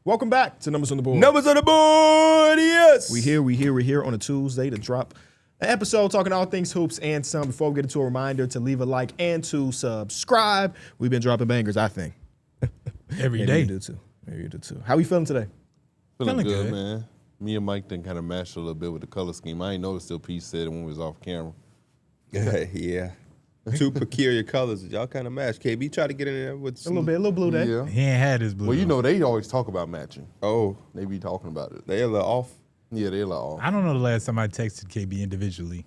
Welcome back to Numbers on the Board. Numbers on the board, yes. We're here on a Tuesday to drop an episode talking all things hoops and some. Before we get into a reminder to leave a like and to subscribe. We've been dropping bangers, I think. Every day. You do too. Maybe you do too. How we feeling today? Feeling Feeling good, good. man. Me and Mike then kind of matched a little bit with the color scheme. I ain't noticed till Pete said it when we was off camera. Yeah. Two peculiar colors. Y'all kind of match. KB tried to get in there with A some, little bit, a little blue day. Yeah. He ain't had his blue. Well, you know, they always talk about matching. Oh, They be talking about it. they a little off. Yeah, they like, oh. I don't know the last time I texted KB individually.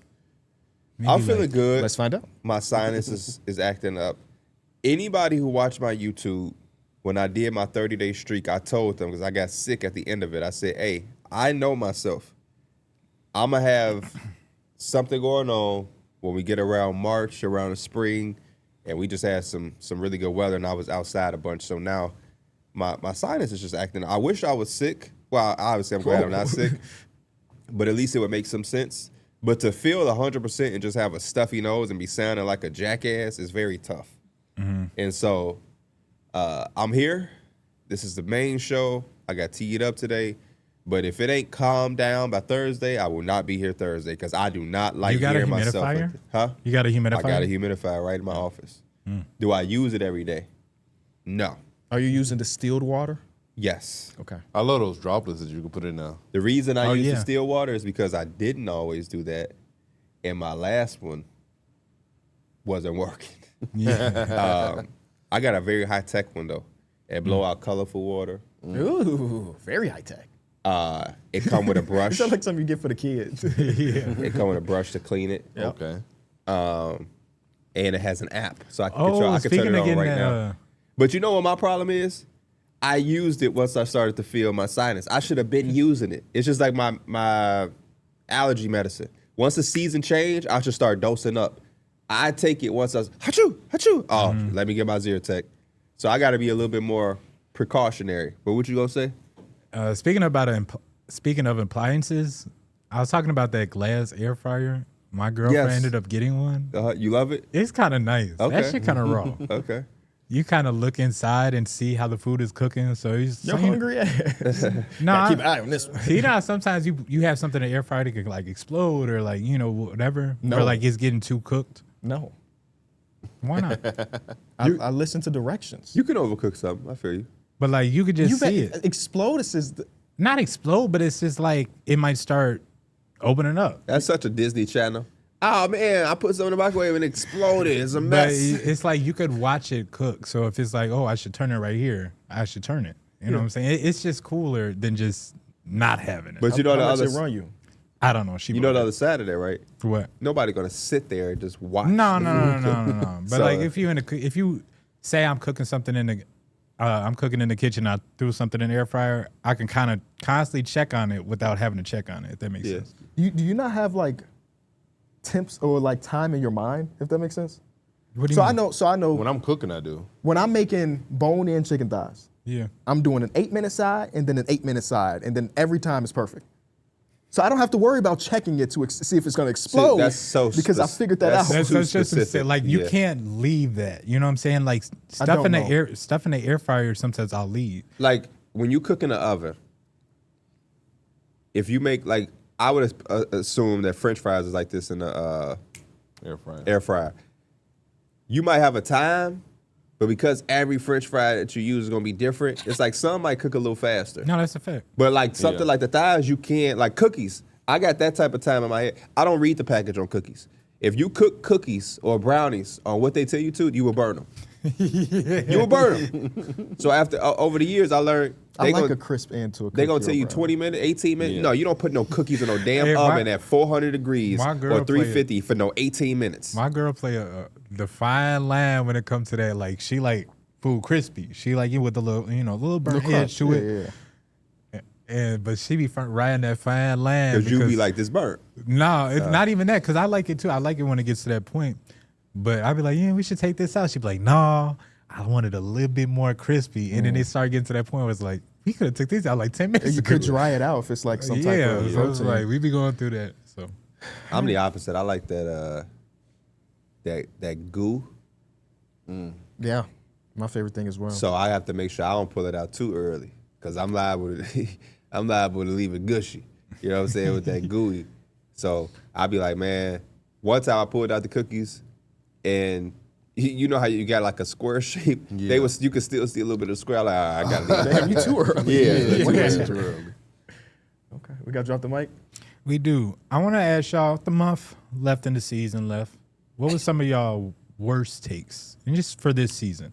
Maybe I'm feeling good. Let's find out. My sinus is acting up. Anybody who watched my YouTube, when I did my 30-day streak, I told them, because I got sick at the end of it, I said, hey, I know myself. I'm going to have something going on when we get around March, around the spring, and we just had some really good weather, and I was outside a bunch. So now my sinus is just acting. I wish I was sick. Well, obviously I'm glad I'm not sick, but at least it would make some sense. But to feel 100% and just have a stuffy nose and be sounding like a jackass is very tough. Mm-hmm. And so I'm here. This is the main show. I got teed up today. But if it ain't calmed down by Thursday, I will not be here Thursday because I do not like You got a hearing myself. humidifier? Huh? You got a humidifier? I got a humidifier right in my office. Do I use it every day? No. Are you using distilled water? Yes. Okay. I love those droplets that you can put in now. The reason I use yeah. the still water is because I didn't always do that. And my last one wasn't working. Yeah. I got a very high-tech one, though. It blow out colorful water. Ooh, very high tech. It come with a It brush. sounds like something you get for the kids. It come with a brush to clean it. Okay. And it has an app. So I can, Oh, I can speaking turn it of on getting right that, now. But you know what my problem is? I used it once I started to feel my sinus. I should have been using it. It's just like my allergy medicine. Once the season change, I should start dosing up. I take it once I was, achoo, achoo. Oh, let me get my Zyrtec. So I got to be a little bit more precautionary. But what you gonna say? Speaking of appliances, I was talking about that glass air fryer. My girlfriend Yes. ended up getting one. You love it? It's kind of nice. Okay. That shit kind of raw. Okay. You kind of look inside and see how the food is cooking. So You're hungry ass. No, Keep an eye on this one. you know, sometimes you have something in the air fryer that could like explode or like, you know, whatever. No. Or like it's getting too cooked. No. Why not? I listen to directions. You can overcook something. I feel you. But like you could just see it. Explode is Not explode, but it's just like it might start opening up. That's such a Disney Channel. Oh man, I put something in the microwave and it exploded. It's a But mess. it's like you could watch it cook. So if it's like, oh, I should turn it right here, I should turn it. You know what I'm saying? It's just cooler than just not having it. But you know the how much other, it run you? I don't know. She you know bought the it. other side of that, right? For what? Nobody gonna sit there and just watch. No. But So- like if you say I'm cooking something I'm cooking in the kitchen, I threw something in the air fryer, I can kind of constantly check on it without having to check on it, if that makes Yeah. sense. Do you not have like temps or like time in your mind, if that makes sense? What do you mean? I know When I'm cooking, I do. when I'm making bone-in chicken thighs, Yeah. I'm doing an 8-minute side and then an 8-minute side, and then every time it's perfect. So I don't have to worry about checking it to see if it's going to explode. that's so because I figured that out. that's- That's too just specific, like you yeah. can't leave that. You know what I'm saying? Like I stuff don't in the know. air fryer sometimes I'll leave. Like when you cook in the oven, if you make like I would assume that French fries is like this in the Air fryer. air fryer. You might have a time, but because every French fry that you use is gonna be different, it's like some might cook a little faster. No, that's a fact. But like something Yeah. like the thighs, you can't, like cookies. I got that type of time in my head. I don't read the package on cookies. If you cook cookies or brownies on what they tell you to, you will burn them. You will burn them. So after over the years, I learned I like gonna, a crisp end to a cookie. they gonna tell you or brownie. 20 minutes, 18 minutes. Yeah. No, you don't put no cookies in no damn Hey, oven at 400 degrees my girl or 350 for no 18 minutes. My girl play the fine line when it comes to that. Like she like food crispy. She like it with the little little burnt Little edge crunch. to Yeah, it. yeah. But she be riding that fine line Because you be like, this burnt. no, it's not even that. Cause I like it too. I like it when it gets to that point. But I be like, yeah, we should take this out. She be like, no, I want it a little bit more crispy. And then they start getting to that point where it's like, we could have took these out like 10 minutes You ago. could dry it out if it's like some type yeah, of so it's protein. like we be going through that. So I'm the opposite. I like that that goo. Yeah, my favorite thing as well. So I have to make sure I don't pull it out too early. because I'm liable to I'm liable to leave it gushy. You know what I'm saying, with that gooey. So I'll be like, man, one time I pulled out the cookies, and you know how you got like a square shape? Yeah. You could still see a little bit of square. Like, I gotta leave that. Damn, you too early. Yeah. Too early. Okay, we got to drop the mic. We do. I want to ask y'all, the month left in the season left, what was some of y'all worst takes? And just for this season.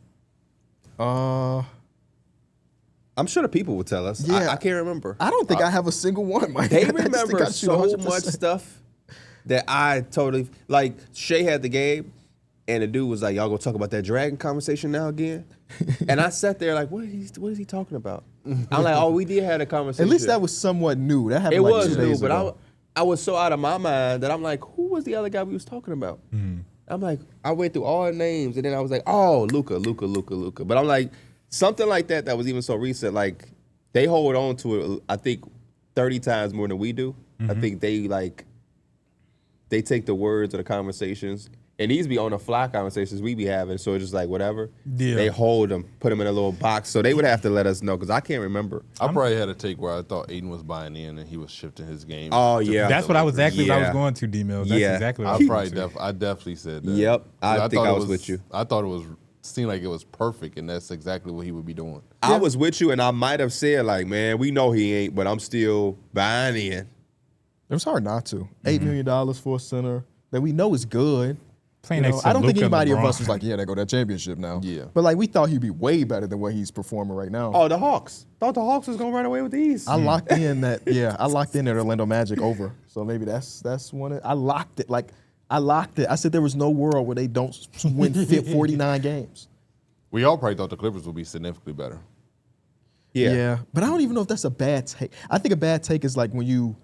I'm sure the people will tell us. Yeah. I can't remember. I don't think I have a single one, Mike. They I just think remember I shoot so 100%. much stuff that I totally like. Shay had the game, and the dude was like, "Y'all gonna talk about that dragon conversation now again?" And I sat there like, "What is he talking about?" I'm like, "Oh, we did have a conversation." At least that was somewhat new. That happened it like was 2 new, days but ago. I was so out of my mind that I'm like, "Who was the other guy we was talking about?" I'm like, I went through all the names, and then I was like, "Oh, Luka." But I'm like, something like that was even so recent, like. They hold on to it, I think, 30 times more than we do. I think they take the words of the conversations, and these be on the fly conversations we be having, so it's just like whatever. Yeah. They hold them, put them in a little box, so they would have to let us know, because I can't remember. I probably had a take where I thought Aiden was buying in and he was shifting his game. Oh, to yeah. fit That's the what I was Lakers. exactly what I was Yeah. going to, D-Mills. That's Yeah. exactly what I I was probably going to. I definitely said that. Yep. I think thought I it was with you. I thought it seemed like it was perfect, and that's exactly what he would be doing. I was with you, and I might have said, like, man, we know he ain't, but I'm still buying in. It was hard not to. $8 million for a center that we know is good. Playing You know, next to I don't think Luka and anybody of LeBron. us was like, yeah, they go that championship now. Yeah. But like we thought he'd be way better than what he's performing right now. Oh, the Hawks. Thought the Hawks was going to run away with these. I locked in that Orlando Magic over. So maybe that's one. I locked it. I said there was no world where they don't win 49 games. We all probably thought the Clippers would be significantly better. Yeah. But I don't even know if that's a bad take. I think a bad take is like when you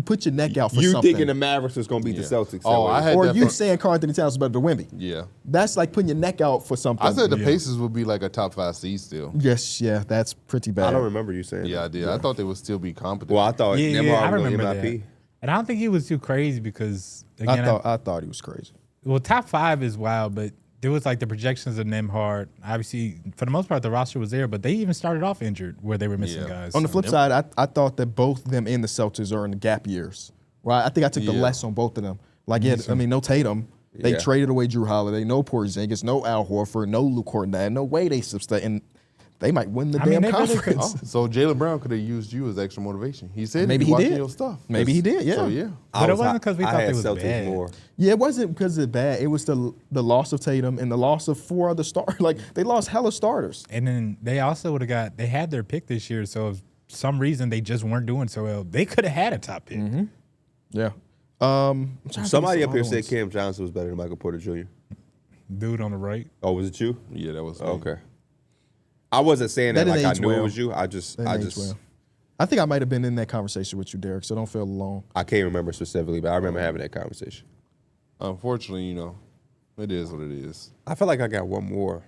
put your neck out for You something. thinking the Mavericks was going to beat the Yeah. Celtics. Oh, I had or that you for- saying Karl Anthony Towns is better than Wemby. Yeah. That's like putting your neck out for something. I said the Yeah. Pacers would be like a top 5 seed still. Yes, yeah, that's pretty bad. I don't remember you saying Yeah, I that. did. I thought they would still be competent. Well, I thought Yeah, Nemhard I was going remember to MIP. that. And I don't think he was too crazy because, again, I thought he was crazy. well, top 5 is wild, but there was like the projections of Nemhard. Obviously, for the most part, the roster was there, but they even started off injured where they were missing Yeah. guys. On the So- flip side, I thought that both them and the Celtics are in the gap years. Right? I think I took the Yeah. less on both of them. Like, yeah, I mean, no Tatum. They Yeah. traded away Drew Holiday, no Porzingis, no Al Horford, no Luke Cornett, no way they sustain. And they might win the I mean, damn they really could. conference. Oh, so Jaylen Brown could have used you as extra motivation. He said Maybe he he watching did. your stuff. Maybe he did, yeah. So yeah. But it wasn't 'cause we I thought had they was Celtics bad. more. Yeah, it wasn't because it's bad. It was the loss of Tatum and the loss of 4 other stars. Like, they lost hella starters. And then they also would have they had their pick this year, so if some reason they just weren't doing so well, they could have had a top pick. Yeah. I'm trying to Somebody think up of here some said other Cam Johnson was better than Michael Porter Jr. Dude on the right. Oh, was it you? Yeah, that was me. Okay. I wasn't saying that, That like didn't I age knew well. it was you. I just, ones. That aged well. I think I might have been in that conversation with you, Darrick, so don't feel alone. I can't remember specifically, but I remember having that conversation. Unfortunately, it is what it is. I feel like I got one more.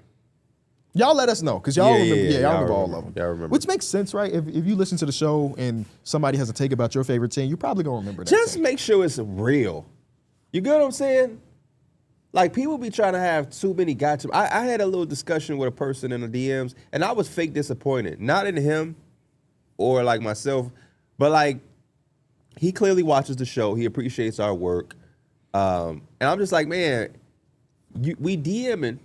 Y'all let us know, because y'all Yeah, remember. yeah, Yeah, y'all y'all remember all remember. of them. Y'all remember. Which makes sense, right? If you listen to the show and somebody has a take about your favorite team, you're probably gonna remember that. Just take. make sure it's real. You get what I'm saying? Like, people be trying to have too many gotcha. I had a little discussion with a person in the DMs, and I was fake disappointed. Not in him or, like, myself, but, like, he clearly watches the show. He appreciates our work. And I'm just like, man, we DMing.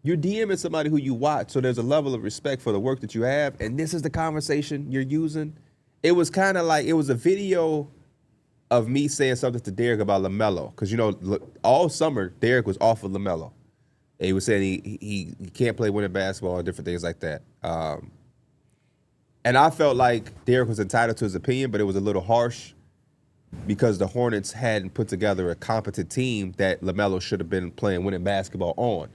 You're DMing somebody who you watch, so there's a level of respect for the work that you have, and this is the conversation you're using. It was kind of like, it was a video of me saying something to Darrick about LaMelo, because all summer Darrick was off of LaMelo. And he was saying he can't play winning basketball and different things like that. And I felt like Darrick was entitled to his opinion, but it was a little harsh because the Hornets hadn't put together a competent team that LaMelo should have been playing winning basketball on.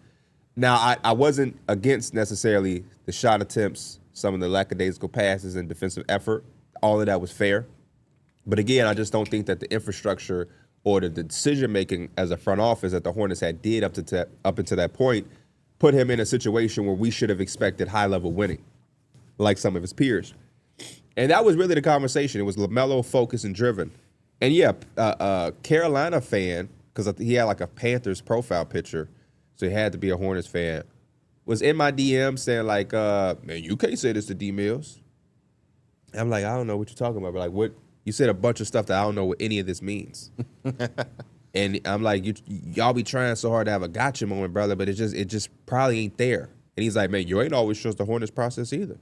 Now, I wasn't against necessarily the shot attempts, some of the lackadaisical passes and defensive effort. All of that was fair. But again, I just don't think that the infrastructure or the decision-making as a front office that the Hornets had did up until that point put him in a situation where we should have expected high-level winning, like some of his peers. And that was really the conversation. It was LaMelo focused and driven. And yeah, Carolina fan, because he had like a Panthers profile picture, so he had to be a Hornets fan, was in my DM saying like, man, you can't say this to D Mills. I'm like, I don't know what you're talking about. But like, what you said a bunch of stuff that I don't know what any of this means. And I'm like, y'all be trying so hard to have a gotcha moment, brother, but it just probably ain't there. And he's like, man, you ain't always trust the Hornets process either.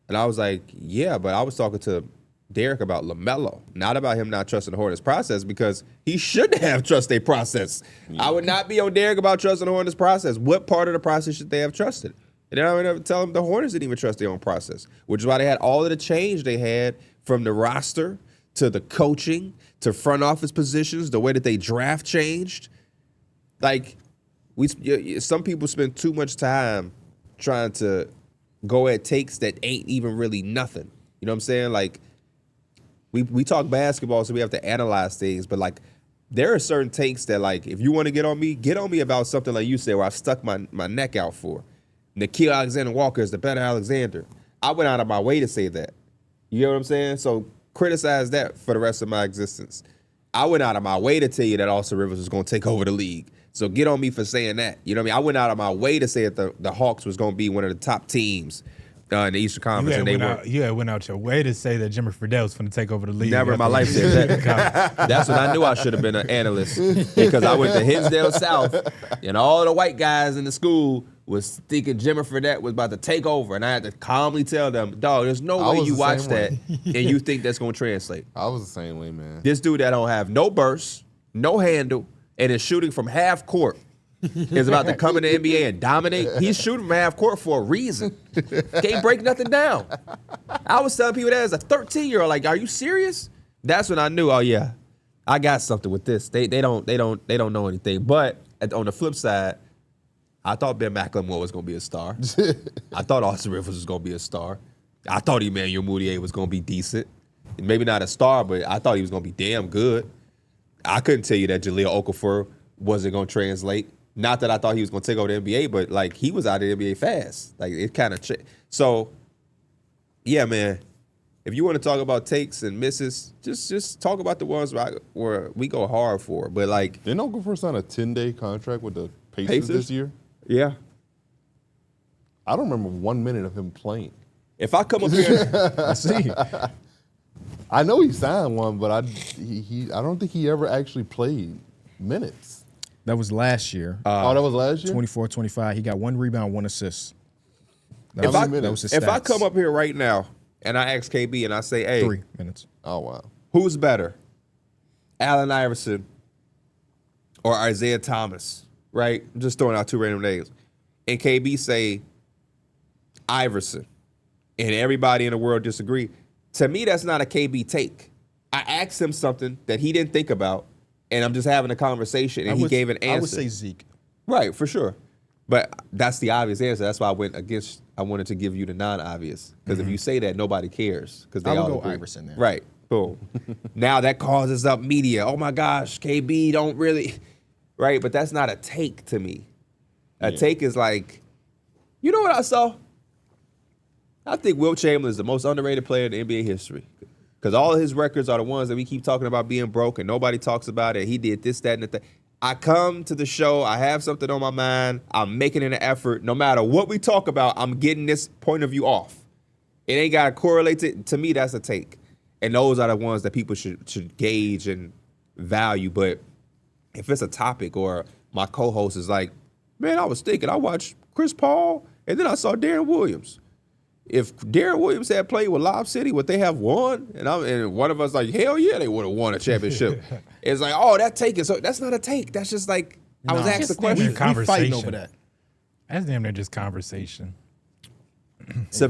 And I was like, yeah, but I was talking to Darrick about LaMelo, not about him not trusting the Hornets process, because he should have trust their process. Yeah. I would not be on Darrick about trusting the Hornets process. What part of the process should they have trusted? And then I would never tell him the Hornets didn't even trust their own process, which is why they had all of the change they had from the roster to the coaching to front office positions, the way that they draft changed. Like, some people spend too much time trying to go at takes that ain't even really nothing. You know what I'm saying? Like, we talk basketball, so we have to analyze things, but like, there are certain takes that, like, if you want to get on me about something like you said, where I've stuck my neck out for. Nickeil Alexander-Walker is the better Alexander. I went out of my way to say that. You know what I'm saying? So criticize that for the rest of my existence. I went out of my way to tell you that Austin Rivers was going to take over the league. So get on me for saying that. You know what I mean? I went out of my way to say that the Hawks was going to be one of the top teams in the Eastern Conference. You went out your way to say that Jimmy Fredette was going to take over the league. Never in my life said that. That's when I knew I should have been an analyst, because I went to Hinsdale South, and all the white guys in the school was thinking Jimmy Fredette was about to take over, and I had to calmly tell them, dog, there's no way you watch that and you think that's going to translate. I was the same way, man. This dude that don't have no burst, no handle, and is shooting from half court is about to come in the NBA and dominate. He's shooting from half court for a reason. Can't break nothing down. I was telling people that as a 13-year-old, like, are you serious? That's when I knew, oh yeah, I got something with this. They don't know anything. But on the flip side, I thought Ben McLemore was going to be a star. I thought Austin Rivers was going to be a star. I thought Emmanuel Mudiay was going to be decent. Maybe not a star, but I thought he was going to be damn good. I couldn't tell you that Jahlil Okafor wasn't going to translate. Not that I thought he was going to take over the NBA, but like, he was out of the NBA fast. Like, it kind of so, yeah, man. If you want to talk about takes and misses, just talk about the ones where we go hard for. But like, didn't Okafor sign a 10-day contract with the Pacers this year? Yeah. I don't remember 1 minute of him playing. If I come up here, Let's see. I know he signed one, but I don't think he ever actually played minutes. That was last year. That was last year? 24-25. He got 1 rebound, 1 assist. If I come up here right now and I ask KB and I say, hey, 3 minutes. Oh, wow. Who's better, Allen Iverson or Isaiah Thomas? Right? I'm just throwing out 2 random names. And KB say Iverson, and everybody in the world disagree. To me, that's not a KB take. I asked him something that he didn't think about, and I'm just having a conversation, and he gave an answer. I would say Zeke. Right, for sure. But that's the obvious answer. That's why I went against. I wanted to give you the non-obvious, because if you say that, nobody cares. Because they I all would go agree. Iverson there. Right. Boom. Now that causes up media. Oh my gosh, KB don't really. Right, but that's not a take to me. A take is like, you know what I saw? I think Wilt Chamberlain is the most underrated player in NBA history, because all of his records are the ones that we keep talking about being broke and nobody talks about it. He did this, that, and the thing. I come to the show, I have something on my mind, I'm making an effort. No matter what we talk about, I'm getting this point of view off. It ain't got to correlate to me, that's a take. And those are the ones that people should gauge and value. But if it's a topic or my co-host is like, man, I was thinking, I watched Chris Paul and then I saw Darren Williams. If Darren Williams had played with Lob City, would they have won? And one of us like, hell yeah, they would have won a championship. It's like, oh, that take is so. That's not a take. That's just like, I was asked a question. We fighting over that. That's damn near just conversation. To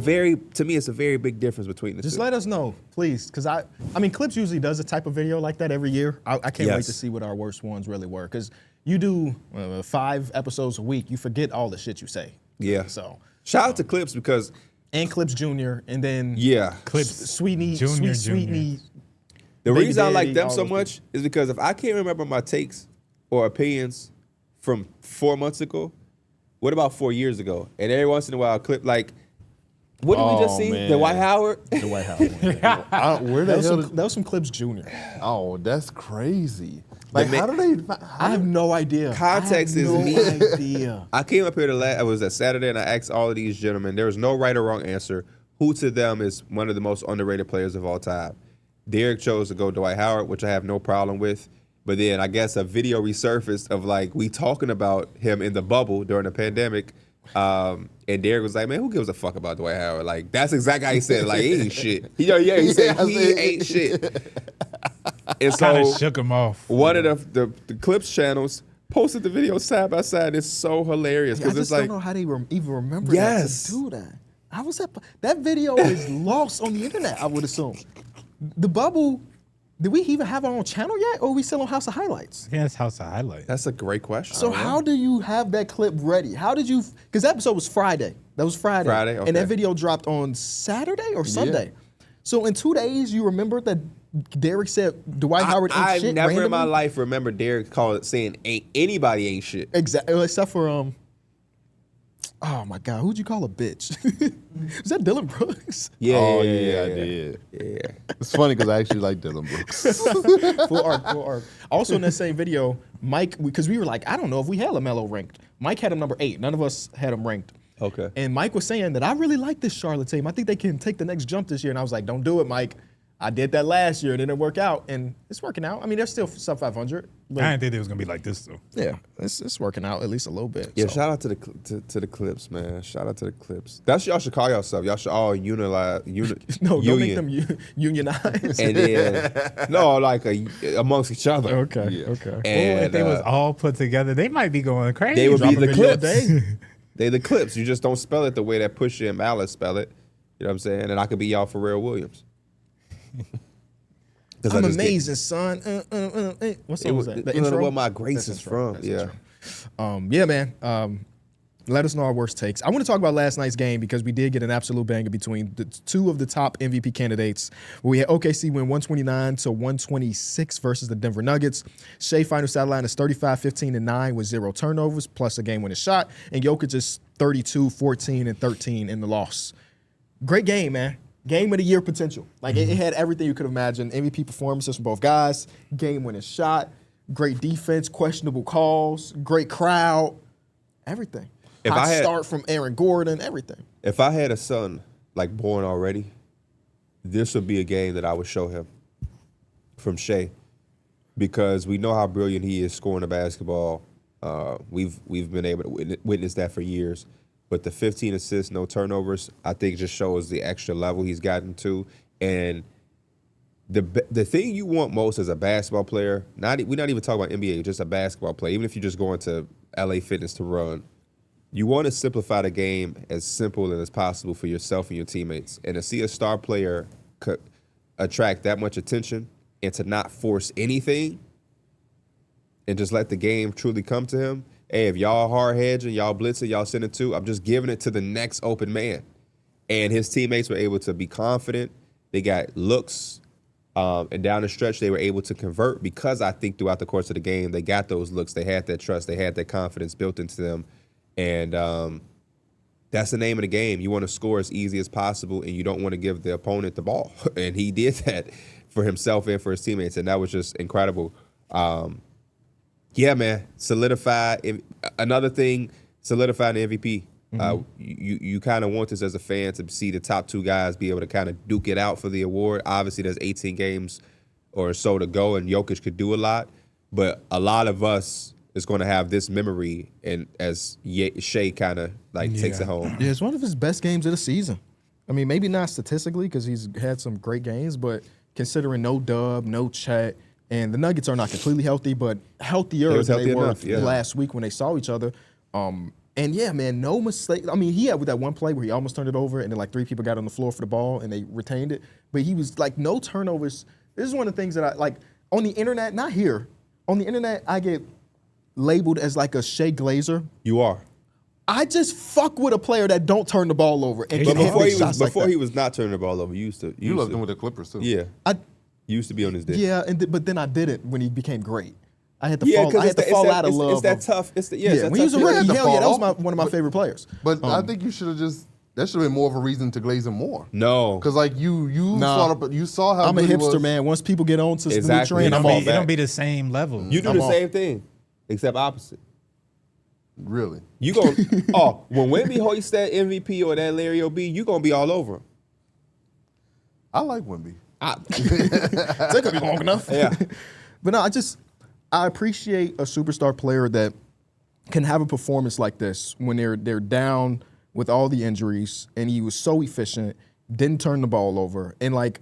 me, it's a very big difference between the two. Just let us know, please, because I mean, Clips usually does a type of video like that every year. I can't wait to see what our worst ones really were, because you do 5 episodes a week, you forget all the shit you say. Yeah. So shout out to Clips, because and Clips Jr. and then Clips Sweetney, Junior. Sweetney. The Baby reason I like Daddy, them all so those much is because if I can't remember my takes or opinions from 4 months ago, what about 4 years ago? And every once in a while, Clip like, what did we just see? man. The Dwight Howard? The White House. Where the hell? That was some Clips Jr. Oh, that's crazy. Like, The how do they? I have no idea. Context is no me. idea. I came up here it was a Saturday, and I asked all of these gentlemen, there was no right or wrong answer. who to them is one of the most underrated players of all time. Darrick chose to go Dwight Howard, which I have no problem with. But then I guess a video resurfaced of like we talking about him in the bubble during the pandemic. And Darrick was like, man, who gives a fuck about Dwight Howard? Like, that's exactly how he said it. Like, he ain't shit. He said he ain't shit. And Kind so of shook him off. one of the Clips channels posted the video side by side. It's so hilarious I because just it's like, don't know how they even remember Yes. that to do that. How was that video is lost on the internet, I would assume. The bubble, did we even have our own channel yet, or are we still on House of Highlights? Yeah, it's House of Highlights. that's a great question. So how do you have that clip ready? How did you? Because that episode was Friday. That was Friday. Friday, okay. And that video dropped on Saturday or Sunday. So in 2 days, you remember that Darrick said Dwight Howard ain't I've shit never randomly? in my life remember Darrick saying anybody ain't shit. Exactly, except for oh my God, who'd you call a bitch? Was that Dylan Brooks? Yeah, Oh, yeah, yeah, I did. Yeah. It's funny because I actually like Dylan Brooks. Full arc. Also in that same video, Mike, because we were like, I don't know if we had LaMelo ranked. Mike had him number 8. None of us had him ranked. Okay. And Mike was saying that I really like this Charlotte team. I think they can take the next jump this year. And I was like, don't do it, Mike. I did that last year. It didn't work out. And it's working out. I mean, they're still sub 500. But I didn't think it was gonna be like this though. yeah, it's working out at least a little bit. Yeah, so. shout out to the Clips, man. Shout out to the Clips. That's y'all should call yourself. Y'all should all No, don't make them unionize. And then no, like amongst each other. Okay. Yeah. Okay. Well, And if they was all put together, they might be going crazy. they would Drop be a the video a Clips. day. They the Clips. You just don't spell it the way that Pusha and Malice spell it. You know what I'm saying? And I could be y'all Pharrell Williams. I'm amazing, son. What song was that? The intro? Where my grace That's is intro. from. That's Yeah. intro. Yeah, man. Let us know our worst takes. I want to talk about last night's game because we did get an absolute banger between the two of the top MVP candidates. We had OKC win 129-126 versus the Denver Nuggets. Shea final stat line is 35-15-9 with 0 turnovers plus a game-winning shot. And Jokic is 32-14-13 in the loss. Great game, man. Game of the year potential. Like it had everything you could imagine. MVP performances from both guys, game-winning shot, great defense, questionable calls, great crowd, everything. If Hot I had- start from Aaron Gordon, everything. If I had a son like born already, this would be a game that I would show him from Shea, because we know how brilliant he is scoring the basketball. We've been able to witness that for years. But the 15 assists, no turnovers, I think just shows the extra level he's gotten to. And the thing you want most as a basketball player, we're not even talking about NBA, just a basketball player, even if you're just going to LA Fitness to run, you want to simplify the game as simple as possible for yourself and your teammates. And to see a star player attract that much attention and to not force anything and just let the game truly come to him. Hey, if y'all hard hedging, y'all blitzing, y'all send it to, I'm just giving it to the next open man. And his teammates were able to be confident. They got looks. And down the stretch, they were able to convert because I think throughout the course of the game, they got those looks. They had that trust. They had that confidence built into them. And that's the name of the game. You want to score as easy as possible, and you don't want to give the opponent the ball. And he did that for himself and for his teammates, and that was just incredible. Yeah, man, solidified. Another thing, solidified the MVP. You kind of want this as a fan to see the top two guys be able to kind of duke it out for the award. Obviously, there's 18 games or so to go, and Jokic could do a lot. But a lot of us is going to have this memory, and as Shea kind of takes it home. Yeah, it's one of his best games of the season. I mean, maybe not statistically because he's had some great games, but considering no Dub, no Chet, and the Nuggets are not completely healthy, but healthier than they were last week when they saw each other. And yeah, man, no mistake. I mean, he had with that one play where he almost turned it over, and then like 3 people got on the floor for the ball, and they retained it. But he was like, no turnovers. This is one of the things that I like on the internet, not here. On the internet, I get labeled as like a Shea Glazer. You are. I just fuck with a player that don't turn the ball over. And But before he was not turning the ball over, you used to. You loved him with the Clippers too. Yeah. I You used to be on his dick. yeah, but then I didn't when he became great. I had to Yeah, fall. I had to fall out of love. It's that tough. It's the When he was a tough- rookie, Yeah, hell yeah, that was fall. one of my favorite players. But I think you should have that should have been more of a reason to glaze him more. No. Because like you Nah. saw how I'm a good he hipster, was. man. Once people get on to the new Exactly. trend, It I'm don't all be- It back. don't be the same level. You do I'm the off. same thing, except opposite. Really. You go, when Wemby hoists that MVP or that Larry O.B., you gonna be all over him. I like Wemby. It's not gonna be long enough. Yeah. But no, I appreciate a superstar player that can have a performance like this when they're down with all the injuries, and he was so efficient, didn't turn the ball over. And like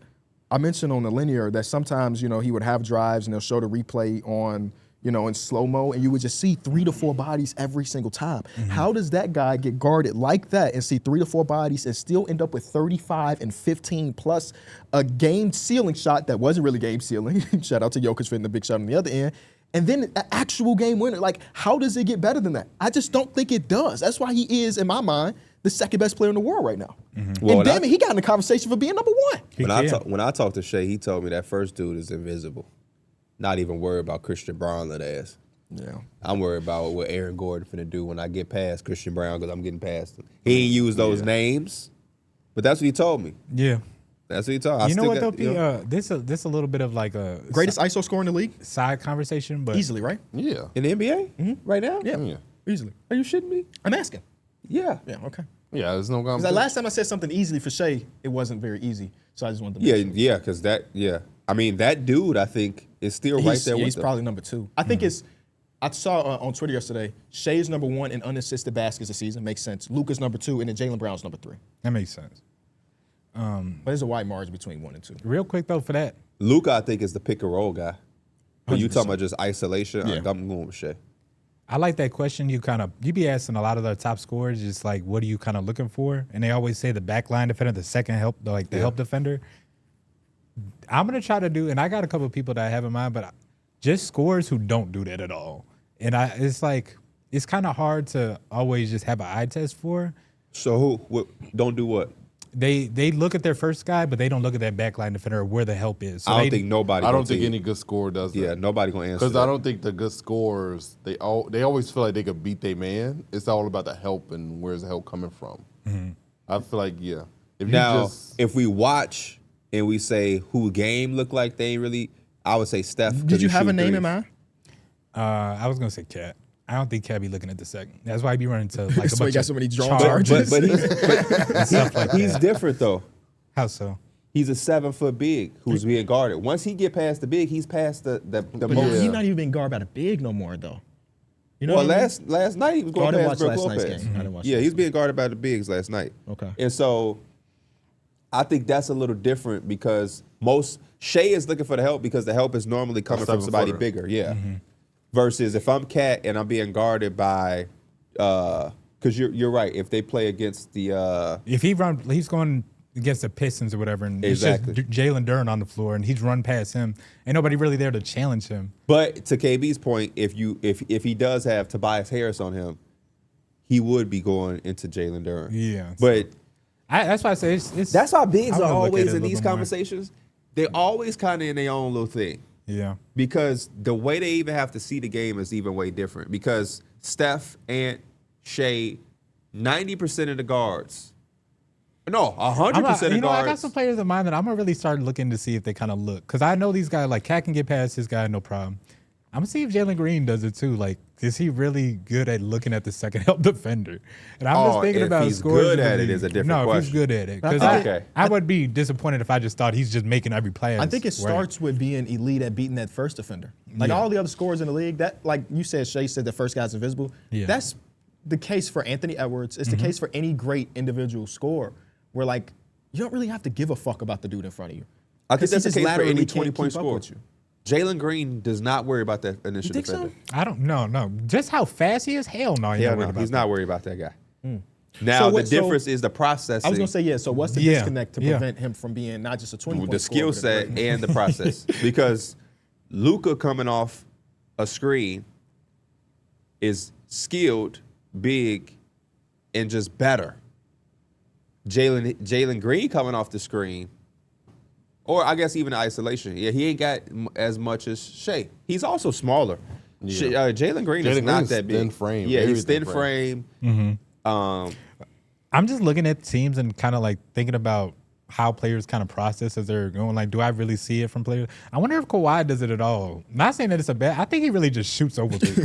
I mentioned on the linear that sometimes, you know, he would have drives and they'll show the replay on, you know, in slow-mo, and you would just see 3 to 4 bodies every single time. How does that guy get guarded like that and see 3 to 4 bodies and still end up with 35 and 15 plus a game-sealing shot that wasn't really game-sealing? Shout out to Jokic for hitting the big shot on the other end. And then an actual game winner. Like, how does it get better than that? I just don't think it does. That's why he is, in my mind, the second best player in the world right now. Well, And damn it, he got in the conversation for being number 1. When I talked to Shay, he told me that first dude is invisible. Not even worried about Christian Brown that ass. Yeah. I'm worried about what Aaron Gordon finna do when I get past Christian Brown because I'm getting past him. He ain't used those names, but that's what he told me. Yeah. That's what he told me. You know what though, P? This a little bit of like a Greatest ISO scorer in the league? side conversation, but Easily, right? Yeah. in the NBA right now? Yeah. Easily. Are you shitting me? I'm asking. Yeah. Yeah, okay. Yeah, there's no Because last time I said something easily for Shay, it wasn't very easy. So I just wanted to Yeah, mention it. yeah, because I mean, that dude, I think, is still right there with He's them. probably number 2. I think I saw on Twitter yesterday, Shea is number 1 in unassisted baskets this season. Makes sense. Luka's number 2, and then Jaylen Brown's number 3. that makes sense. But there's a wide margin between 1 and 2. Real quick though, for that, Luka, I think, is the pick and roll guy. When you 100%. talking about just isolation, Yeah. I'm going with Shea. I like that question. You be asking a lot of the top scorers, just like, what are you kind of looking for? And they always say the back line defender, the second help, like the help defender. I'm gonna try to do, and I got a couple of people that I have in mind, but just scorers who don't do that at all. And it's like it's kind of hard to always just have an eye test for. So don't do what? They look at their first guy, but they don't look at that back line defender or where the help is. So I don't think nobody. I gonna don't think tell you. any good scorer does that. Yeah, nobody gonna answer. Because that. I don't think the good scorers, they always feel like they could beat their man. It's all about the help and where's the help coming from. I feel like, yeah. If you Now, just, if we watch and we say who game looked like they ain't really, I would say Steph. 'cause Did you he have a shoot name threes. in mind? I was gonna say Cat. I don't think Cat be looking at the second. That's why he be running to like a So he bunch got of so many drawn charges. charges. But stuff like he's that. different though. How so? He's a 7-foot big who's being guarded. Once he get past the big, he's past the But most. he's not even being guarded by the big no more, though. You know Well, what I mean? last night he was Oh, I going didn't past watch Brook last night's Lopez. game. I didn't watch Yeah, last he's being guarded by the bigs last night. Okay. And so I think that's a little different because Shea is looking for the help because the help is normally coming from somebody 7-footer. bigger. Yeah. Versus if I'm Cat and I'm being guarded by, because you're right. If they play against the If he's going against the Pistons or whatever, and Exactly. it's just Jalen Duren on the floor, and he's run past him, ain't nobody really there to challenge him. But to KB's point, if he does have Tobias Harris on him, he would be going into Jalen Duren. Yeah, But that's why I say it's that's why bigs I are wanna look at always it a in little these bit more. conversations. They're always kind of in their own little thing. Yeah, Because the way they even have to see the game is even way different. Because Steph, Ant, Shea, 90% of the guards. No, 100% of I got guards. some players in mind that I'm gonna really start looking to see if they kind of look, because I know these guys like Cat can get past his guy no problem. I'm gonna see if Jalen Green does it too. Like, is he really good at looking at the second help defender? And I'm just thinking if about he's scores. good in the at it league. is a different no, if question. he's good at it, because Okay. I would be disappointed if I just thought he's just making every play. I think it starts with being elite at beating that first defender. Like all the other scorers in the league, that like you said, Shea said the first guy's invisible. Yeah. That's the case for Anthony Edwards. It's the case for any great individual scorer where like you don't really have to give a fuck about the dude in front of you. I think 'Cause he that's the just case for laterally any can't 20-point keep up scorer. with you. Jalen Green does not worry about that initial You think so? defender. I don't no. Just how fast he is, hell no. Hell no, he's not worried about that guy. Now, the difference is the processing. I was gonna say yeah. So what's the Yeah, disconnect to yeah. prevent him from being not just a 20-point the skill scorer, but a set great- and the process. Because Luka coming off a screen is skilled, big, and just better. Jalen Green coming off the screen, or I guess even isolation. Yeah, he ain't got as much as Shea. He's also smaller. Yeah. Jalen Green is Jalen not Green's that big. thin frame, Yeah, very he's thin thin frame. frame. I'm just looking at teams and kind of like thinking about how players kind of process as they're going. Like, do I really see it from players? I wonder if Kawhi does it at all. Not saying that it's a bad. I think he really just shoots over people.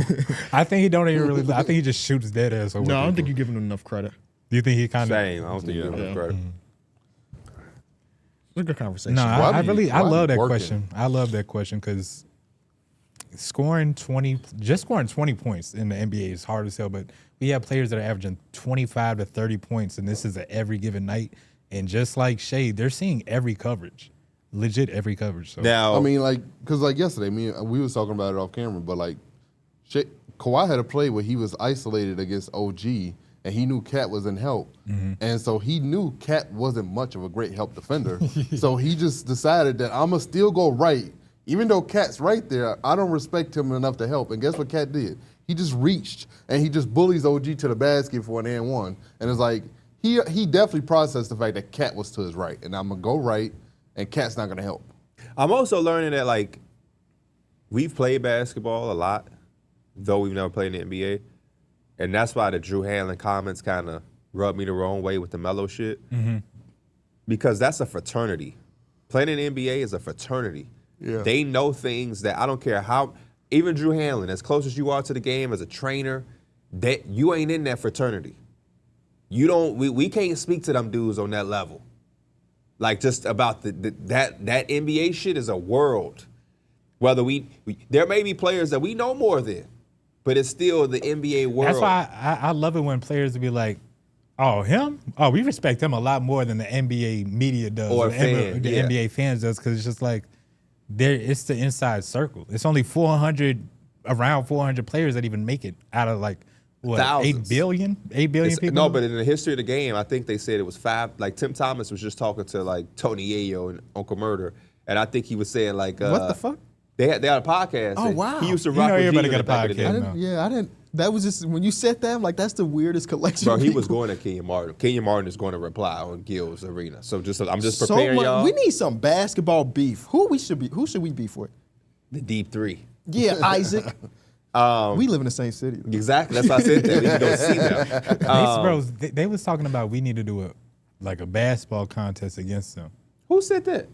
I think he don't even really. I think he just shoots dead ass over. No, I don't people. think you're giving him enough credit. Do you think he kind of? Same. I don't think you're giving him credit. It's a good conversation. No, I Why love be that working? question. I love that question because scoring 20 points in the NBA is hard as hell, but we have players that are averaging 25 to 30 points, and this is at every given night. And just like Shea, they're seeing every coverage, legit every coverage. So Now, I mean, like, because like yesterday, we was talking about it off camera, but like, Kawhi had a play where he was isolated against OG, and he knew Cat was in help, and so he knew Cat wasn't much of a great help defender, so he just decided that I'm gonna still go right, even though Cat's right there. I don't respect him enough to help, and guess what Cat did? He just reached and he just bullies OG to the basket for an and one, and it's like he definitely processed the fact that Cat was to his right, and I'm gonna go right, and Cat's not gonna help. I'm also learning that, like, we've played basketball a lot, though we've never played in the NBA. And that's why the Drew Hanlon comments kind of rubbed me the wrong way with the mellow shit. Because that's a fraternity. Playing in the NBA is a fraternity. Yeah. They know things that I don't care how, even Drew Hanlon, as close as you are to the game as a trainer, that you ain't in that fraternity. You don't, we can't speak to them dudes on that level. Like, just about that NBA shit is a world. Whether there may be players that we know more than, but it's still the NBA world. that's why I love it when players will be like, "Oh, him? Oh, we respect him a lot more than the NBA media does, Or the fans, the yeah. NBA fans does," because it's just like it's the inside circle. It's only around 400 players that even make it out of like what Thousands. 8 billion people. No, but in the history of the game, I think they said it was 5. Like, Tim Thomas was just talking to, like, Tony Yayo and Uncle Murder, and I think he was saying, like, What the fuck? They had a podcast. Oh, and wow. He used to You rock know with everybody G got a back in the podcast. day. I didn't. That was just when you said that. I'm like, that's the weirdest collection. Bro, of he was people. going to Kenyon Martin. Kenyon Martin is going to reply on Gil's Arena. So I'm just So preparing much- y'all. We need some basketball beef. Who should we be for? The deep three. Yeah, Isaac. We live in the same city. Exactly. That's why I said that. We can go see them. Bro, they was talking about we need to do a basketball contest against them. Who said that?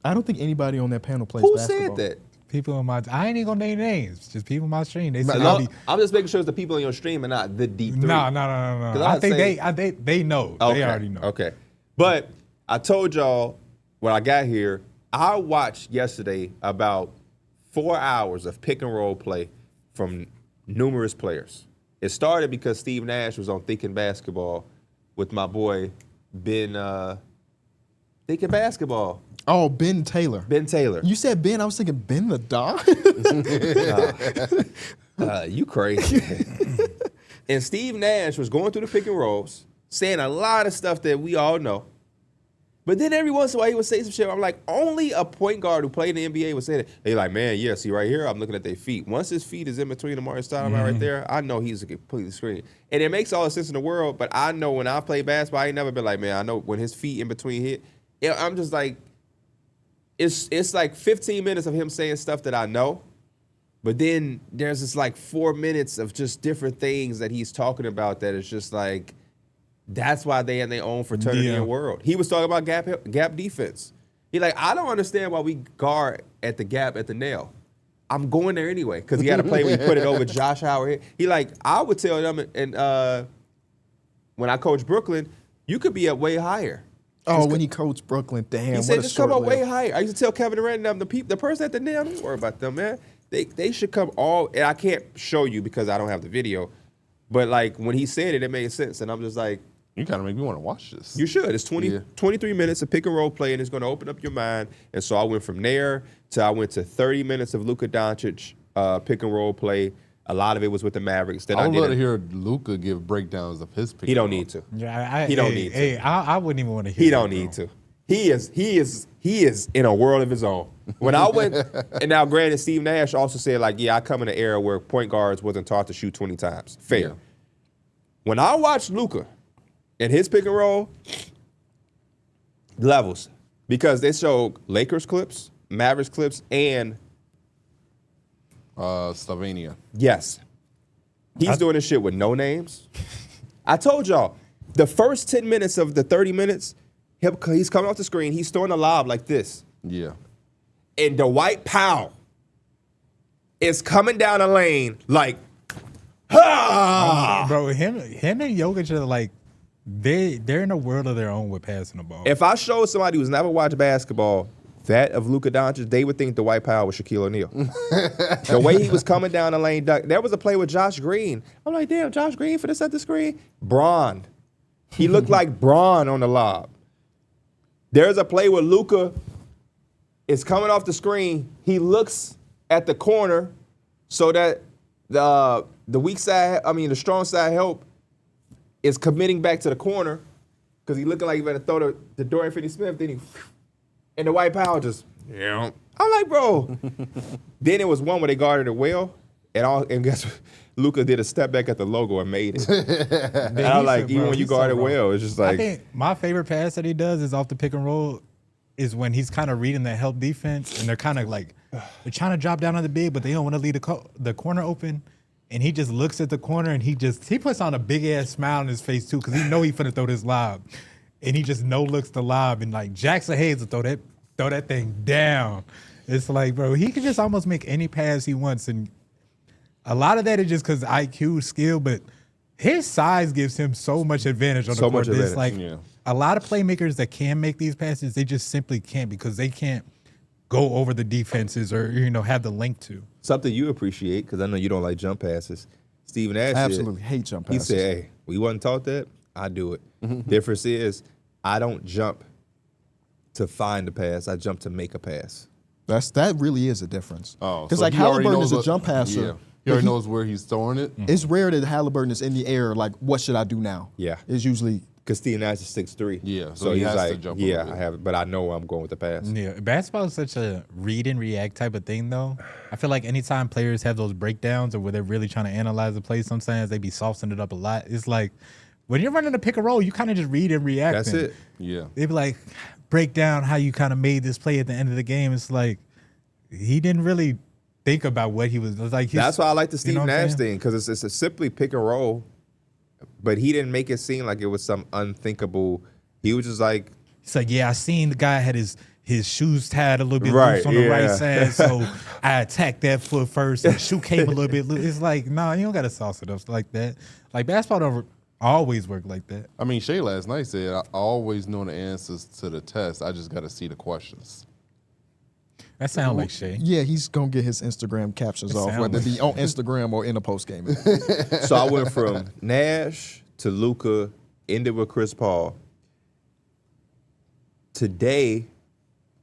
I don't think anybody on that panel plays Who basketball. said that? People on my, I ain't even gonna name names. Just people on my stream. They said, No, I'm just making sure it's the people on your stream and not the deep three. no. 'Cause I I'd think say- they know. Okay. They already know. Okay. But I told y'all when I got here, I watched yesterday about 4 hours of pick and roll play from numerous players. It started because Steve Nash was on Thinking Basketball with my boy Ben Thinking Basketball. Oh, Ben Taylor. Ben Taylor. You said Ben. I was thinking Ben the Don. You crazy. And Steve Nash was going through the pick and rolls, saying a lot of stuff that we all know. But then every once in a while he would say some shit. I'm like, only a point guard who played in the NBA would say that. They like, man, yeah, see right here, I'm looking at their feet. Once his feet is in between the Amari Stoudemire right there, I know he's a completely screen. And it makes all the sense in the world, but I know when I play basketball, I ain't never been like, man, I know when his feet in between hit, I'm just like, it's like 15 minutes of him saying stuff that I know. But then there's this like 4 minutes of just different things that he's talking about that is just like, that's why they in their own fraternity and world. He was talking about gap defense. He like, I don't understand why we guard at the gap at the nail. I'm going there anyway because he had a play where he put it over Josh Howard. He like, I would tell them, and when I coached Brooklyn, you could be up way higher. Oh, when he coached Brooklyn, damn. He said, just come up way higher. I used to tell Kevin Durant and them, the person at the nail, don't worry about them, man. They should come all, and I can't show you because I don't have the video, but like when he said it, it made sense. And I'm just like, You kind of make me want to watch this. you should. It's 23 minutes of pick and roll play, and it's going to open up your mind. And so I went from there to I went to 30 minutes of Luka Doncic pick and roll play. A lot of it was with the Mavericks. Then I would love to hear Luka give breakdowns of his pick. He don't need to. Yeah, He don't need to. Hey, I wouldn't even want to hear. He that, don't bro. need to. He is in a world of his own. When I went, and now granted, Steve Nash also said like, yeah, I come in an era where point guards wasn't taught to shoot 20 times. Fair. Yeah. When I watched Luka and his pick and roll, levels, because they showed Lakers clips, Mavericks clips, and Slovenia. yes, he's doing this shit with no names. I told y'all, the first 10 minutes of the 30 minutes, he's coming off the screen, he's throwing a lob like this. Yeah. And the Dwight Powell is coming down the lane like, ha! Bro, him and Jokic are like they're in a world of their own with passing the ball. If I showed somebody who's never watched basketball that of Luka Doncic, they would think the white power was Shaquille O'Neal. The way he was coming down the lane, there was a play with Josh Green. I'm like, damn, Josh Green for this at the screen? Braun. He looked like Braun on the lob. There's a play where Luka is coming off the screen. He looks at the corner so that the weak side, the strong side help is committing back to the corner because he's looking like he's going to throw the Dorian Finney-Smith. Then and the white power just, I'm like, bro. Then it was one where they guarded it well, and guess what? Luka did a step back at the logo and made it. And I'm like, even when you guard it well, it's just like. I think my favorite pass that he does is off the pick and roll is when he's kind of reading the help defense, and they're kind of like, they're trying to drop down on the big, but they don't want to leave the corner open. And he just looks at the corner, and he puts on a big-ass smile on his face, too, because he know he finna throw this lob. And he just no-looks the lob, and, like, Jackson Hayes will throw that thing down. It's like, bro, he can just almost make any pass he wants, and a lot of that is just because IQ, skill, but his size gives him so much advantage on the court. It's like a lot of playmakers that can make these passes, they just simply can't because they can't go over the defenses or, have the length to. Something you appreciate, because I know you don't like jump passes. Stephen Ash absolutely hate jump passes. He said, hey, we wasn't taught that. I do it. Difference is I don't jump to find a pass. I jump to make a pass. That really is a difference. Because so like Halliburton is a jump passer. Yeah. He already knows where he's throwing it. It's rare that Halliburton is in the air like, what should I do now? Yeah. It's usually... Because Steve Nash is 6'3". Yeah, so he he's has like, to jump a little bit. I have it, but I know where I'm going with the pass. Yeah, basketball is such a read and react type of thing, though. I feel like anytime players have those breakdowns or where they're really trying to analyze the play, sometimes they be softening it up a lot. It's like when you're running a pick and roll, you kind of just read and react. That's it. Yeah. They be like, break down how you kind of made this play at the end of the game. It's like he didn't really think about what he was like. That's why I like the Steve Nash thing, because it's a simply pick and roll. But he didn't make it seem like it was some unthinkable. He was just like, it's like, yeah, I seen the guy had his shoes tied a little bit loose on the right side, so I attacked that foot first, and the shoe came a little bit loose. It's like, nah, you don't got to sauce it up like that. Like basketball don't always work like that. I mean, Shea last night said, I always know the answers to the test. I just got to see the questions. That sounds like Shea. Yeah, he's going to get his Instagram captions off, whether it be on Instagram or in a post game. So I went from Nash to Luka, ended with Chris Paul. Today,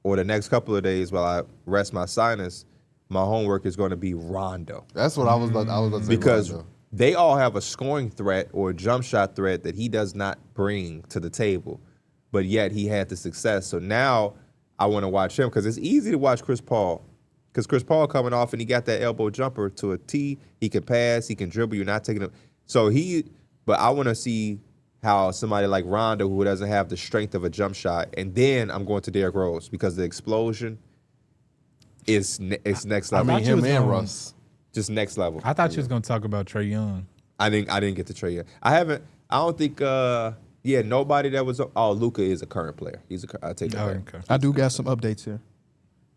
or the next couple of days while I rest my sinus, my homework is going to be Rondo. That's what I was about to say. Because Rondo. they all have a scoring threat or a jump shot threat that he does not bring to the table, but yet he had the success. So now I want to watch him because it's easy to watch Chris Paul. Because Chris Paul coming off and he got that elbow jumper to a T. He can pass. He can dribble. You're not taking him. But I want to see how somebody like Rondo, who doesn't have the strength of a jump shot, and then I'm going to Derrick Rose because the explosion is next level. I mean, him and Russ. Just next level. I thought you was going to talk about Trae Young. I didn't get to Trae Young. I don't think. Nobody that was. Oh, Luka is a current player. I take that back. Okay. I do got some updates here.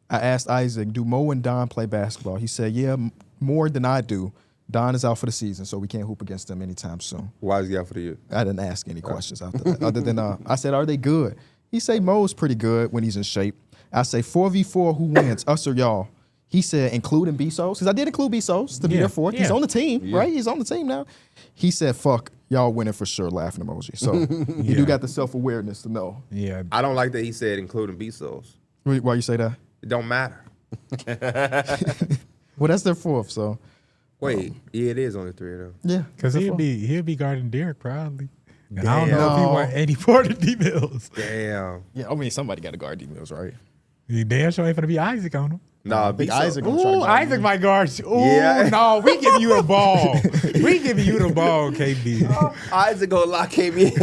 I asked Isaac, do Mo and Don play basketball? He said, yeah, more than I do. Don is out for the season, so we can't hoop against them anytime soon. Why is he out for the year? I didn't ask any questions after that, other than I said, are they good? He said Mo's pretty good when he's in shape. I say 4v4, who wins, us or y'all? He said, including Bezos, because I did include Bezos to be there for it. He's on the team, right? He's on the team now. He said, fuck, y'all winning for sure, laughing emoji. So you do got the self-awareness to know. Yeah. I don't like that he said including Bezos. Why you say that? It don't matter. Well, that's their fourth, so. Wait, it is only 3 of them. Yeah. Because he'll be guarding Darrick probably. And Damn. I don't know if he want any part of D-Mills. Damn. Yeah, I mean, somebody got to guard D-Mills, right? He damn sure ain't going to be Isaac on him. Nah, Big Bezos. Isaac gonna try to Ooh, guard Isaac him. might guard you. Ooh, Yeah. no, we giving you the ball. We giving you the ball, KB. Isaac gonna lock him in.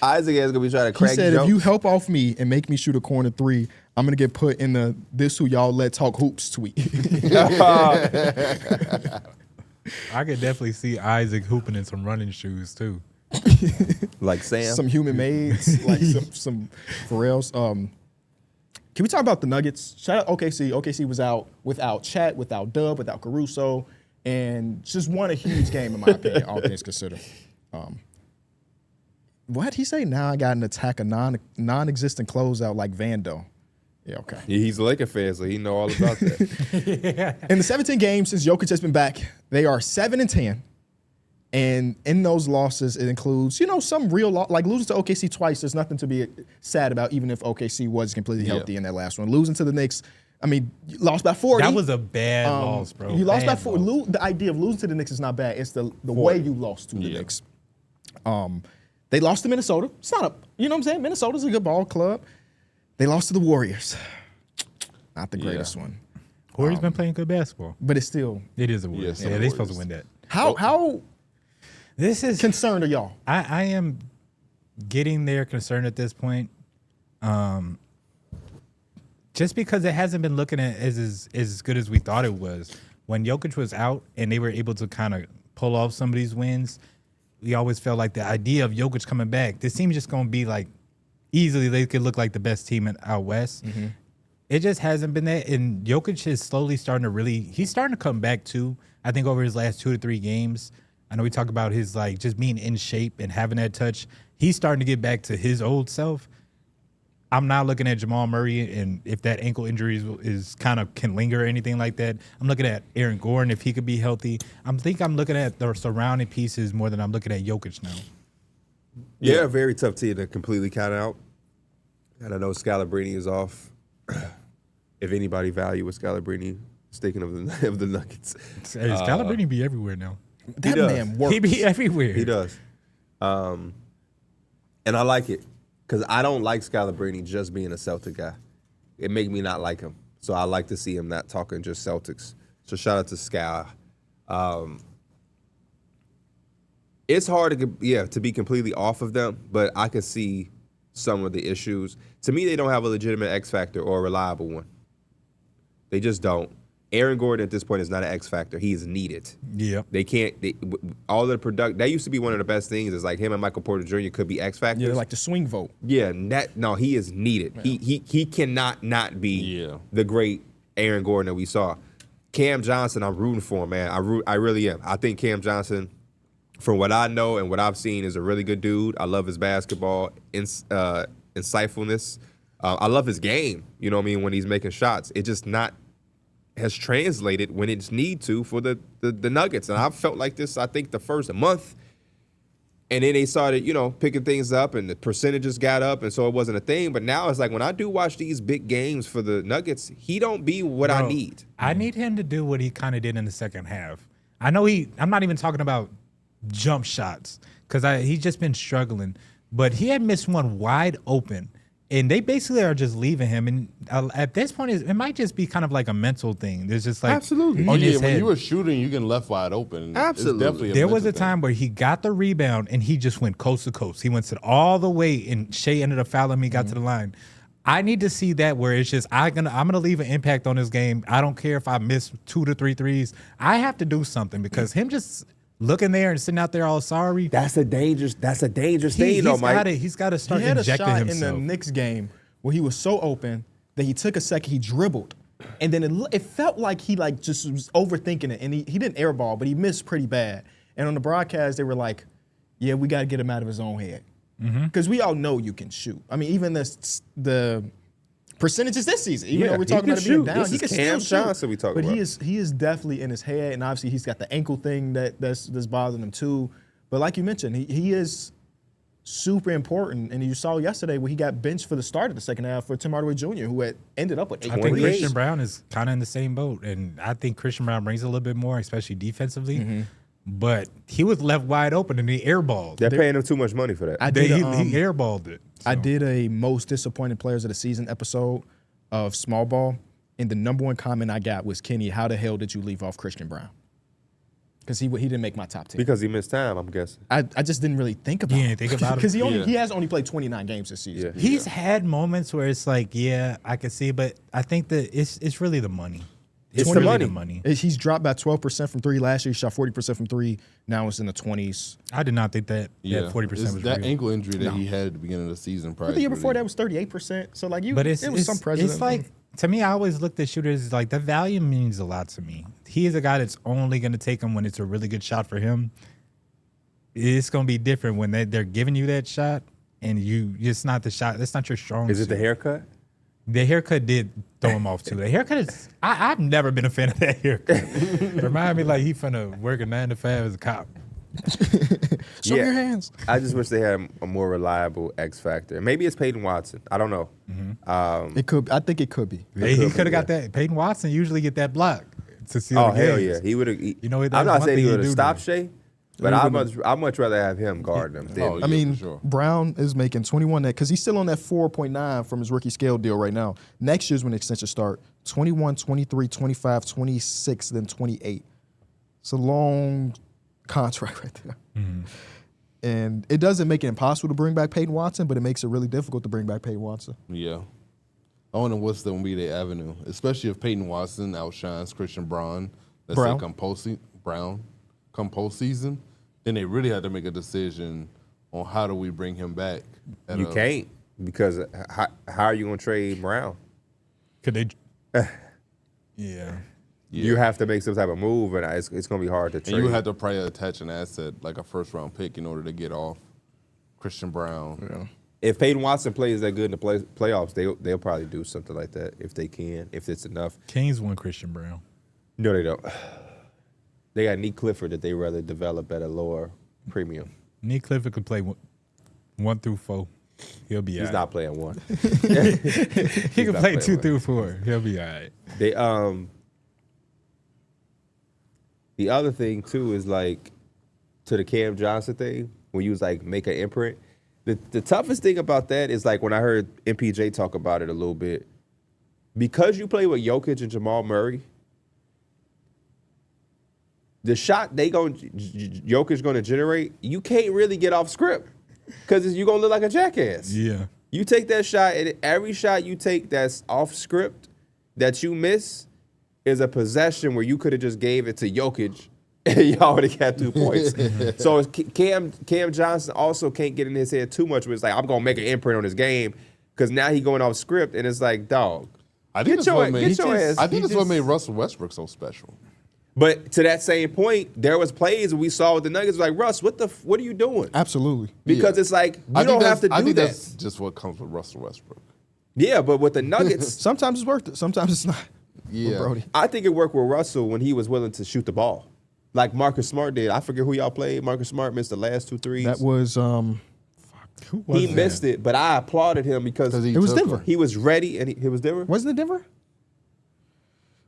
Isaac is gonna be trying to He crack said, jokes. if you help off me and make me shoot a corner 3, I'm going to get put in the this who y'all let talk hoops tweet. I could definitely see Isaac hooping in some running shoes, too. like Sam. Some human maids, like some Pharrell's. Can we talk about the Nuggets? Shout out OKC. OKC was out without Chat, without Dub, without Caruso. and just won a huge game in my opinion, all things considered. What he say? Now I got an attack, a non-existent closeout like Vando. Yeah, okay. He's a Laker fan, so he know all about that. In the 17 games since Jokic has been back, they are 7-10. And in those losses, it includes, some real like losing to OKC twice. There's nothing to be sad about, even if OKC was completely healthy in that last one. Losing to the Knicks, I mean, you lost by 40. That was a bad loss, bro. You lost by 40. The idea of losing to the Knicks is not bad. It's the way you lost to the Knicks. They lost to Minnesota. It's not you know what I'm saying? Minnesota's a good ball club. They lost to the Warriors. Not the greatest one. Warriors been playing good basketball. But it's still. It is a Warriors. Yeah, they're supposed to win that. How this is concerned are y'all? I am getting there concerned at this point. Just because it hasn't been looking at as good as we thought it was. When Jokic was out and they were able to kind of pull off some of these wins, we always felt like the idea of Jokic coming back, this team's just going to be like, easily they could look like the best team out west. Mm-hmm. It just hasn't been that. And Jokic is slowly starting to he's starting to come back too. I think over his last 2 to 3 games, I know we talk about his like just being in shape and having that touch. He's starting to get back to his old self. I'm not looking at Jamal Murray and if that ankle injury is kind of can linger or anything like that. I'm looking at Aaron Gordon if he could be healthy. I'm looking at the surrounding pieces more than I'm looking at Jokic now. Yeah, a very tough team to completely count out. And I know Scalabrine is off. If anybody value what Scalabrine is thinking of the Nuggets. Scalabrine be everywhere now. That man works. He be everywhere. He does. And I like it because I don't like Scalabrine just being a Celtic guy. It make me not like him. So I like to see him not talking just Celtics. So shout out to Scal. It's hard to be completely off of them, but I can see some of the issues. To me, they don't have a legitimate X factor or a reliable one. They just don't. Aaron Gordon at this point is not an X factor. He is needed. Yeah. They can't. All of the product that used to be one of the best things is like him and Michael Porter Jr. could be X factors. Yeah, like the swing vote. Yeah, no, he is needed. Yeah. He cannot not be the great Aaron Gordon that we saw. Cam Johnson, I'm rooting for him, man. I really am. I think Cam Johnson, from what I know and what I've seen, is a really good dude. I love his basketball insightfulness. I love his game. You know what I mean? When he's making shots, it just has translated when it's need to for the Nuggets. And I've felt like this, I think, the first month. And then they started, picking things up and the percentages got up. And so it wasn't a thing. But now it's like when I do watch these big games for the Nuggets, he don't be what I need. I need him to do what he kind of did in the second half. I know I'm not even talking about jump shots because he's just been struggling. But he had missed one wide open. And they basically are just leaving him. And at this point, it might just be kind of like a mental thing. There's just like absolutely. When you were shooting, you can left wide open. Absolutely. It's definitely there was a time where he got the rebound and he just went coast to coast. He went all the way, and Shea ended up fouling me. Got to the line. I need to see that where it's just I'm gonna leave an impact on this game. I don't care if I miss 2 to 3 threes. I have to do something because him just looking there and sitting out there all sorry. That's a dangerous thing, though, Mike. He's got to start he had injecting a shot himself. in the Knicks game where he was so open that he took a second, he dribbled, and then it felt like he just was overthinking it, and he didn't airball, but he missed pretty bad. And on the broadcast, they were like, "Yeah, we got to get him out of his own head," because we all know you can shoot. I mean, even the percentages this season, even though we're talking about it being down, he can still shoot. Johnson we talk but about. he is definitely in his head, and obviously he's got the ankle thing that's bothering him too. But like you mentioned, he is super important, and you saw yesterday when he got benched for the start of the second half for Tim Hardaway Jr., who had ended up with 8 I think points. Christian Brown is kind of in the same boat, and I think Christian Brown brings a little bit more, especially defensively. Mm-hmm. But he was left wide open and he airballed. They're paying him too much money for that. He airballed it. So. I did a most disappointed players of the season episode of Small Ball, and the number one comment I got was, Kenny, how the hell did you leave off Christian Brown? Because he didn't make my top 10. Because he missed time, I'm guessing. I just didn't really think about it. Because he has only played 29 games this season. Yeah. He's had moments where it's like, yeah, I can see, but I think that it's really the money. It's really the money. He's dropped by 12% from 3 last year. He shot 40% from 3. Now it's in the 20s. I did not think that 40% was that real. ankle injury that he had at the beginning of the season. But the year before that was 38%. So but it was some precedent. It's like To me, I always looked at shooters like the value means a lot to me. He is a guy that's only going to take him when it's a really good shot for him. It's going to be different when they're giving you that shot and it's not the shot. That's not your strong Is it suit. the haircut? The haircut did throw him off too. The haircut is, I've never been a fan of that haircut. Remind me like he finna work a 9 to 5 as a cop. Show your hands. I just wish they had a more reliable X factor. Maybe it's Peyton Watson. I don't know. It could. I think it could be. He could have got that. Peyton Watson usually get that block to seal Oh the games. hell yeah, he would have. You know, I'm that's not one saying he thing would have do stopped do. Shea, but I'd much rather have him guard him. Oh, I mean, for sure. Brown is making 21 that because he's still on that 4.9 from his rookie scale deal right now. Next year's when the extension start, 21, 23, 25, 26, then 28. It's a long contract right there. And it doesn't make it impossible to bring back Peyton Watson, but it makes it really difficult to bring back Peyton Watson. Yeah. I wonder what's going to be their avenue, especially if Peyton Watson outshines Christian Brown. Let's Brown. say come postseason, then they really have to make a decision on how do we bring him back. You can't because how are you going to trade Brown? Could they? Yeah. You have to make some type of move, and it's going to be hard to trade. And you have to probably attach an asset like a first-round pick in order to get off Christian Brown. Yeah. If Peyton Watson plays that good in the playoffs, they'll probably do something like that if they can, if it's enough. Kings want Christian Brown. No, they don't. They got Nick Clifford that they rather develop at a lower premium. Nick Clifford could play 1 through 4. He'll be all He's right. not playing one. He can not play playing 2 one. through 4. He'll be all right. They the other thing too is like to the Cam Johnson thing when you was like make an imprint. The toughest thing about that is like when I heard MPJ talk about it a little bit, because you play with Jokic and Jamal Murray. The shot Jokic going to generate, you can't really get off script because you're going to look like a jackass. Yeah. You take that shot, and every shot you take that's off script that you miss is a possession where you could have just gave it to Jokic and y'all would have got 2 points. So Cam Johnson also can't get in his head too much where it's like, I'm going to make an imprint on this game because now he going off script, and it's like, dog, I think get that's what your ass. I think that's what made Russell Westbrook so special. But to that same point, there was plays we saw with the Nuggets like, Russ, what are you doing? Absolutely. Because it's like, you don't have to I do think that. that's just what comes with Russell Westbrook. Yeah, but with the Nuggets, Sometimes it's worth it. Sometimes it's not. Yeah. With Brody. I think it worked with Russell when he was willing to shoot the ball. Like Marcus Smart did. I forget who y'all played. Marcus Smart missed the last 2 threes. That was Who was He that? missed it, but I applauded him because it was took Denver. him. he was ready and he was Denver. Wasn't it Denver?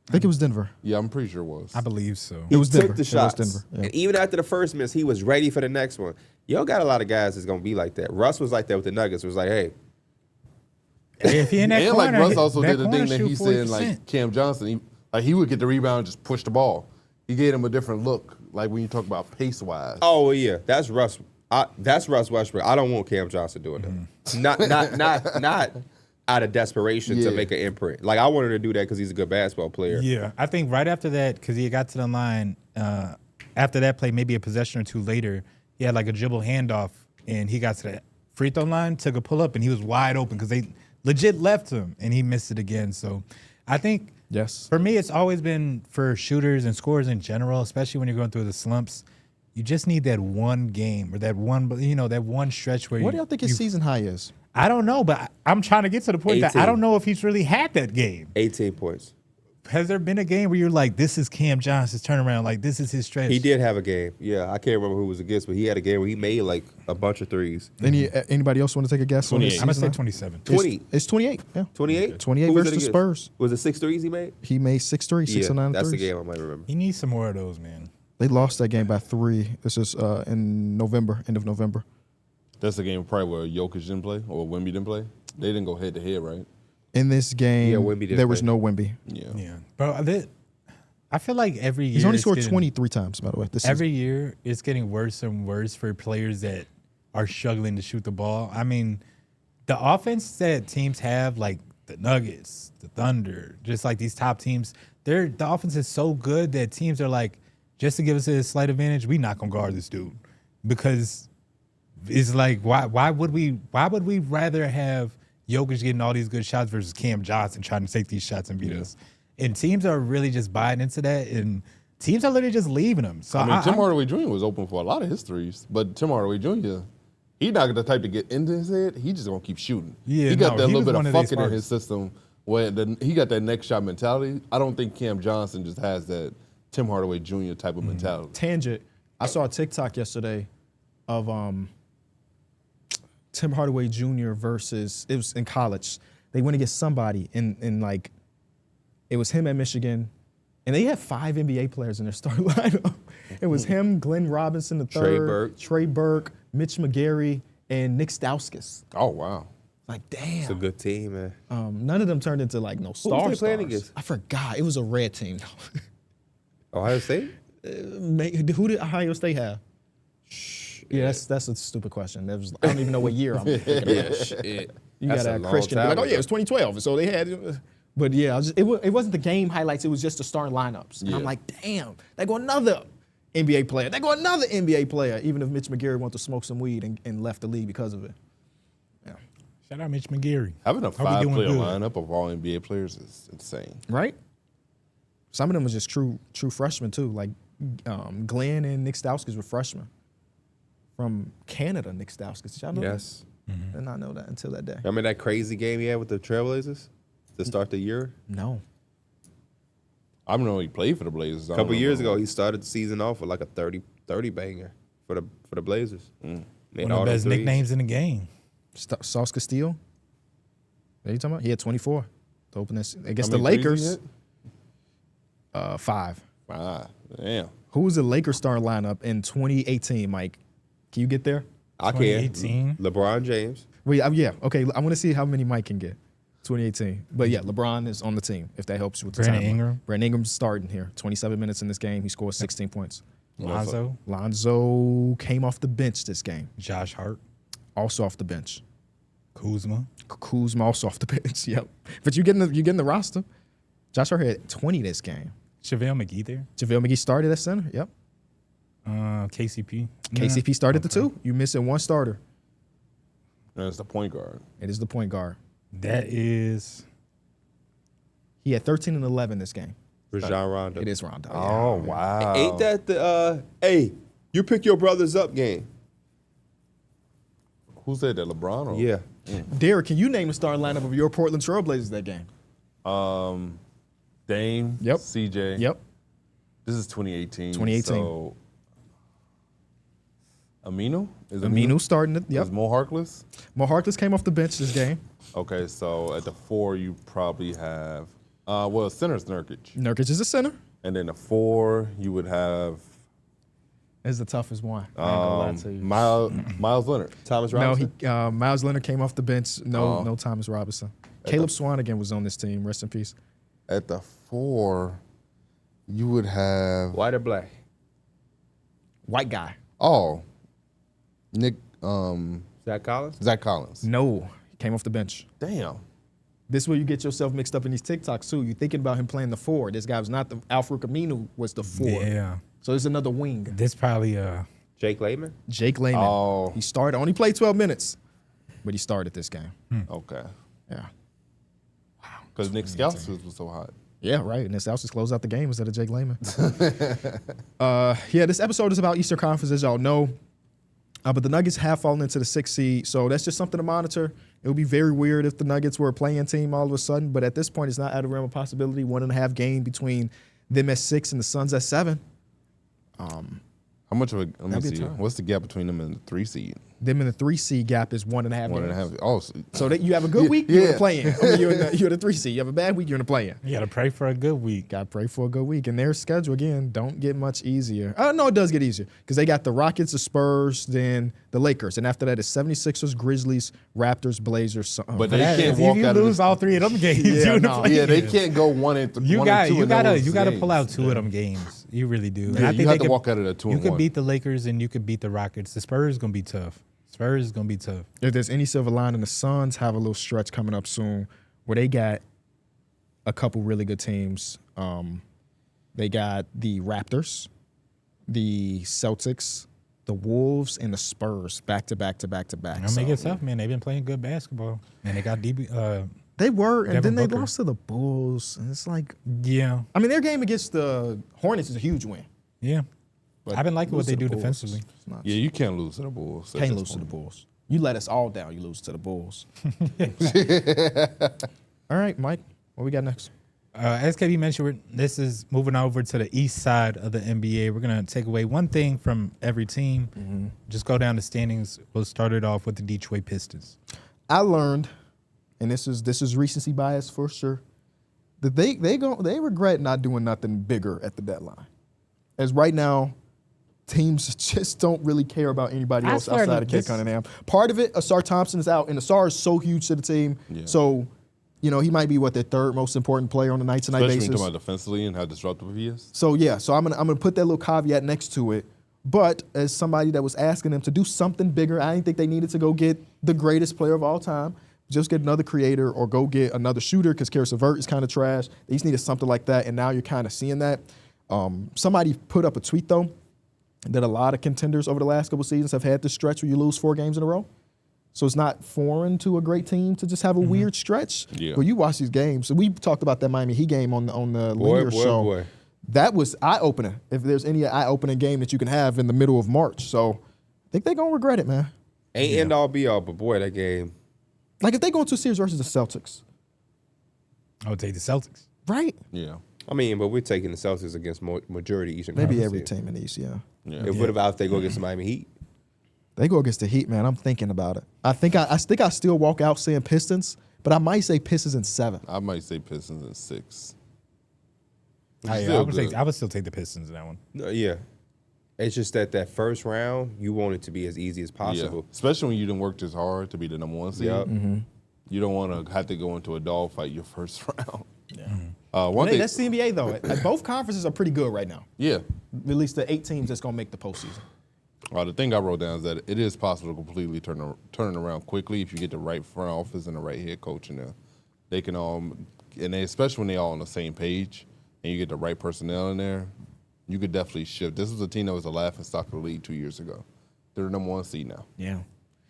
I think it was Denver. Yeah, I'm pretty sure it was. I believe so. It was He Denver. took the It was shots. Denver. Yeah. And even after the first miss, he was ready for the next one. Y'all got a lot of guys that's going to be like that. Russ was like that with the Nuggets. It was like, hey, If he in that And corner, like Russ also that did the thing corner that he shoot said, 40%. like Cam Johnson, he would get the rebound and just push the ball. He gave him a different look, like when you talk about pace wise. oh, well, yeah, that's Russ. That's Russ Westbrook. I don't want Cam Johnson doing that. Not out of desperation to Yeah. make an imprint. Like, I wanted to do that because he's a good basketball player. Yeah, I think right after that, because he got to the line, after that play, maybe a possession or two later, he had like a dribble handoff, and he got to that free throw line, took a pull up, and he was wide open because they legit left him, and he missed it again. So I think Yes. for me, it's always been for shooters and scorers in general, especially when you're going through the slumps. You just need that one game or that one stretch where What do y'all think his season high is? I don't know, but I'm trying to get to the point that I 18. don't know if he's really had that game. 18 points. Has there been a game where you're like, this is Cam Johnson's turnaround, like this is his stretch? He did have a game. Yeah, I can't remember who it was against, but he had a game where he made like a bunch of threes. Anybody else want to take a guess on his 28. I'm gonna season say high? 27. 20. It's 28. Yeah. 28? 28 Who was versus it the against? Spurs. Was it 6 threes he made? He made 6 threes, 6 or 9 that's the threes. game I might remember. He needs some more of those, man. They lost that game by 3. This is in November, end of November. That's the game probably where Jokic didn't play or Wemby didn't play. They didn't go head to head, right? In this game, Yeah, Wemby didn't there was play. no Wemby. Yeah. Yeah, bro. I feel like every year He's only it's scored getting- 23 times, by the way. This season. Every year it's getting worse and worse for players that are struggling to shoot the ball. I mean, the offense that teams have, like the Nuggets, the Thunder, just like these top teams, the offense is so good that teams are like, just to give us a slight advantage, we not gonna guard this dude because it's like why would we rather have Jokic getting all these good shots versus Cam Johnson trying to take these shots and beat us. And teams are really just buying into that, and teams are literally just leaving them. So I mean, Tim Hardaway Jr. was open for a lot of his threes, but Tim Hardaway Jr., he's not the type to get into his head. He's just going to keep shooting. Yeah, he got that he little was bit one of of these fucking in sparks. his system where he got that next shot mentality. I don't think Cam Johnson just has that Tim Hardaway Jr. type of mentality. Tangent. I saw a TikTok yesterday of Tim Hardaway Jr. versus, it was in college. They went against somebody in like, it was him at Michigan, and they had 5 NBA players in their starting lineup. It was him, Glenn Robinson III, Trey Burke, Mitch McGary, and Nick Stauskas. Oh, wow. Like, damn. It's a good team, man. None of them turned into like no stars. they playing against? I forgot. It was a red team. Ohio State? Who did Ohio State have? Yeah, that's a stupid question. That was, I don't even know what year I'm thinking about. Shit. You That's got a to long Christian be time like, oh ago. yeah, it was 2012. So they had, but yeah, it wasn't the game highlights. It was just the starting lineups. And I'm like, damn, they go another NBA player. They go another NBA player. Even if Mitch McGary wanted to smoke some weed and left the league because of it. Yeah. Shout out Mitch McGary. Having a Hope he doing 5-player good. lineup of all NBA players is insane. Right. Some of them was just true freshmen too. Like Glenn and Nick Stauskas were freshmen from Canada. Nick Stauskas, did y'all know Yes. that? I did not know that until that day. Remember that crazy game he had with the Trailblazers to start the year? No. I don't know he played for the Blazers. A couple years ago, he started the season off with like a 30 banger for the Blazers. Made One of all the them best threes. nicknames in the game. Sauce Castillo. What are you talking about? He had 24 to open this against How the many threes he Lakers. hit? 5. Damn. Who was the Lakers starting lineup in 2018, Mike? Can you get there? I can. 2018. LeBron James. Wait, yeah. Okay, I want to see how many Mike can get. 2018. But yeah, LeBron is on the team, if that helps you with the Brandon timeline. Ingram. Brandon Ingram's starting here. 27 minutes in this game. He scored 16 points. Lonzo, Lonzo came off the bench this game. Josh Hart, Also off the bench. Kuzma. Kuzma also off the bench. Yep. But you're getting the roster. Josh Hart had 20 this game. JaVale McGee there. JaVale McGee started at center. Yep. KCP. KCP started the 2. You missing one starter. That's the point guard. It is the point guard. That is. He had 13 and 11 this game. Rajon Rondo. It is Rondo. yeah. Oh, wow. Ain't that the hey, you pick your brothers up game? Who said that, LeBron? Or? Yeah. Darrick, can you name the starting lineup of your Portland Trailblazers that game? Dame. Yep. CJ. Yep. This is 2018. 2018. So, Aminu? Is Aminu starting it. Is Yep. Mo Harkless? Mo Harkless came off the bench this game. Okay, so at the 4, you probably have, center's Nurkic. Nurkic is a center. And then the 4, you would have It's the toughest one. I ain't gonna lie to you. Miles Leonard. Thomas No, Robinson. Miles Leonard came off the bench. No Thomas Robinson. Caleb Swanigan was on this team. Rest in peace. At the 4, you would have, White or black? White guy. Nick, Zach Collins. Zach Collins. No, he came off the bench. Damn. This is where you get yourself mixed up in these TikToks too. You're thinking about him playing the 4. This guy was not the Al-Farouq Aminu was the 4. Yeah. So there's another wing. This probably Jake Layman. Jake Layman. Oh. He started. Only played 12 minutes, but he started this game. Okay. Yeah. Because Nick Stauskas was so hot. Yeah, right. And this house just closed out the game instead of Jake Layman. This episode is about Eastern Conference, as y'all know. But the Nuggets have fallen into the 6th seed, so that's just something to monitor. It would be very weird if the Nuggets were a playing team all of a sudden, but at this point, it's not out of the realm of possibility. 1.5 game between them at 6 and the Suns at 7. How much of a, let me That'd be see. tough. What's the gap between them and the 3 seed? Them in the 3 seed gap is 1.5 games. 1.5. Oh, So that you have a good week, you're in yeah. the play-in. I mean, you're in the 3 seed. You have a bad week, you're in the play-in. you got to pray for a good week. Got to pray for a good week. And their schedule, again, don't get much easier. Oh, no, it does get easier because they got the Rockets, the Spurs, then the Lakers. And after that, it's 76ers, Grizzlies, Raptors, Blazers. But they That- can't if walk you out of lose the, all 3 of them games, Yeah, you in the no. play-in. Yeah, they can't go 1 and 2 You in gotta those pull out games. 2 of them games. You really do. And Yeah, I you think have they to could- walk out of that 2 You and could 1. beat the Lakers and you could beat the Rockets. The Spurs is gonna be tough. Spurs is gonna be tough. If there's any silver lining, the Suns have a little stretch coming up soon where they got a couple really good teams. They got the Raptors, the Celtics, the Wolves and the Spurs back to back to back to back. It'll make it tough, man. They've been playing good basketball, and they got DB. They were, and Devin then they Booker. lost to the Bulls, and it's like, Yeah, I mean, their game against the Hornets is a huge win. yeah. But I've been liking what lose they to the do Bulls, defensively. it's not- Yeah, you can't lose to the Bulls. at Can't this lose to the point. Bulls. You let us all down. You lose to the Bulls. All right, Mike. What we got next? As KB mentioned, this is moving over to the east side of the NBA. We're going to take away one thing from every team. Just go down the standings. We'll start it off with the Detroit Pistons. I learned, and this is recency bias for sure, that they regret not doing nothing bigger at the deadline. As right now, teams just don't really care about anybody I else swear, outside of Kate this- Cunningham. Part of it, Asar Thompson is out, and Asar is so huge to the team. Yeah. So, he might be their third most important player on a night-to-night Especially when basis. you're talking about defensively and how disruptive he is. So yeah, so I'm gonna put that little caveat next to it. But as somebody that was asking them to do something bigger, I didn't think they needed to go get the greatest player of all time. Just get another creator or go get another shooter because Karis LeVert is kind of trash. They just needed something like that, and now you're kind of seeing that. Somebody put up a tweet though that a lot of contenders over the last couple seasons have had this stretch where you lose 4 games in a row. So it's not foreign to a great team to just have a weird stretch. Yeah. But you watch these games. So we talked about that Miami Heat game on the linear show. Boy. That was eye-opening. If there's any eye-opening game that you can have in the middle of March. So I think they're going to regret it, man. Ain't end all be all, but boy, that game. Like if they go into a series versus the Celtics, I would take the Celtics. right? Yeah. I mean, but we're taking the Celtics against majority Eastern Maybe Conference every team. team in the East, yeah. Yeah. What about if they go against the Miami Heat? They go against the Heat, man. I'm thinking about it. I think I still walk out saying Pistons, but I might say Pistons in 7. I might say Pistons in 6. I would still take the Pistons in that one. No, yeah. It's just that first round, you want it to be as easy as possible. Yeah. Especially when you didn't work this hard to be the number 1 seed. Yep. You don't want to have to go into a dogfight your first round. Yeah. One thing, That's the NBA though. Both conferences are pretty good right now. yeah. At least the 8 teams that's gonna make the postseason. The thing I wrote down is that it is possible to completely turn it around quickly if you get the right front office and the right head coach in there. They can especially when they all on the same page and you get the right personnel in there, you could definitely shift. This was a team that was the laughing stock of the league 2 years ago. They're the number 1 seed now. Yeah.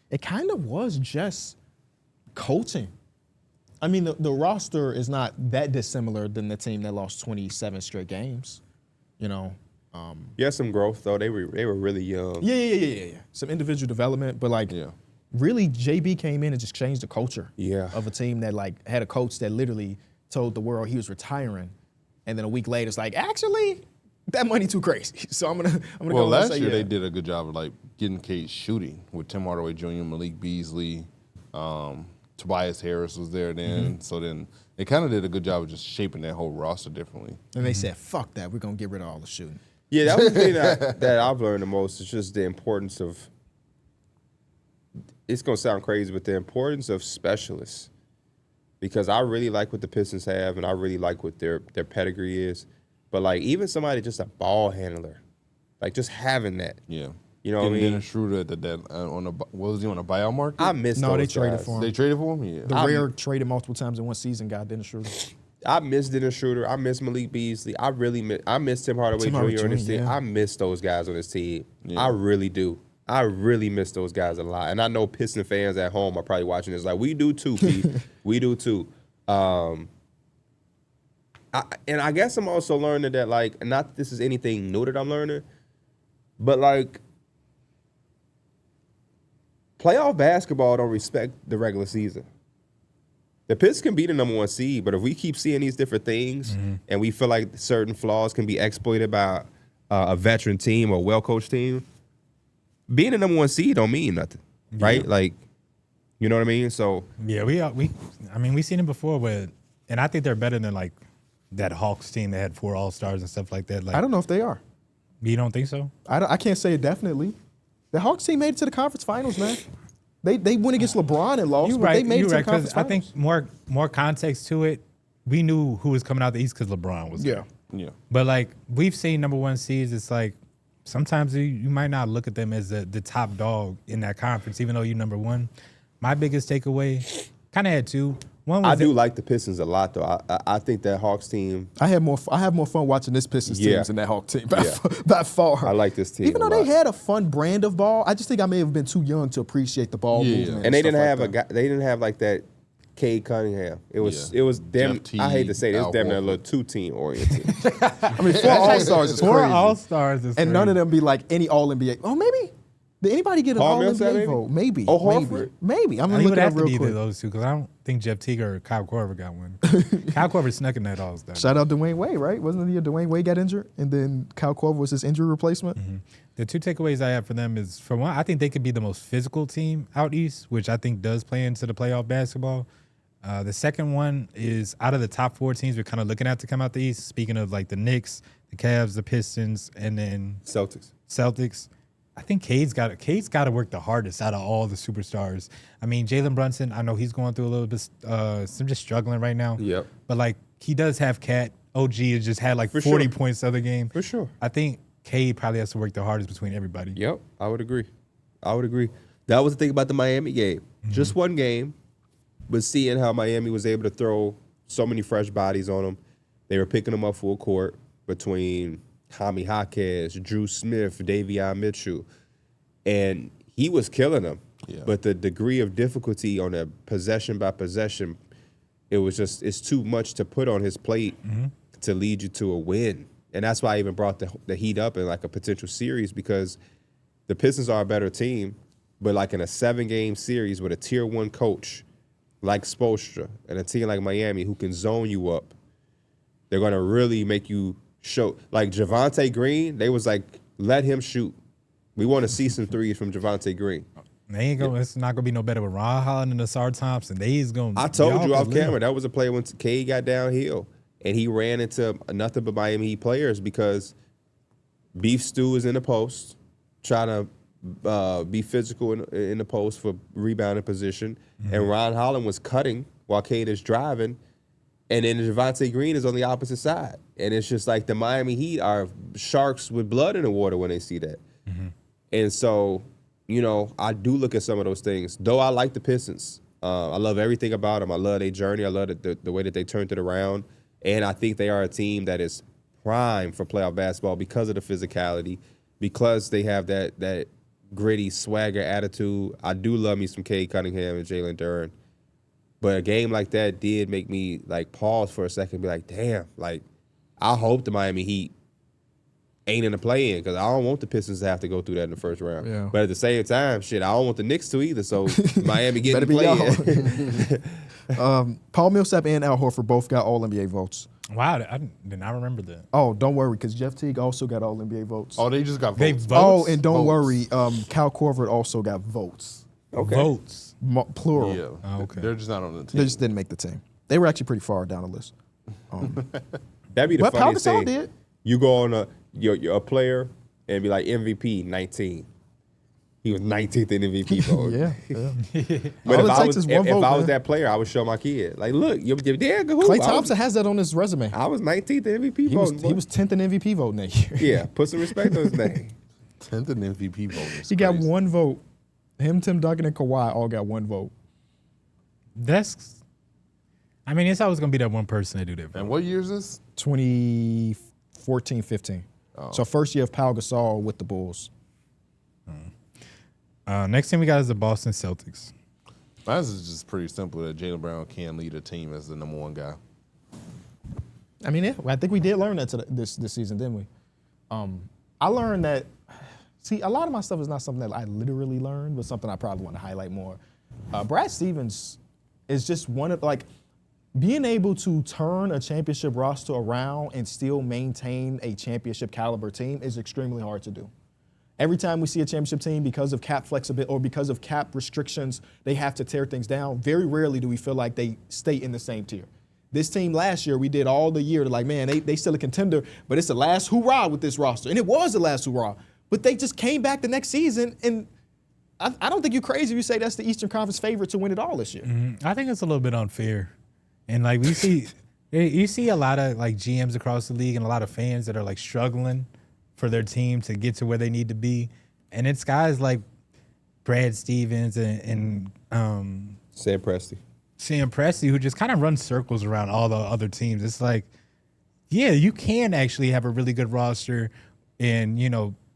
It kind of was just coaching. I mean, the roster is not that dissimilar than the team that lost 27 straight games. Yeah, some growth though. They were really young. Yeah. Some individual development, but Yeah. really, JB came in and just changed the culture Yeah. of a team that had a coach that literally told the world he was retiring, and then a week later it's like, actually, that money too crazy. So I'm gonna Well, go and last say, year yeah. they did a good job of getting Kate shooting with Tim Hardaway Jr., Malik Beasley, Tobias Harris was there then. So then they kind of did a good job of just shaping that whole roster differently. And they said, fuck that, we're gonna get rid of all the shooting. Yeah, that was the thing that I've learned the most is just the importance of, it's going to sound crazy, but the importance of specialists. Because I really like what the Pistons have, and I really like what their pedigree is. But, even somebody just a ball handler, just having that. Yeah. You know what I Getting mean? Dennis Schroeder at what was he on a buyout market? I miss No, those they traded guys. for him. They traded for him? Yeah. The rare traded multiple times in one season guy, Dennis Schroeder. I miss Dennis Schroeder. I miss Malik Beasley. I miss Tim Hardaway Jr. on this team. yeah. I miss those guys on this team. Yeah. I really do. I really miss those guys a lot. And I know Piston fans at home are probably watching this we do too, Pete. We do too. And I guess I'm also learning that, not that this is anything new that I'm learning, but, playoff basketball don't respect the regular season. The Pistons can be the number 1 seed, but if we keep seeing these different things and we feel like certain flaws can be exploited by a veteran team or a well-coached team, being the number 1 seed don't mean nothing, right? You know what I mean? So Yeah, we've seen it before and I think they're better than that Hawks team that had 4 All-Stars and stuff like that. I don't know if they are. You don't think so? I can't say it definitely. The Hawks team made it to the conference finals, man. They went against LeBron and lost, but they made it to the conference I finals. think more context to it. We knew who was coming out the East because LeBron was there. Yeah. But we've seen number 1 seeds. It's sometimes you might not look at them as the top dog in that conference, even though you're number 1. My biggest takeaway, kind of had 2. One I was do like the Pistons a lot, though. I think that Hawks team. I have more fun watching this Pistons Yeah. teams than that Hawk team by, Yeah. by far. I like this team Even a though they lot. had a fun brand of ball, I just think I may have been too young to appreciate the ball Yeah. movement. And they stuff didn't have like a that. guy. They didn't have like that. Cade Cunningham. It was damn. Jeff Teague, I hate to say this, Al damn near a Horford. little 2-team oriented. I mean, 4 All-Stars is four crazy. All-Stars is And none crazy. of them be like any All-NBA. Oh, maybe. Did anybody get an Paul Millsap, All-NBA maybe? vote? Maybe. Oh, Horford? Maybe. I'm I going to think it look would it have up to be real either quick. of those two because I don't think Jeff Teague or Kyle Korver got one. Kyle Korver snuck in that All-Star. Shout out Dwayne Wade, right? Wasn't it the year Dwayne Wade got injured? And then Kyle Korver was his injury replacement? The two takeaways I have for them is, for one, I think they could be the most physical team out east, which I think does play into the playoff basketball. The second one is out of the top 4 teams we're kind of looking at to come out the east, speaking of like the Knicks, the Cavs, the Pistons, and then Celtics. I think Cade's got to work the hardest out of all the superstars. I mean, Jalen Brunson, I know he's going through a little bit, some just struggling right now. Yep. But like he does have Cat. OG has just had like For 40 sure. points the other game. For sure. I think Cade probably has to work the hardest between everybody. Yep, I would agree. That was the thing about the Miami game. Just one game, but seeing how Miami was able to throw so many fresh bodies on them. They were picking them up full court between Tommy Jaquez, Drew Smith, Davion Mitchell, and he was killing them. Yeah. But the degree of difficulty on a possession by possession, it's too much to put on his plate to lead you to a win. And that's why I even brought the Heat up in like a potential series, because the Pistons are a better team, but like in a 7-game series with a tier 1 coach like Spoelstra and a team like Miami who can zone you up, they're going to really make you show. Like Javonte Green, they was like, let him shoot. We want to see some threes from Javonte Green. They ain't going. It's not gonna be no better with Ron Holland and Asar Thompson. They's gonna. I told y'all you off could live. camera, that was a play when Cade got downhill and he ran into nothing but Miami Heat players because Beef Stew is in the post, trying to be physical in the post for rebounding position, and Ron Holland was cutting while Cade is driving, and then Javonte Green is on the opposite side. And it's just like the Miami Heat are sharks with blood in the water when they see that. And so, you know, I do look at some of those things. Though I like the Pistons. I love everything about them. I love their journey. I love the way that they turned it around. And I think they are a team that is prime for playoff basketball because of the physicality, because they have that gritty swagger attitude. I do love me some Cade Cunningham and Jalen Duren. But a game like that did make me like pause for a second and be like, damn, like I hope the Miami Heat ain't in the play-in because I don't want the Pistons to have to go through that in the first round. Yeah. But at the same time, shit, I don't want the Knicks to either. So Miami Better getting be the play-in. Paul Millsap and Al Horford both got All-NBA votes. Wow, I did not remember that. Oh, don't worry, because Jeff Teague also got All-NBA votes. Oh, they just got They votes. vote. Oh, and don't Votes. worry, Kyle Korver also got votes. Okay. Votes. Plural. Yeah. Oh, okay. They're just not on the team. They just didn't make the team. They were actually pretty far down the list. That'd be the But Pau funniest Gasol thing. did. You go on you're a player and be like MVP 19. He was 19th in MVP vote. Yeah. But All if it I takes was is one if vote, I was man. that player, I would show my kid. Like, look, you're Darrick. Who? Klay Thompson has that on his resume. I was 19th in MVP He was, voting. he was 10th in MVP voting that year. Yeah, put some respect on his name. 10th in MVP voters. He got one vote. Him, Tim Duncan, and Kawhi all got one vote. I mean, it's always gonna be that one person that do that. And what year is this? 2014, 15. So first year of Pau Gasol with the Bulls. Next thing we got is the Boston Celtics. Mine is just pretty simple that Jaylen Brown can lead a team as the number 1 guy. I mean, yeah, I think we did learn that this season, didn't we? I learned that, see, a lot of my stuff is not something that I literally learned, but something I probably want to highlight more. Brad Stevens is just one of, like, being able to turn a championship roster around and still maintain a championship caliber team is extremely hard to do. Every time we see a championship team, because of cap flexibility or because of cap restrictions, they have to tear things down. Very rarely do we feel like they stay in the same tier. This team last year, we did all the year to like, man, they still a contender, but it's the last hurrah with this roster. And it was the last hurrah. But they just came back the next season, and I don't think you're crazy if you say that's the Eastern Conference favorite to win it all this year. I think it's a little bit unfair, and like we see, you see a lot of like GMs across the league and a lot of fans that are like struggling for their team to get to where they need to be, and it's guys like Brad Stevens and Sam Presti. seeing Presti, who just kind of runs circles around all the other teams. It's like, yeah, you can actually have a really good roster, and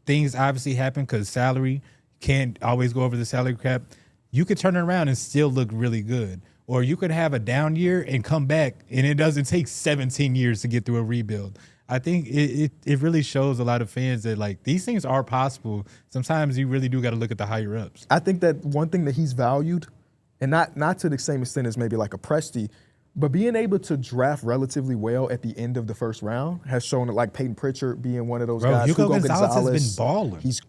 things obviously happen because salary can't always go over the salary cap. You could turn it around and still look really good. Or you could have a down year and come back, and it doesn't take 17 years to get through a rebuild. I think it really shows a lot of fans that, like, these things are possible. Sometimes you really do got to look at the higher ups. I think that one thing that he's valued, and not to the same extent as maybe like a Presti, but being able to draft relatively well at the end of the first round has shown it, like Peyton Pritchard being one of those guys. Hugo Gonzalez has been balling. He's